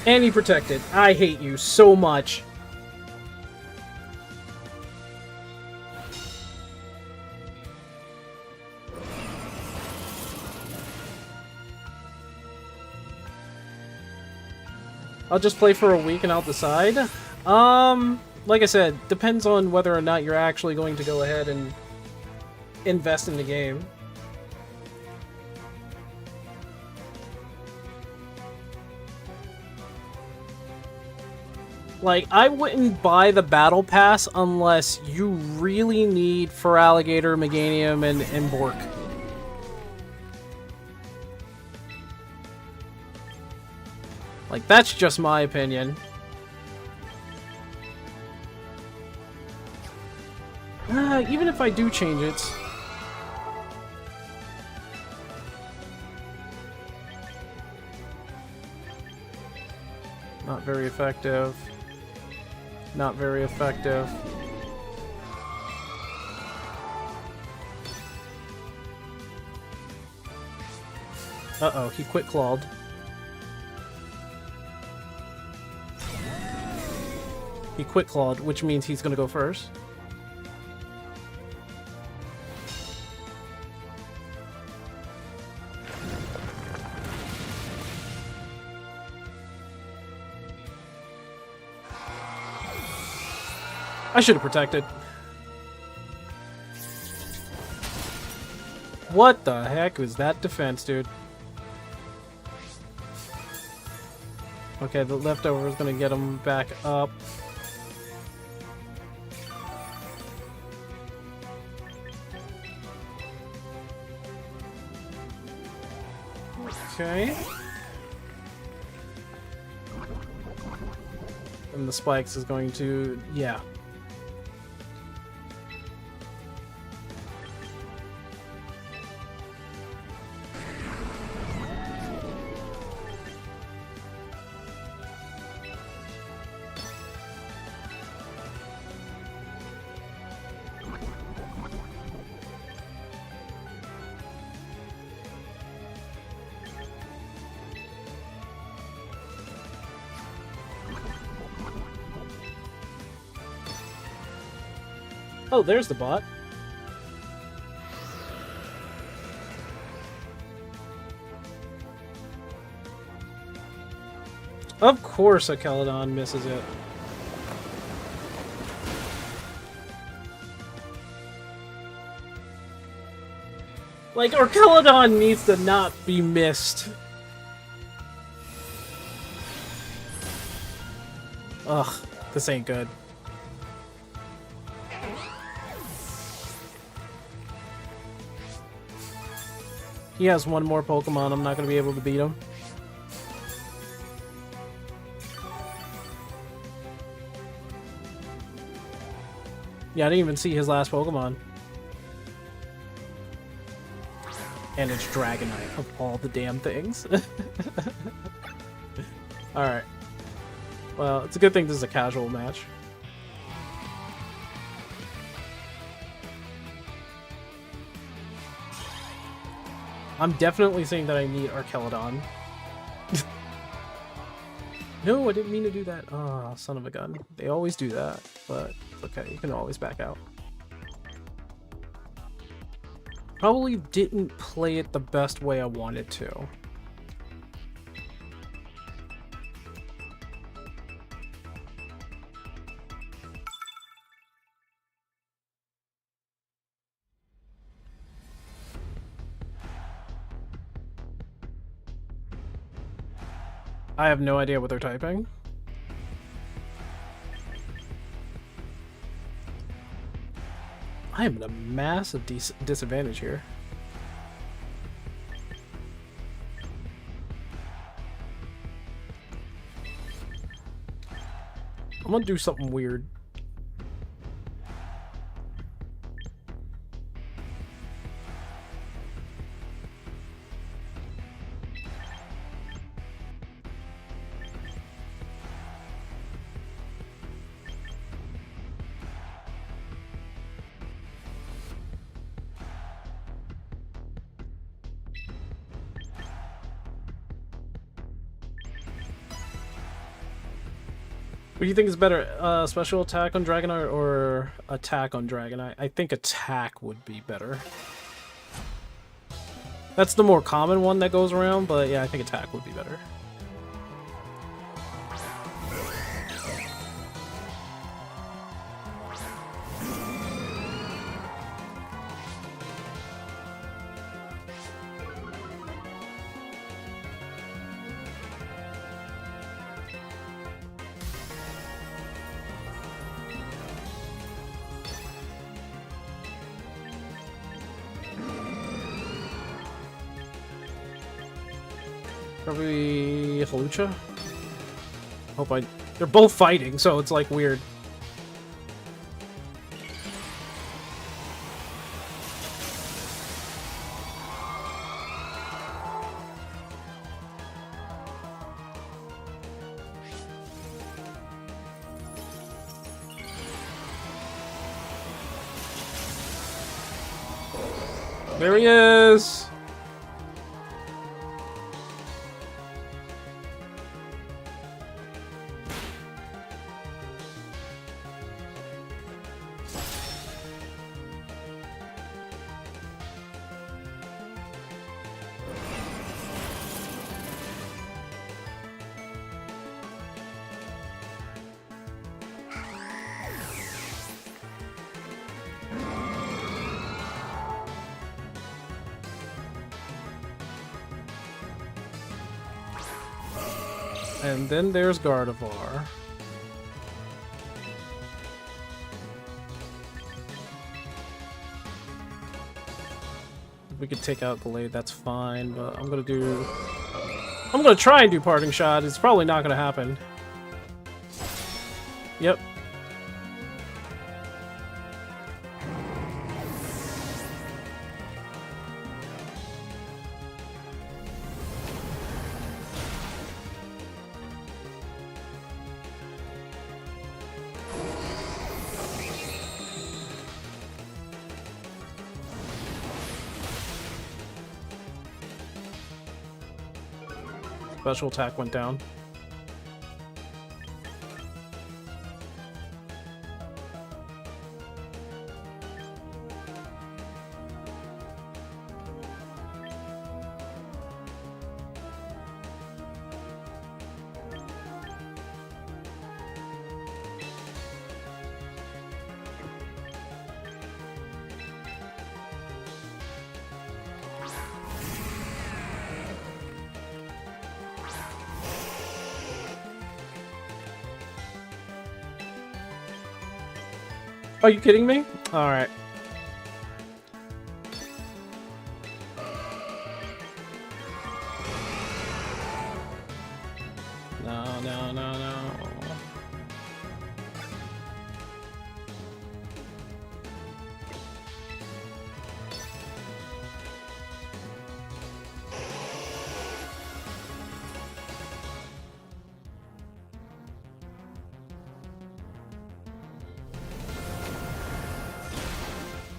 [SPEAKER 1] And he protected. I hate you so much. I'll just play for a week and I'll decide. Like I said, depends on whether or not you're actually going to go ahead and invest in the game. Like, I wouldn't buy the Battle Pass unless you really need Feraligatr, Meganium, and Bork. Like, that's just my opinion. Even if I do change it... Not very effective. Not very effective. Uh-oh, he quick clawed. He quick clawed, which means he's gonna go first. I should have protected. What the heck was that defense, dude? Okay, the leftover is gonna get him back up. Okay. And the spikes is going to... yeah. Oh, there's the bot. Of course a Caledon misses it. Like, Archelodon needs to not be missed. Ugh, this ain't good. He has one more Pokemon, I'm not gonna be able to beat him. Yeah, I didn't even see his last Pokemon. And it's Dragonite, of all the damn things. Alright. Well, it's a good thing this is a casual match. I'm definitely saying that I need Archelodon. No, I didn't mean to do that. Ah, oh, son of a gun. They always do that, but it's okay. You can always back out. Probably didn't play it the best way I wanted to. I have no idea what they're typing. I am at a massive disadvantage here. I'm gonna do something weird. What do you think is better, special attack on Dragonite or attack on Dragonite? I think attack would be better. That's the more common one that goes around, but yeah, I think attack would be better. Probably Halucha? Hope I... They're both fighting, so it's like weird. There he is! And then there's Gardevoir. If we could take out Blade, that's fine, but I'm gonna try and do Parting Shot. It's probably not gonna happen. Yep. Special attack went down. Are you kidding me? Alright. No, no, no, no.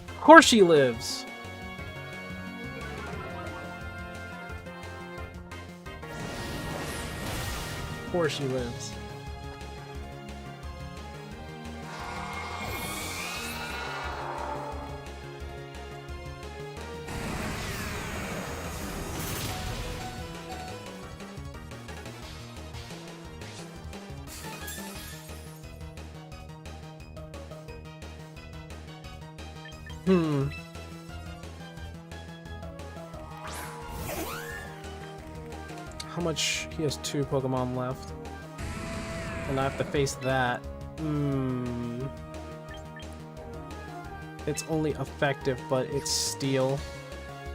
[SPEAKER 1] Of course she lives. Of course she lives. How much? He has 2 Pokemon left. And I have to face that. It's only effective, but it's steel.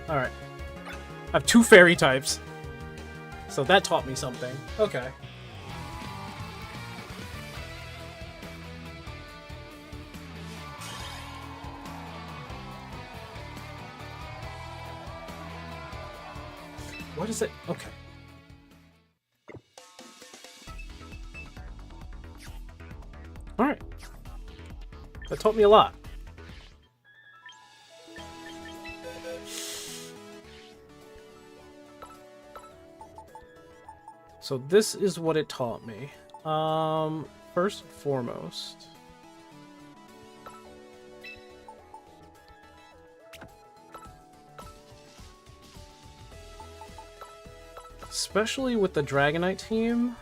[SPEAKER 1] Alright. I have 2 fairy types. So that taught me something. Okay. What is it? Okay. Alright. That taught me a lot. So this is what it taught me. First and foremost. Especially with the Dragonite team.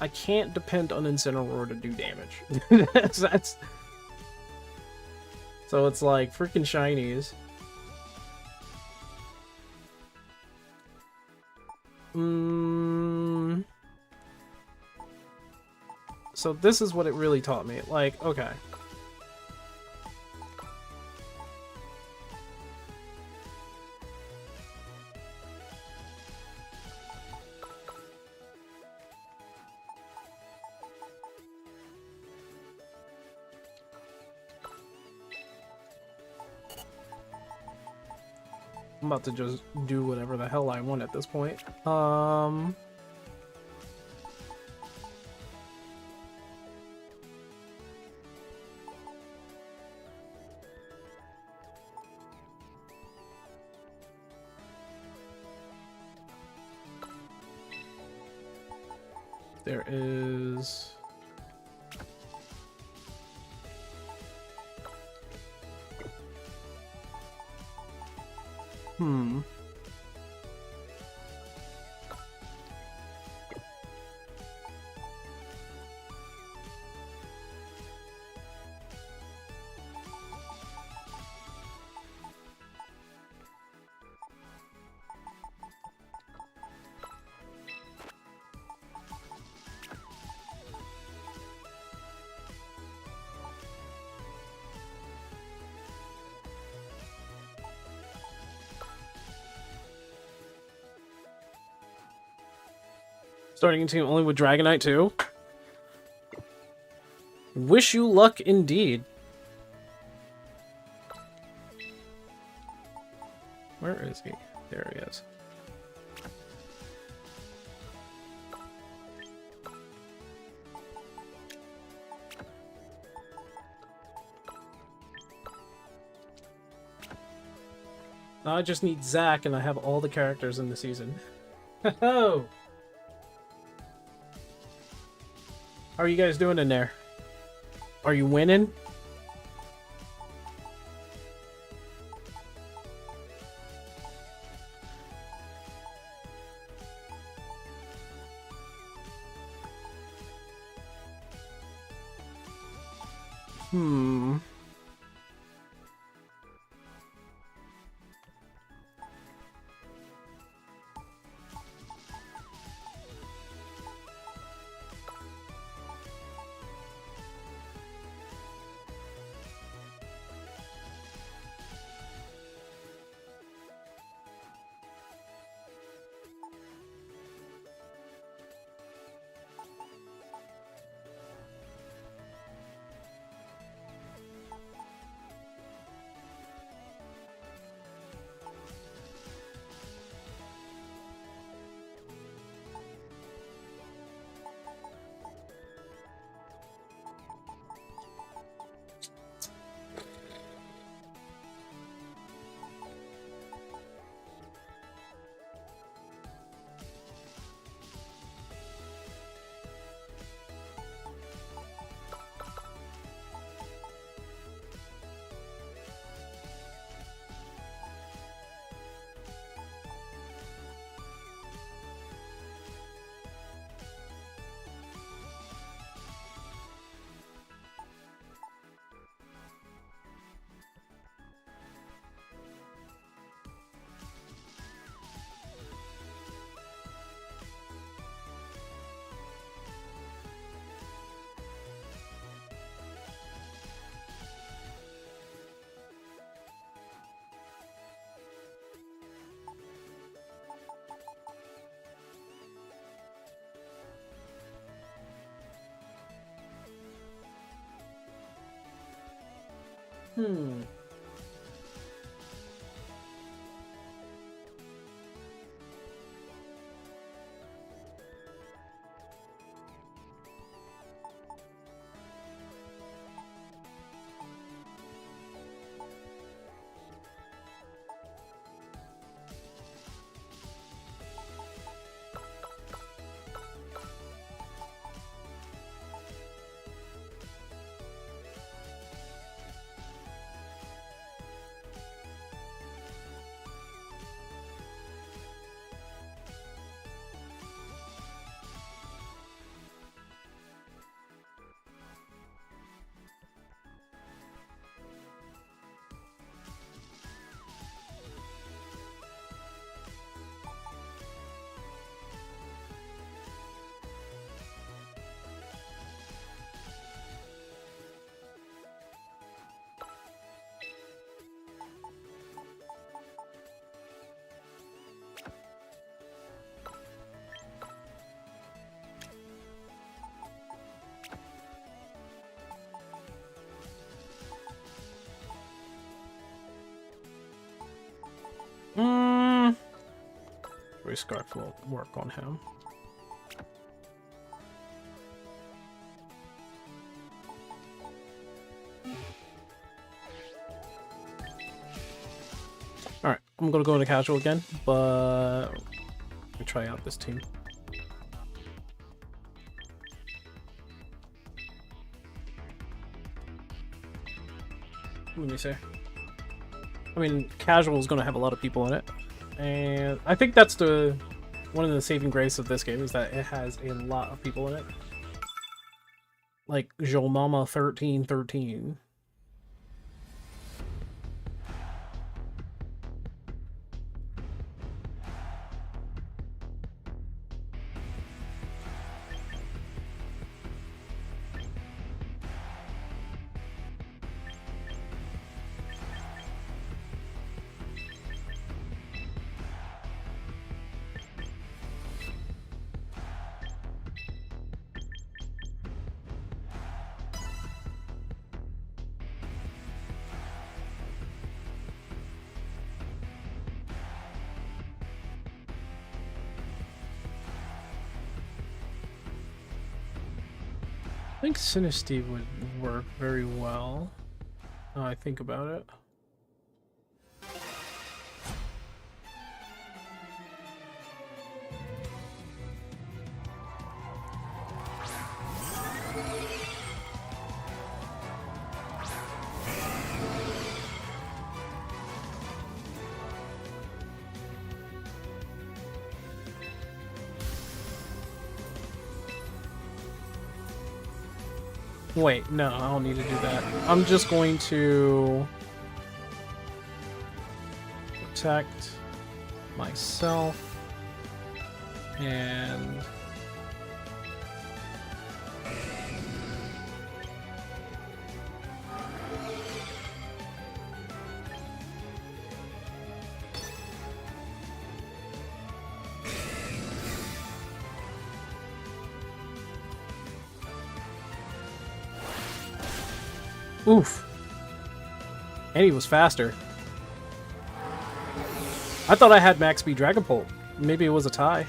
[SPEAKER 1] I can't depend on Incineroar to do damage. that's... So it's like freaking shinies. So this is what it really taught me. Like, okay. I'm about to just do whatever the hell I want at this point. There is... Starting a team only with Dragonite too? Wish you luck indeed. Where is he? There he is. Now I just need Zack and I have all the characters in the season. Ho! How are you guys doing in there? Are you winning? Hmm. Race Scarf will work on him. Alright, I'm gonna go into casual again, but let me try out this team. Let me see. I mean, casual is gonna have a lot of people in it. And I think that's one of the saving grace of this game is that it has a lot of people in it. Like Jolmama 1313. I think Sinisteve would work very well. Now I think about it. Wait, no, I don't need to do that. I'm just going to protect myself and oof. And he was faster. I thought I had max speed Dragon Pult. Maybe it was a tie.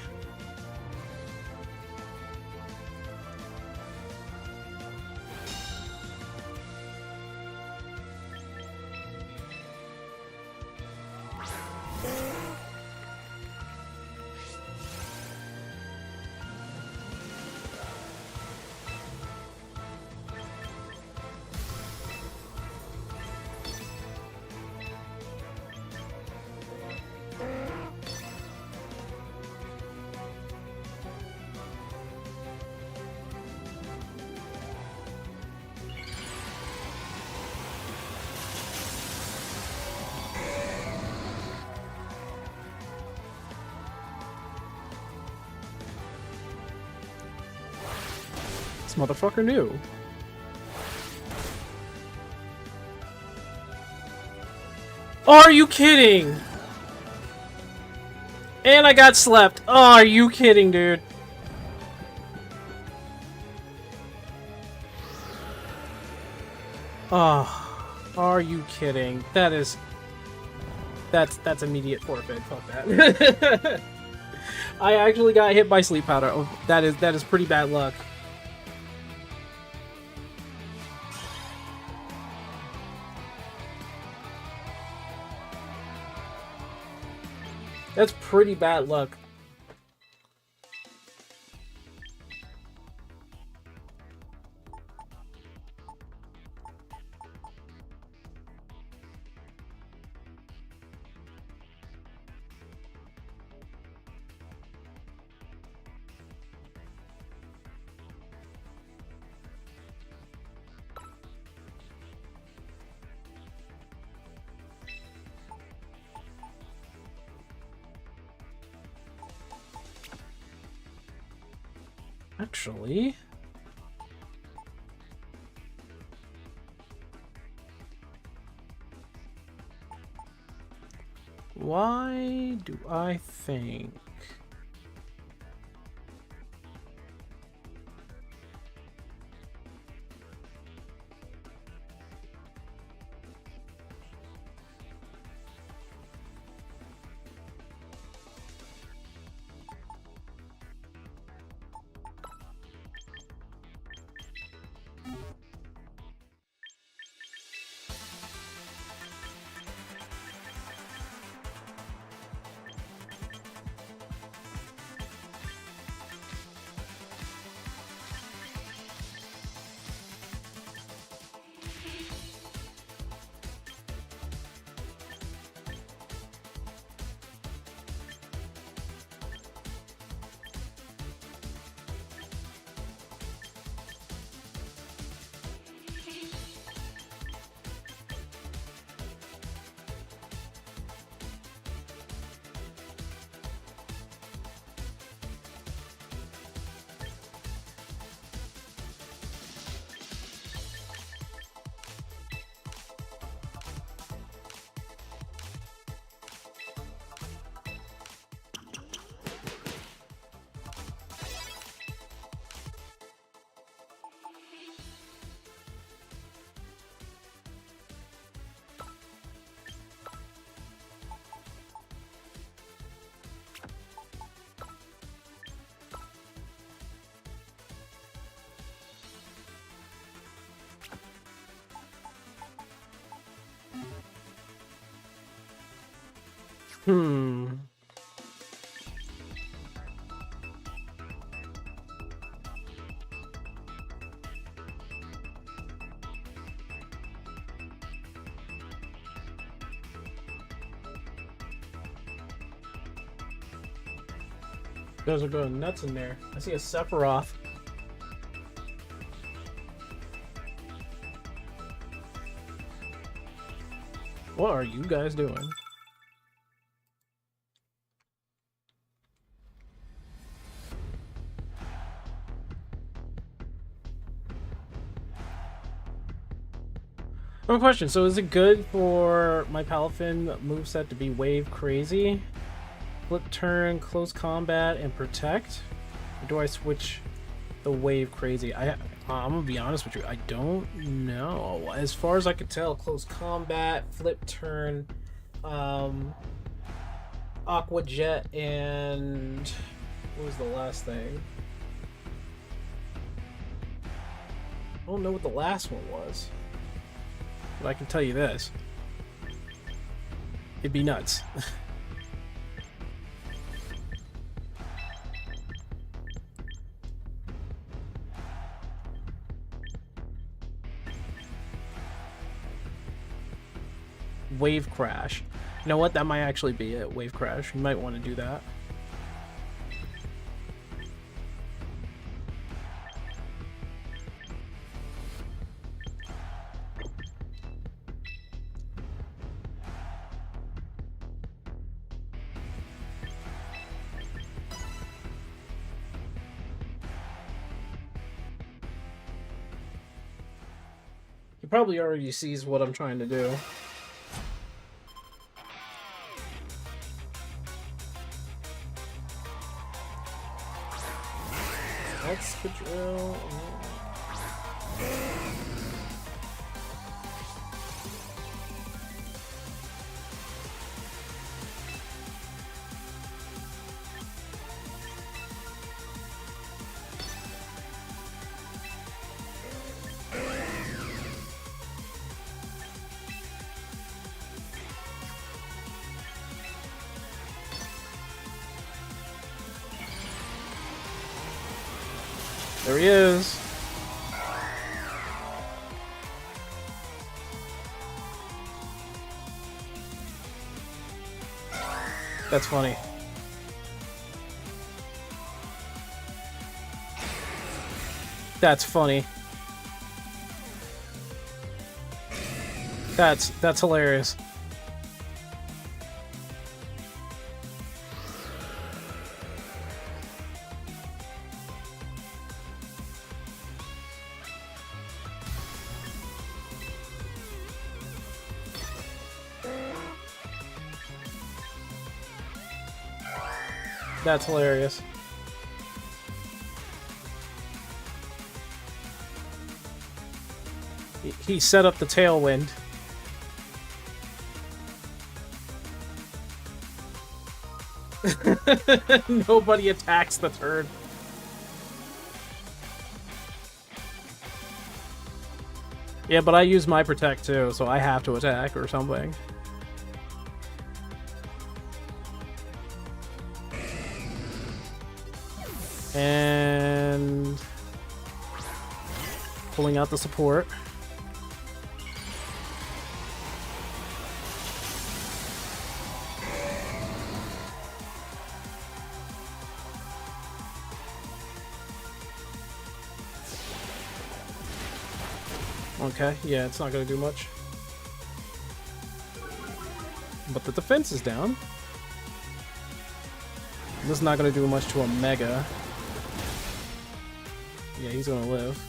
[SPEAKER 1] This motherfucker knew. Are you kidding? And I got slept. Oh, are you kidding, dude? Oh, Are you kidding? That's immediate forfeit. Fuck that. I actually got hit by sleep powder. Oh, that is pretty bad luck. That's pretty bad luck. Actually, why do I think those are going nuts in there. I see a Sephiroth. What are you guys doing? I have a question. So is it good for my Palafin moveset to be Wave Crazy? Flip turn, close combat, and protect? Or do I switch the Wave Crazy? I'm gonna be honest with you, I don't know. As far as I could tell, close combat, flip turn, Aqua Jet, and what was the last thing? I don't know what the last one was, but I can tell you this: it'd be nuts. Wave Crash. You know what? That might actually be it. Wave Crash. You might want to do that. He probably already sees what I'm trying to do. Let's control. There he is. That's funny. That's funny. That's hilarious. That's hilarious. He set up the tailwind. Nobody attacks the turd. Yeah, but I use my protect too, so I have to attack or something. And pulling out the support. Okay, yeah, it's not gonna do much. But the defense is down. This is not gonna do much to a Mega. Yeah, he's gonna live.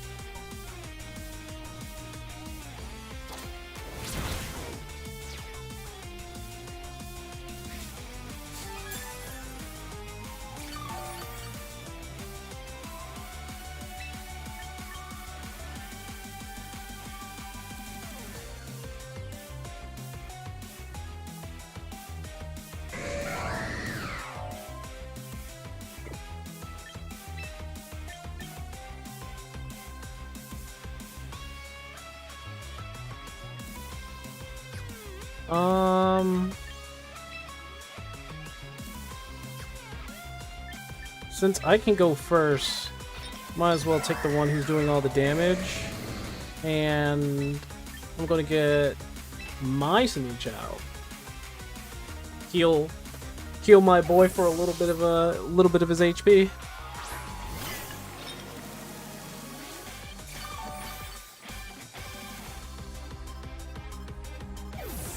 [SPEAKER 1] Since I can go first, might as well take the one who's doing all the damage. And I'm gonna get my Sneech out. Heal my boy for a little bit of his HP.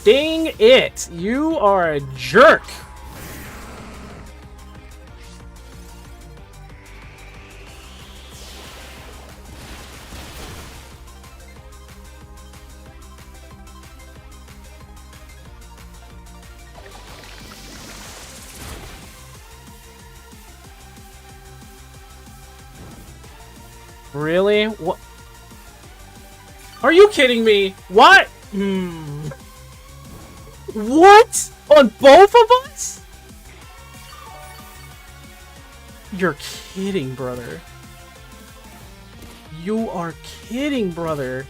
[SPEAKER 1] Dang it! You are a jerk! Really? What? Are you kidding me? What? What? On both of us? You're kidding, brother. You are kidding, brother.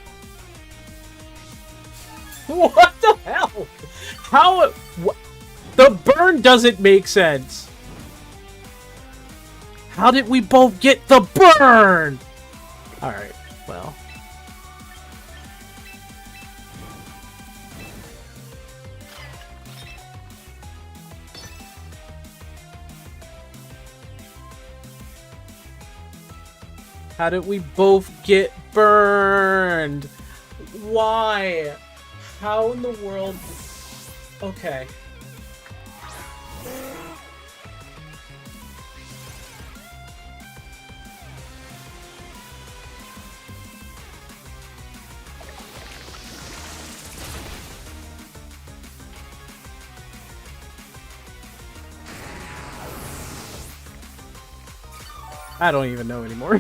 [SPEAKER 1] What the hell? How? What? The burn doesn't make sense. How did we both get the burn? Alright, well. How did we both get burned? Why? How in the world? Okay. I don't even know anymore.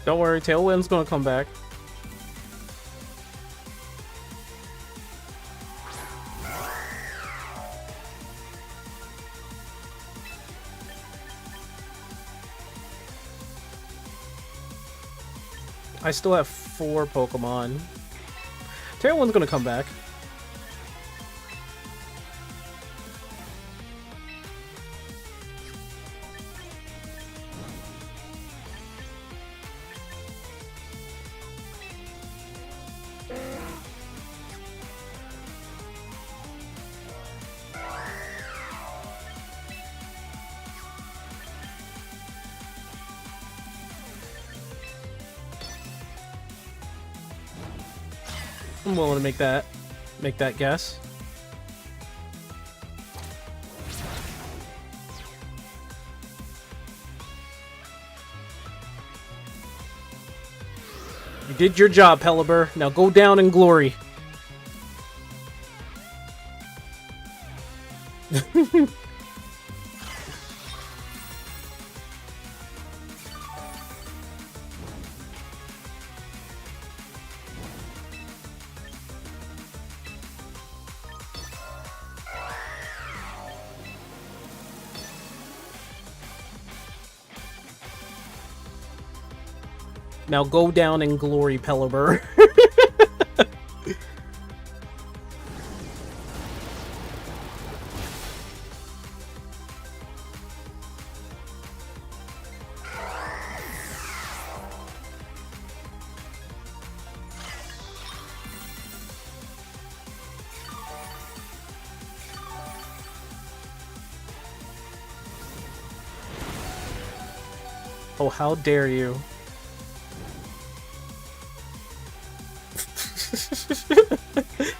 [SPEAKER 1] Don't worry, Tailwind's gonna come back. I still have 4 Pokemon. Tailwind's gonna come back. I'm willing to make that guess. You did your job, Pelipper. Now go down in glory. Now go down in glory, Pelipper. Oh, how dare you.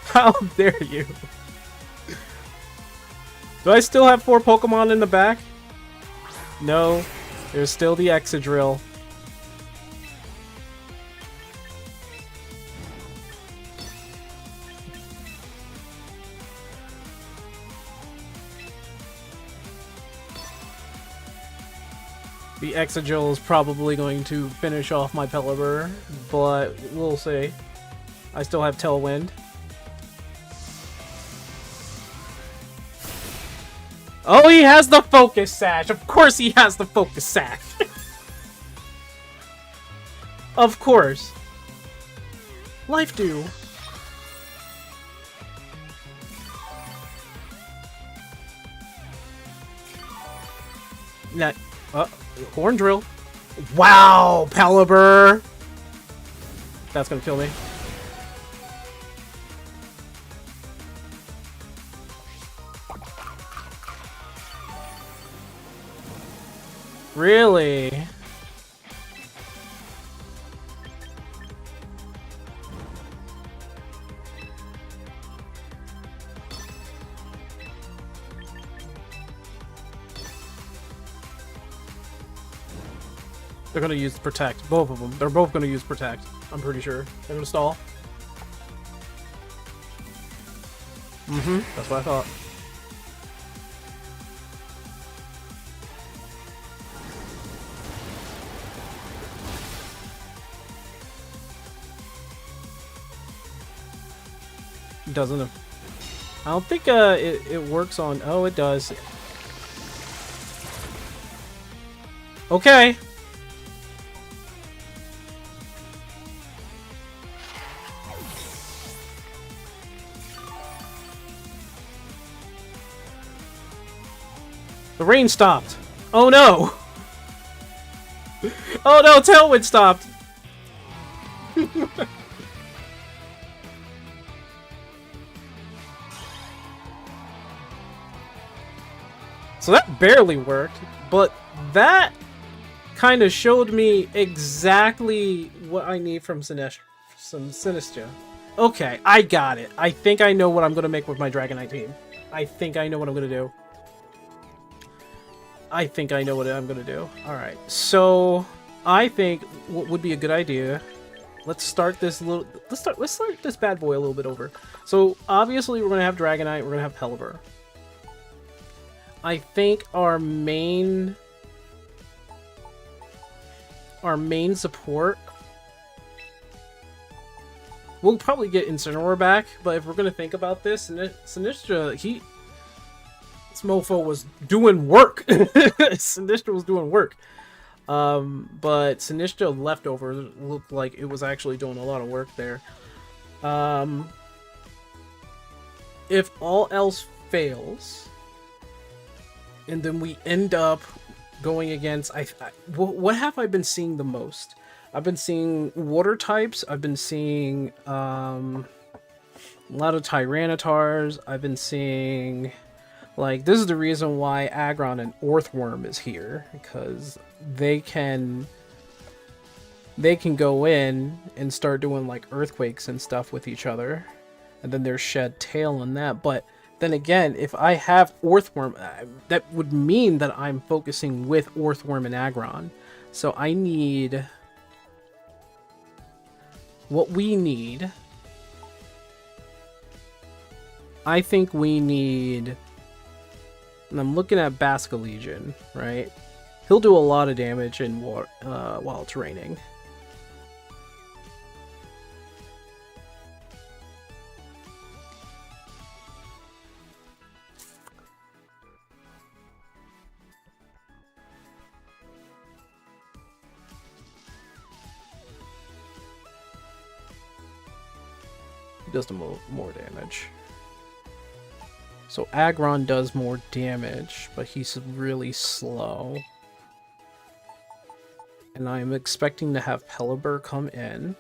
[SPEAKER 1] How dare you? Do I still have 4 Pokemon in the back? No. There's still the Excadrill. The Excadrill is probably going to finish off my Pelipper, but we'll see. I still have Tailwind. Oh, he has the Focus Sash! Of course he has the Focus Sash! Of course. Life Dew. Nah, Horn Drill. Wow, Pelipper! That's gonna kill me. Really? They're gonna use Protect. Both of them. They're both gonna use Protect. I'm pretty sure. They're gonna stall. That's what I thought. Doesn't it? I don't think it works on... Oh, it does. Okay. The rain stopped. Oh no. Oh no, Tailwind stopped. So that barely worked, but that kind of showed me exactly what I need from Sinistcha. Okay, I got it. I think I know what I'm going to make with my Dragonite team. I think I know what I'm going to do. I think I know what I'm going to do. Alright, so I think what would be a good idea... Let's start this little... Let's start this bad boy a little bit over. So, obviously, we're going to have Dragonite, we're going to have Pelipper. I think our main support, we'll probably get Incineroar back, but if we're gonna think about this, Sinistcha, this mofo was doing work. Sinistcha was doing work. But Sinistcha Leftovers looked like it was actually doing a lot of work there. If all else fails, and then we end up going against... what have I been seeing the most? I've been seeing water types. I've been seeing a lot of Tyrannitars. I've been seeing... Like, this is the reason why Aggron and Earthworm is here, because they can go in and start doing, like, earthquakes and stuff with each other. And then there's Shed Tail on that. But then again, if I have Earthworm, that would mean that I'm focusing with Earthworm and Aggron. So I need... What we need... I think we need... And I'm looking at Basculegion, right? He'll do a lot of damage in while it's raining. He does more damage. So Aggron does more damage, but he's really slow. And I'm expecting to have Pelipper come in.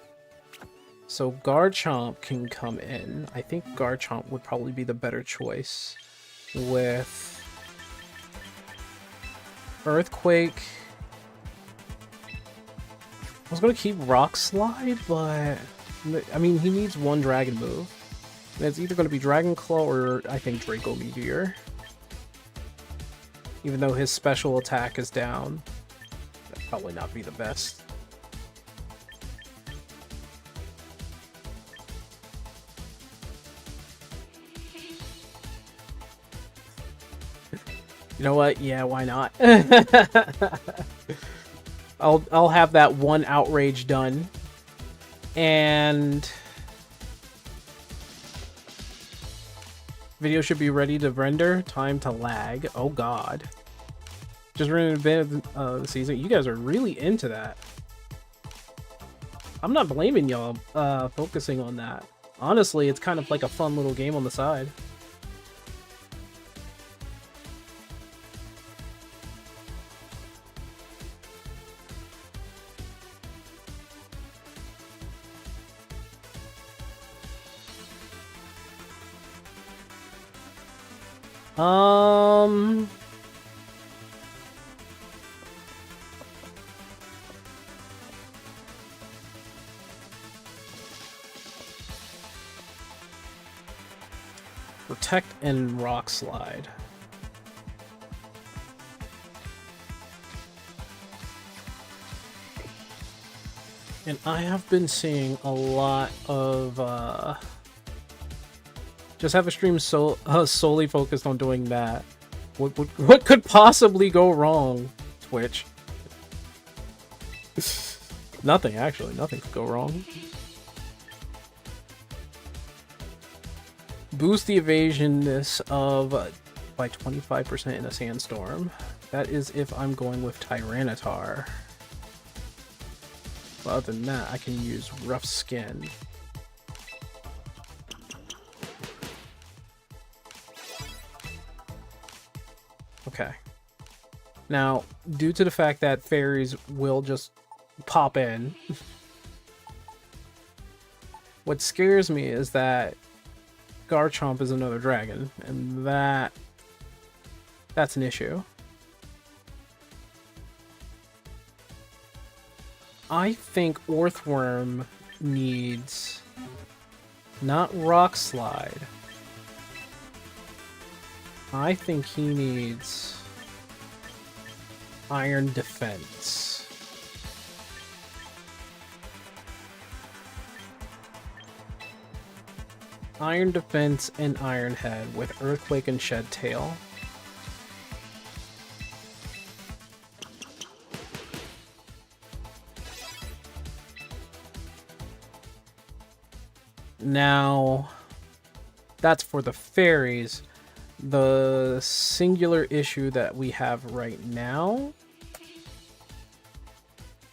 [SPEAKER 1] So Garchomp can come in. I think Garchomp would probably be the better choice. With Earthquake. I was going to keep Rock Slide, but... I mean, he needs one Dragon move. And it's either going to be Dragon Claw or, I think, Draco Meteor. Even though his special attack is down. That'd probably not be the best. You know what? Yeah, why not? I'll have that one outrage done. And... Video should be ready to render. Time to lag. Oh god. Just running a bit of the season. You guys are really into that. I'm not blaming y'all focusing on that. Honestly, it's kind of like a fun little game on the side. Protect and Rock Slide. And I have been seeing a lot of just have a stream solely focused on doing that. What could possibly go wrong, Twitch? Nothing, actually. Nothing could go wrong. Boost the evasionness of by 25% in a sandstorm. That is if I'm going with Tyranitar. But other than that, I can use Rough Skin. Okay. Now, due to the fact that fairies will just pop in, what scares me is that Garchomp is another dragon, and that's an issue. I think Earthworm needs not Rock Slide. I think he needs Iron Defense. Iron Defense and Iron Head with Earthquake and Shed Tail. Now, that's for the fairies. The singular issue that we have right now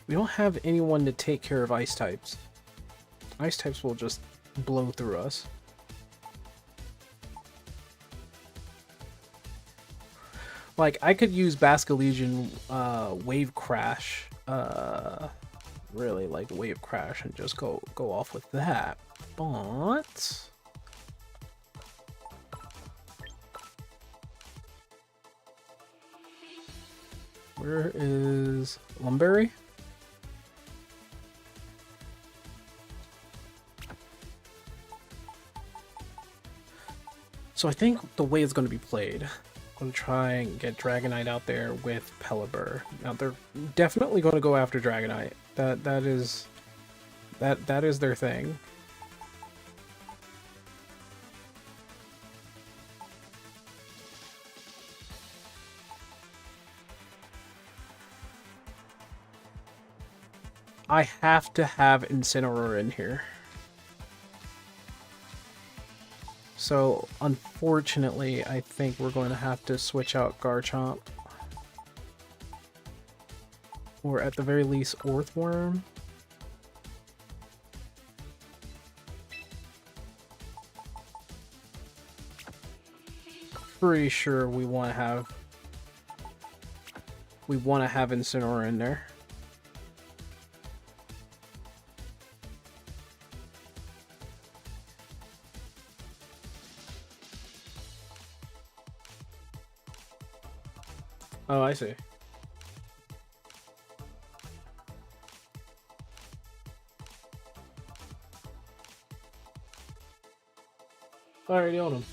[SPEAKER 1] We don't have anyone to take care of ice types. Ice types will just blow through us. Like, I could use Basculegion Wave Crash, really, like, Wave Crash and just go off with that, but... Where is Lumberry? So I think the way it's going to be played, I'm going to try and get Dragonite out there with Pelipper. Now they're definitely going to go after Dragonite. That is their thing. I have to have Incineroar in here. So, unfortunately, I think we're going to have to switch out Garchomp. Or at the very least, Orthworm. Pretty sure we want to have Incineroar in there. Oh, I see. I already own him.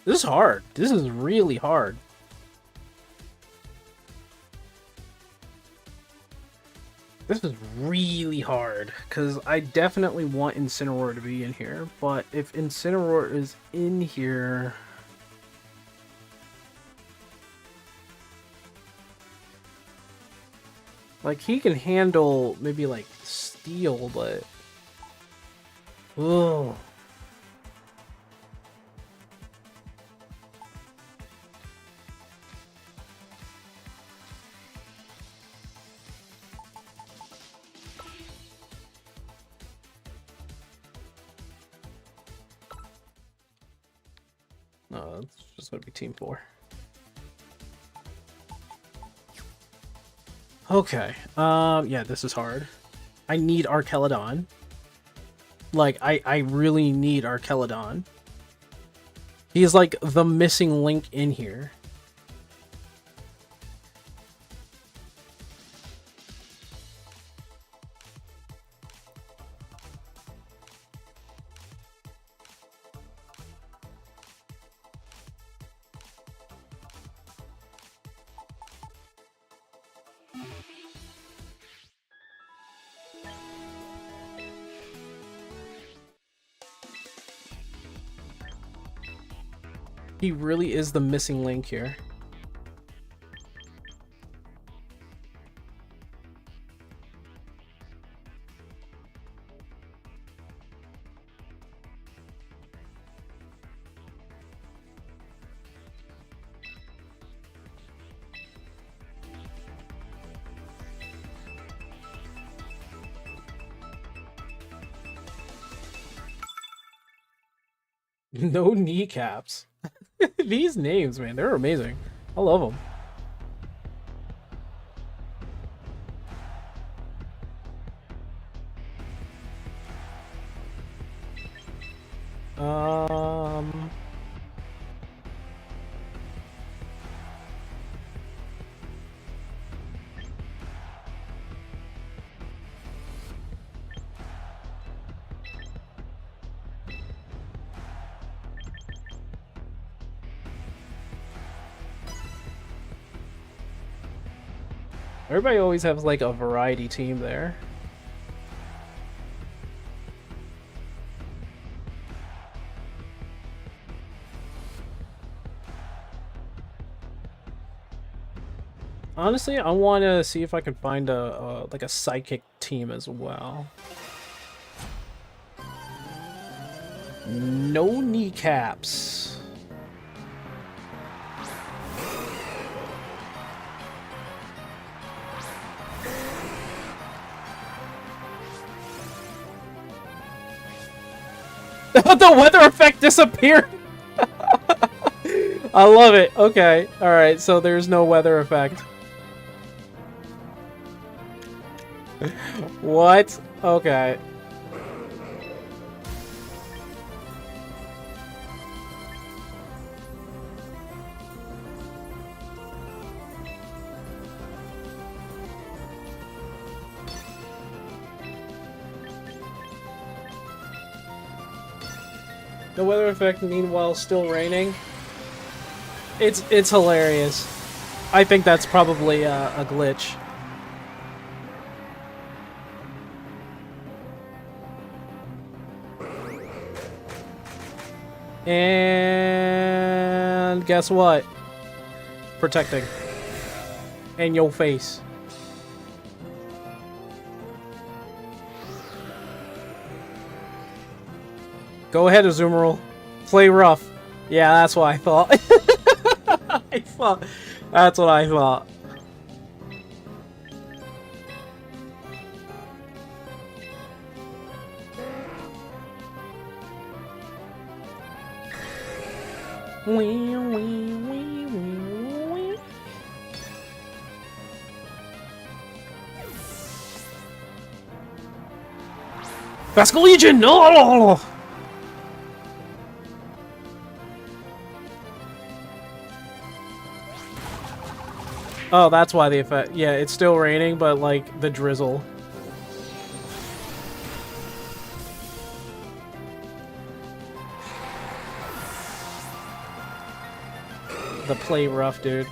[SPEAKER 1] This is hard. This is really hard. This is really hard, because I definitely want Incineroar to be in here, but if Incineroar is in here... Like, he can handle maybe, like, Steel, but... Ugh. No, it's just gonna be Team 4. Okay, yeah, this is hard. I need Archelodon. Like, I really need Archelodon. He's like the missing link in here. He really is the missing link here. No kneecaps. These names, man, they're amazing. I love them. Everybody always has like a variety team there. Honestly, I want to see if I can find a like a psychic team as well. No kneecaps. The weather effect disappeared! I love it. Okay. Alright, so there's no weather effect. What? Okay. The weather effect, meanwhile, still raining. It's hilarious. I think that's probably a glitch. And guess what? Protecting. In your face. Go ahead, Azumarill. Play rough. Yeah, that's what I thought. That's what I thought. Vascal Legion! No! Oh, that's why the effect. Yeah, it's still raining, but like the drizzle. The play rough, dude.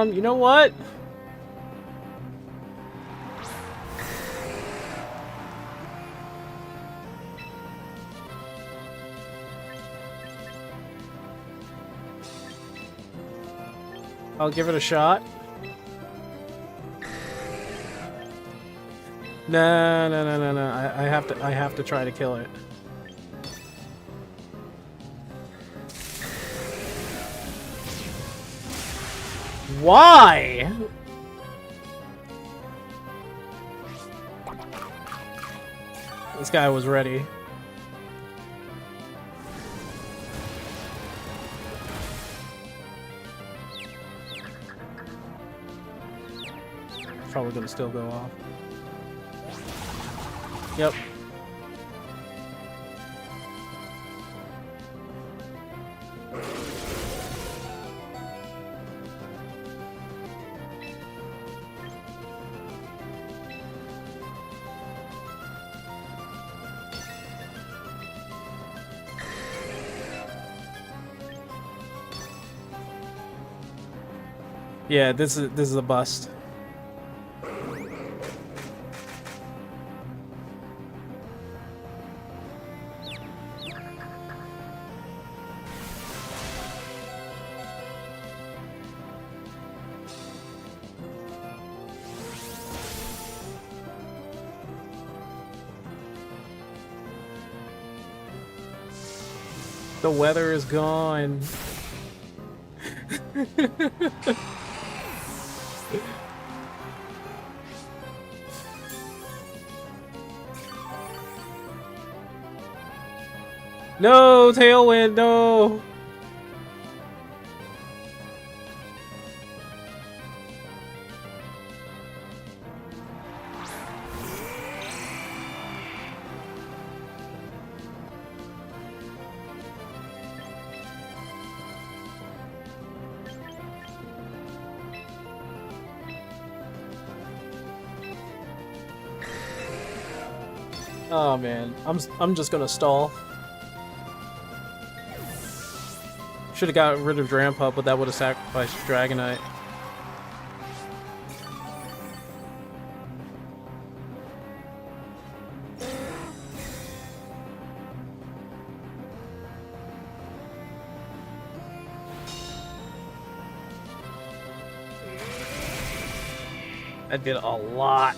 [SPEAKER 1] You know what? I'll give it a shot. No. I have to try to kill it. Why? This guy was ready. Probably gonna still go off. Yep. Yeah, this is a bust. The weather is gone. No, Tailwind, no! Oh man, I'm just gonna stall. Should have got rid of Drampup, but that would have sacrificed Dragonite. That did a lot.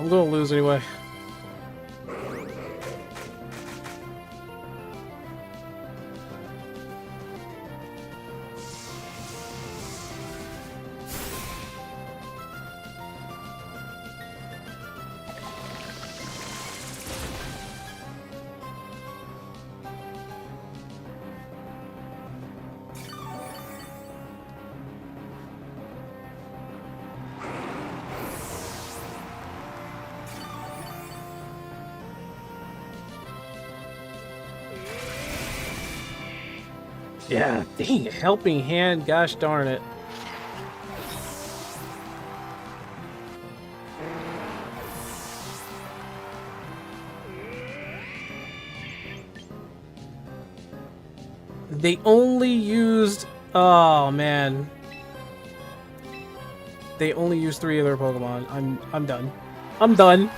[SPEAKER 1] I'm gonna lose anyway. Yeah, dang, helping hand, gosh darn it. They only used... Oh, man. They only used 3 of their Pokemon. I'm done. I'm done.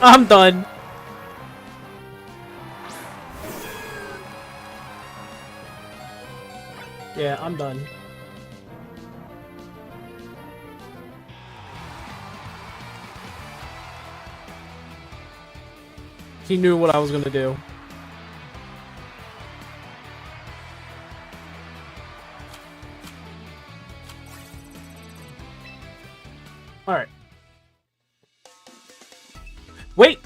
[SPEAKER 1] I'm done. Yeah, I'm done. He knew what I was gonna do. Alright. Wait!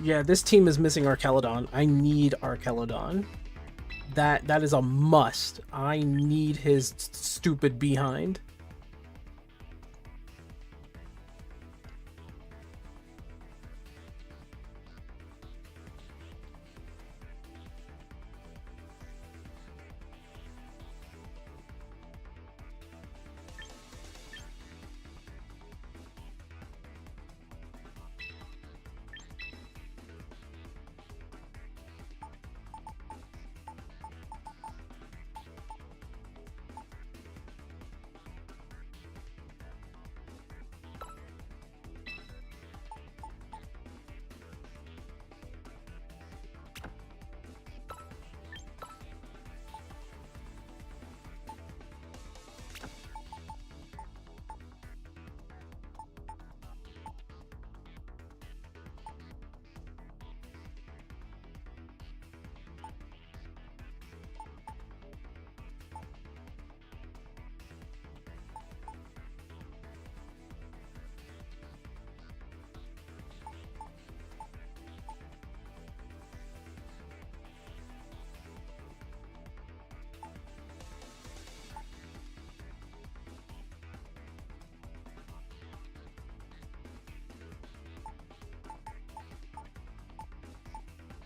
[SPEAKER 1] Yeah, this team is missing Archelodon. I need Archelodon. That is a must. I need his stupid behind.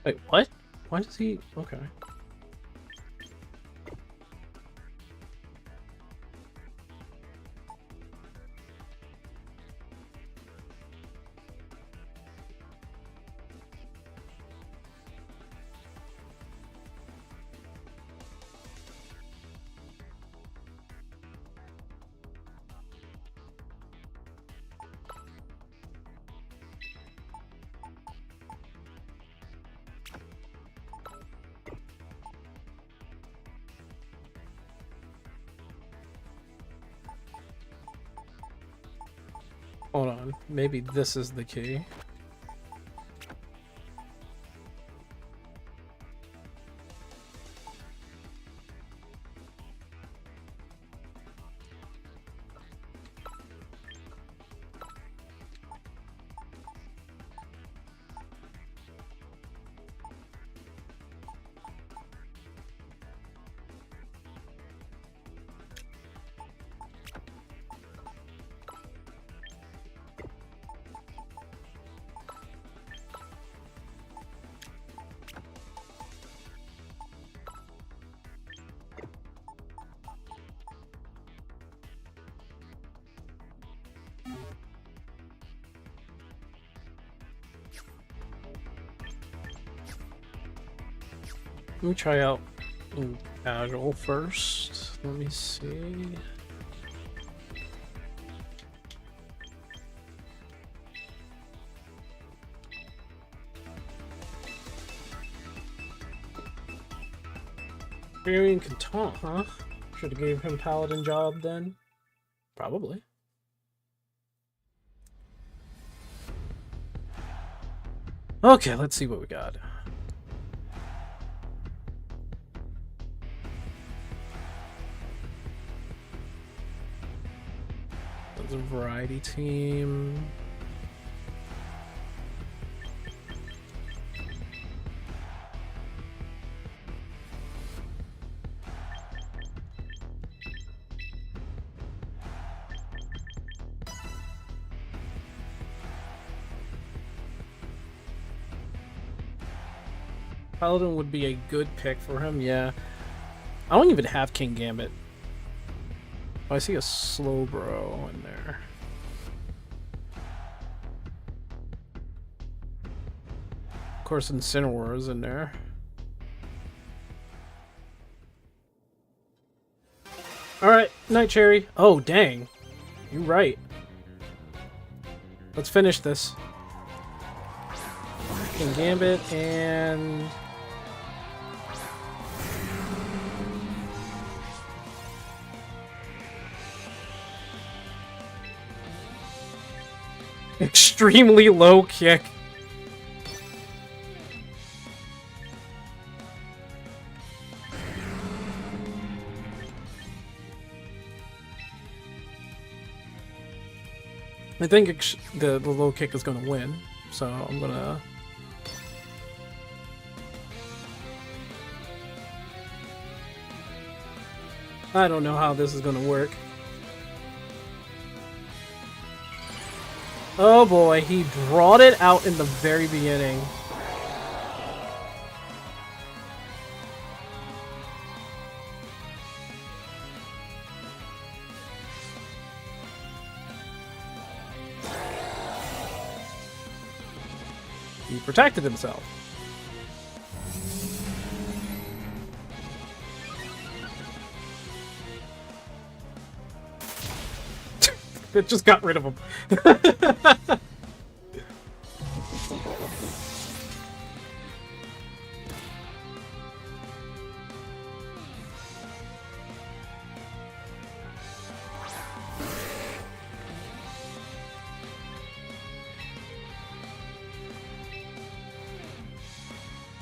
[SPEAKER 1] Wait, what? Why does he... Okay. Hold on. Maybe this is the key. Let me try out casual first. Let me see. Varian can taunt, huh? Should have gave him Paladin job then. Probably. Okay, let's see what we got. There's a variety team. Paladin would be a good pick for him, yeah. I don't even have King Gambit. Oh, I see a Slowbro in there. Of course, Incineroar is in there. Alright, Night Cherry. Oh, dang. You're right. Let's finish this. King Gambit and... extremely low kick. I think the low kick is going to win, so I'm going to... I don't know how this is going to work. Oh boy, he brought it out in the very beginning. He protected himself. It just got rid of him.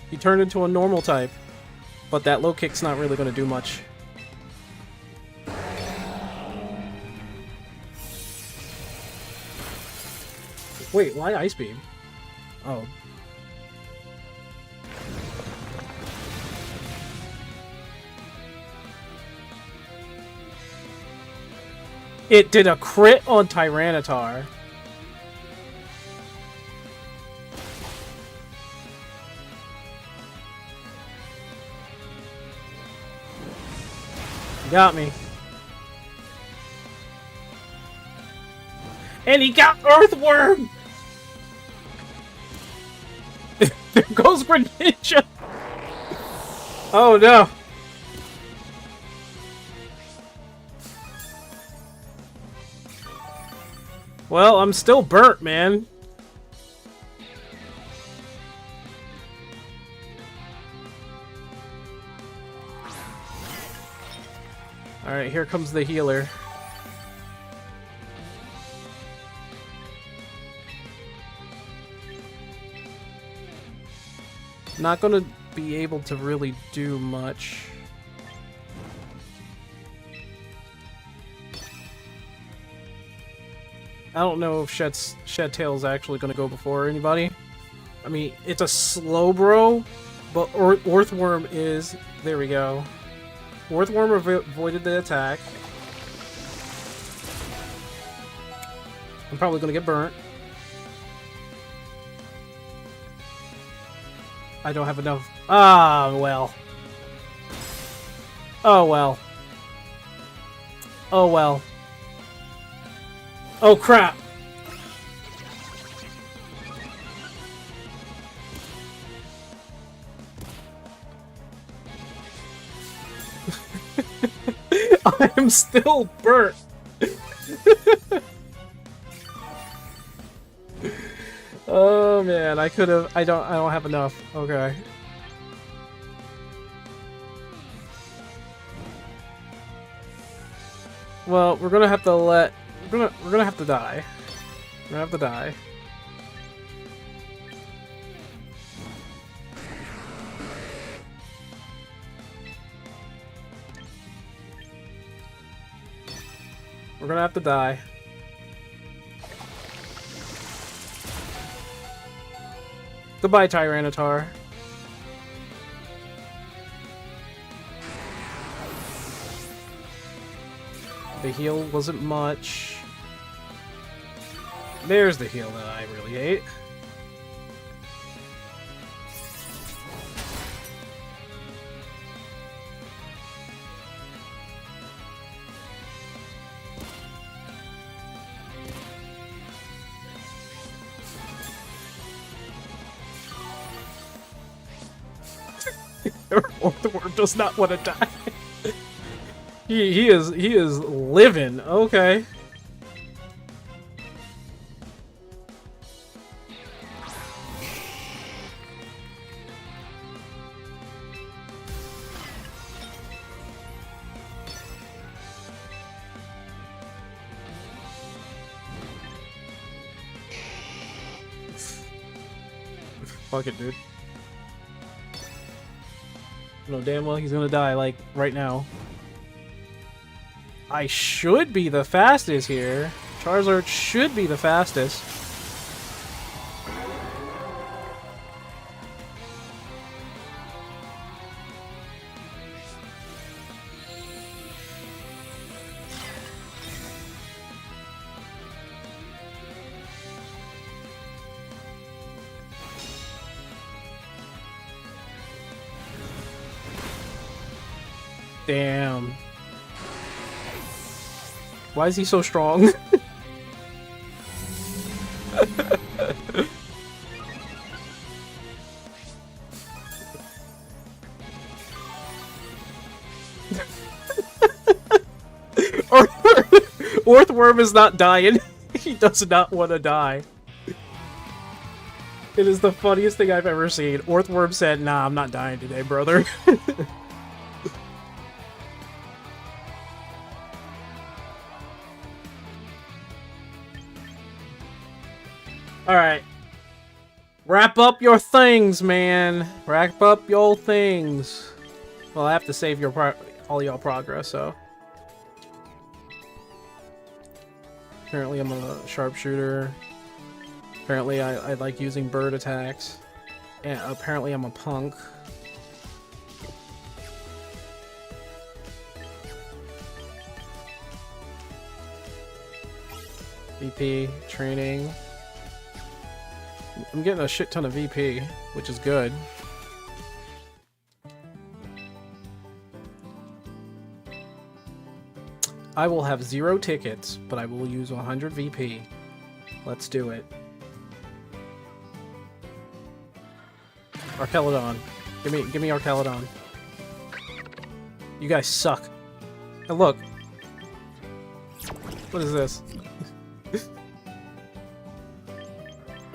[SPEAKER 1] He turned into a normal type, but that low kick's not really going to do much. Wait, why Ice Beam? Oh. It did a crit on Tyranitar. Got me. And he got Earthworm! There goes Greninja! Oh no! Well, I'm still burnt, man. Alright, here comes the healer. Not gonna be able to really do much. I don't know if Shed Tail's actually gonna go before anybody. I mean, it's a Slowbro, but Earthworm is... There we go. Earthworm avoided the attack. I'm probably gonna get burnt. I don't have enough. Ah, well. Oh, well. Oh, well. Oh, crap. I'm still burnt. Oh man, I could have. I don't have enough. Okay. Well, we're gonna have to let. We're gonna have to die. We're gonna have to die. We're gonna have to die. Goodbye, Tyranitar. The heal wasn't much. There's the heal that I really hate. Orthworm does not want to die. he is living. Okay. Fuck it, dude. No, damn well he's gonna die, like, right now. I should be the fastest here. Charizard should be the fastest. Damn. Why is he so strong? Orthworm is not dying. He does not want to die. It is the funniest thing I've ever seen. Orthworm said, "Nah, I'm not dying today, brother." Alright. Wrap up your things, man. Wrap up your things. Well, I have to save your all y'all progress, so. Apparently I'm a sharpshooter. Apparently I like using bird attacks. And apparently I'm a punk. VP, training. I'm getting a shit ton of VP, which is good. I will have 0 tickets, but I will use 100 VP. Let's do it. Archelodon. Give me Archelodon. You guys suck. And look. What is this?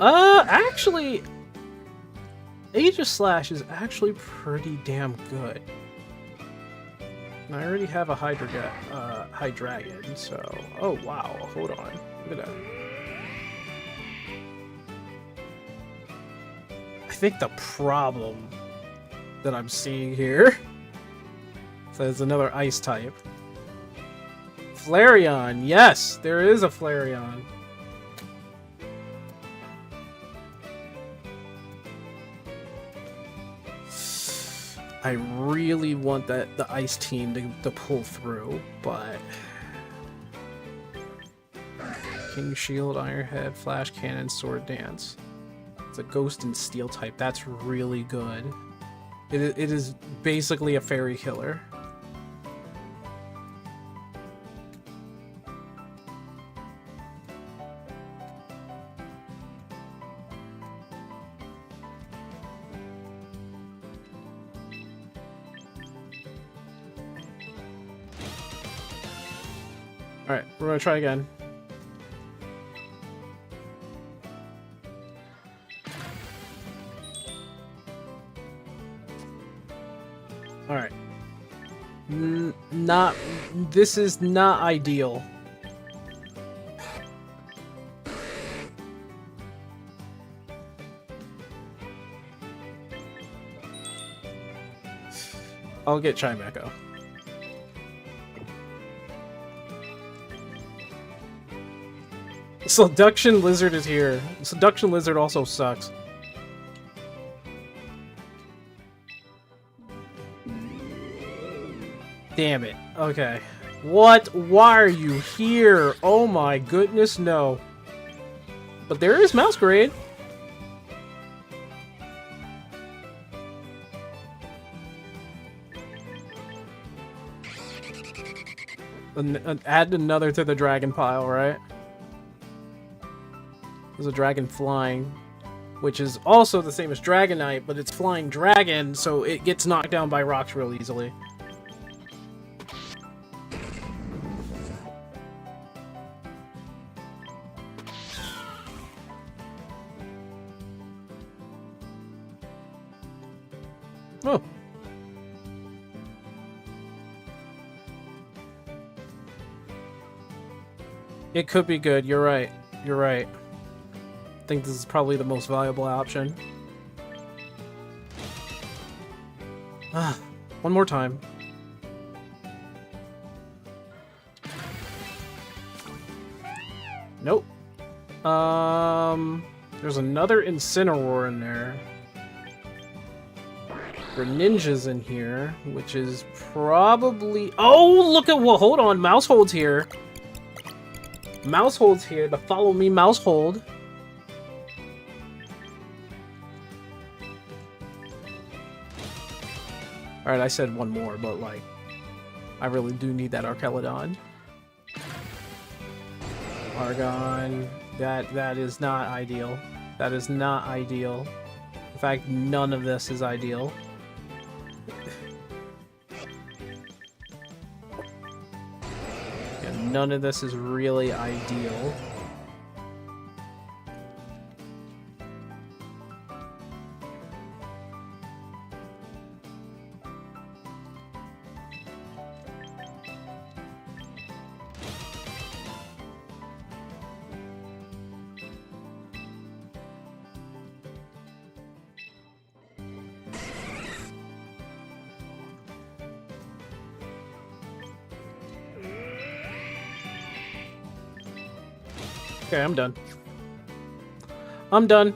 [SPEAKER 1] Actually, Aegislash is actually pretty damn good. And I already have a Hydreigon, so... Oh, wow, hold on. Look at that. I think the problem that I'm seeing here... So there's another ice type. Flareon, yes! There is a Flareon. I really want the ice team to pull through, but King Shield, Iron Head, Flash Cannon, Sword Dance. It's a Ghost and Steel type. That's really good. It is basically a fairy killer. Alright, we're gonna try again. Alright. This is not ideal. I'll get Chimecho. Seduction Lizard is here. Seduction Lizard also sucks. Damn it. Okay. What? Why are you here? Oh my goodness, no. But there is Masquerade. Add another to the dragon pile, right? There's a dragon flying, which is also the same as Dragonite, but it's flying dragon, so it gets knocked down by rocks real easily. Oh. It could be good. You're right. You're right. I think this is probably the most valuable option. Ah, one more time. Nope. There's another Incineroar in there. Ninjas in here, which is probably... Oh, look at what... Hold on, Mousehold's here. Mousehold's here. The follow me Mousehold. Alright, I said one more, but like... I really do need that Archelodon. Argon. That is not ideal. That is not ideal. In fact, none of this is ideal. None of this is really ideal. Okay, I'm done. I'm done.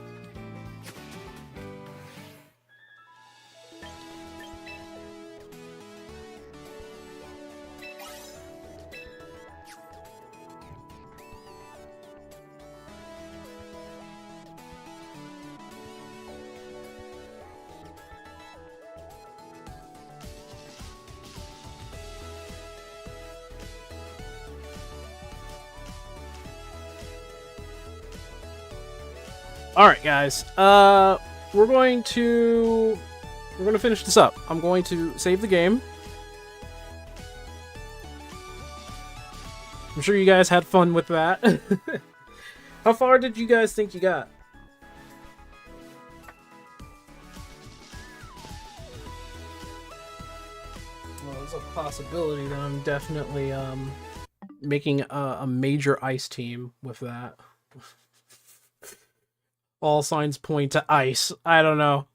[SPEAKER 1] Alright, guys. We're going to finish this up. I'm going to save the game. I'm sure you guys had fun with that. How far did you guys think you got? Well, there's a possibility that I'm definitely making a major ice team with that. All signs point to ice. I don't know.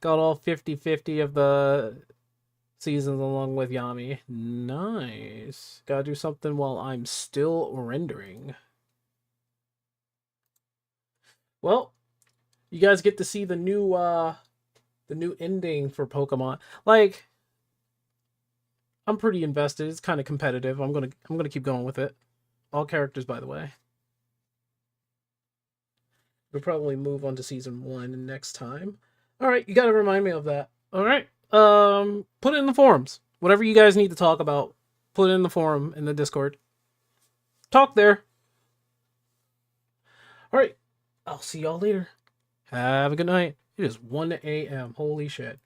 [SPEAKER 1] Got all 50-50 of the seasons along with Yami. Nice. Gotta do something while I'm still rendering. Well, you guys get to see the new ending for Pokemon. Like, I'm pretty invested. It's kind of competitive. I'm gonna keep going with it. All characters, by the way. We'll probably move on to season 1 next time. Alright, you gotta remind me of that. Alright. Put it in the forums. Whatever you guys need to talk about, put it in the forum in the Discord. Talk there. Alright. I'll see y'all later. Have a good night. It is 1 a.m. Holy shit.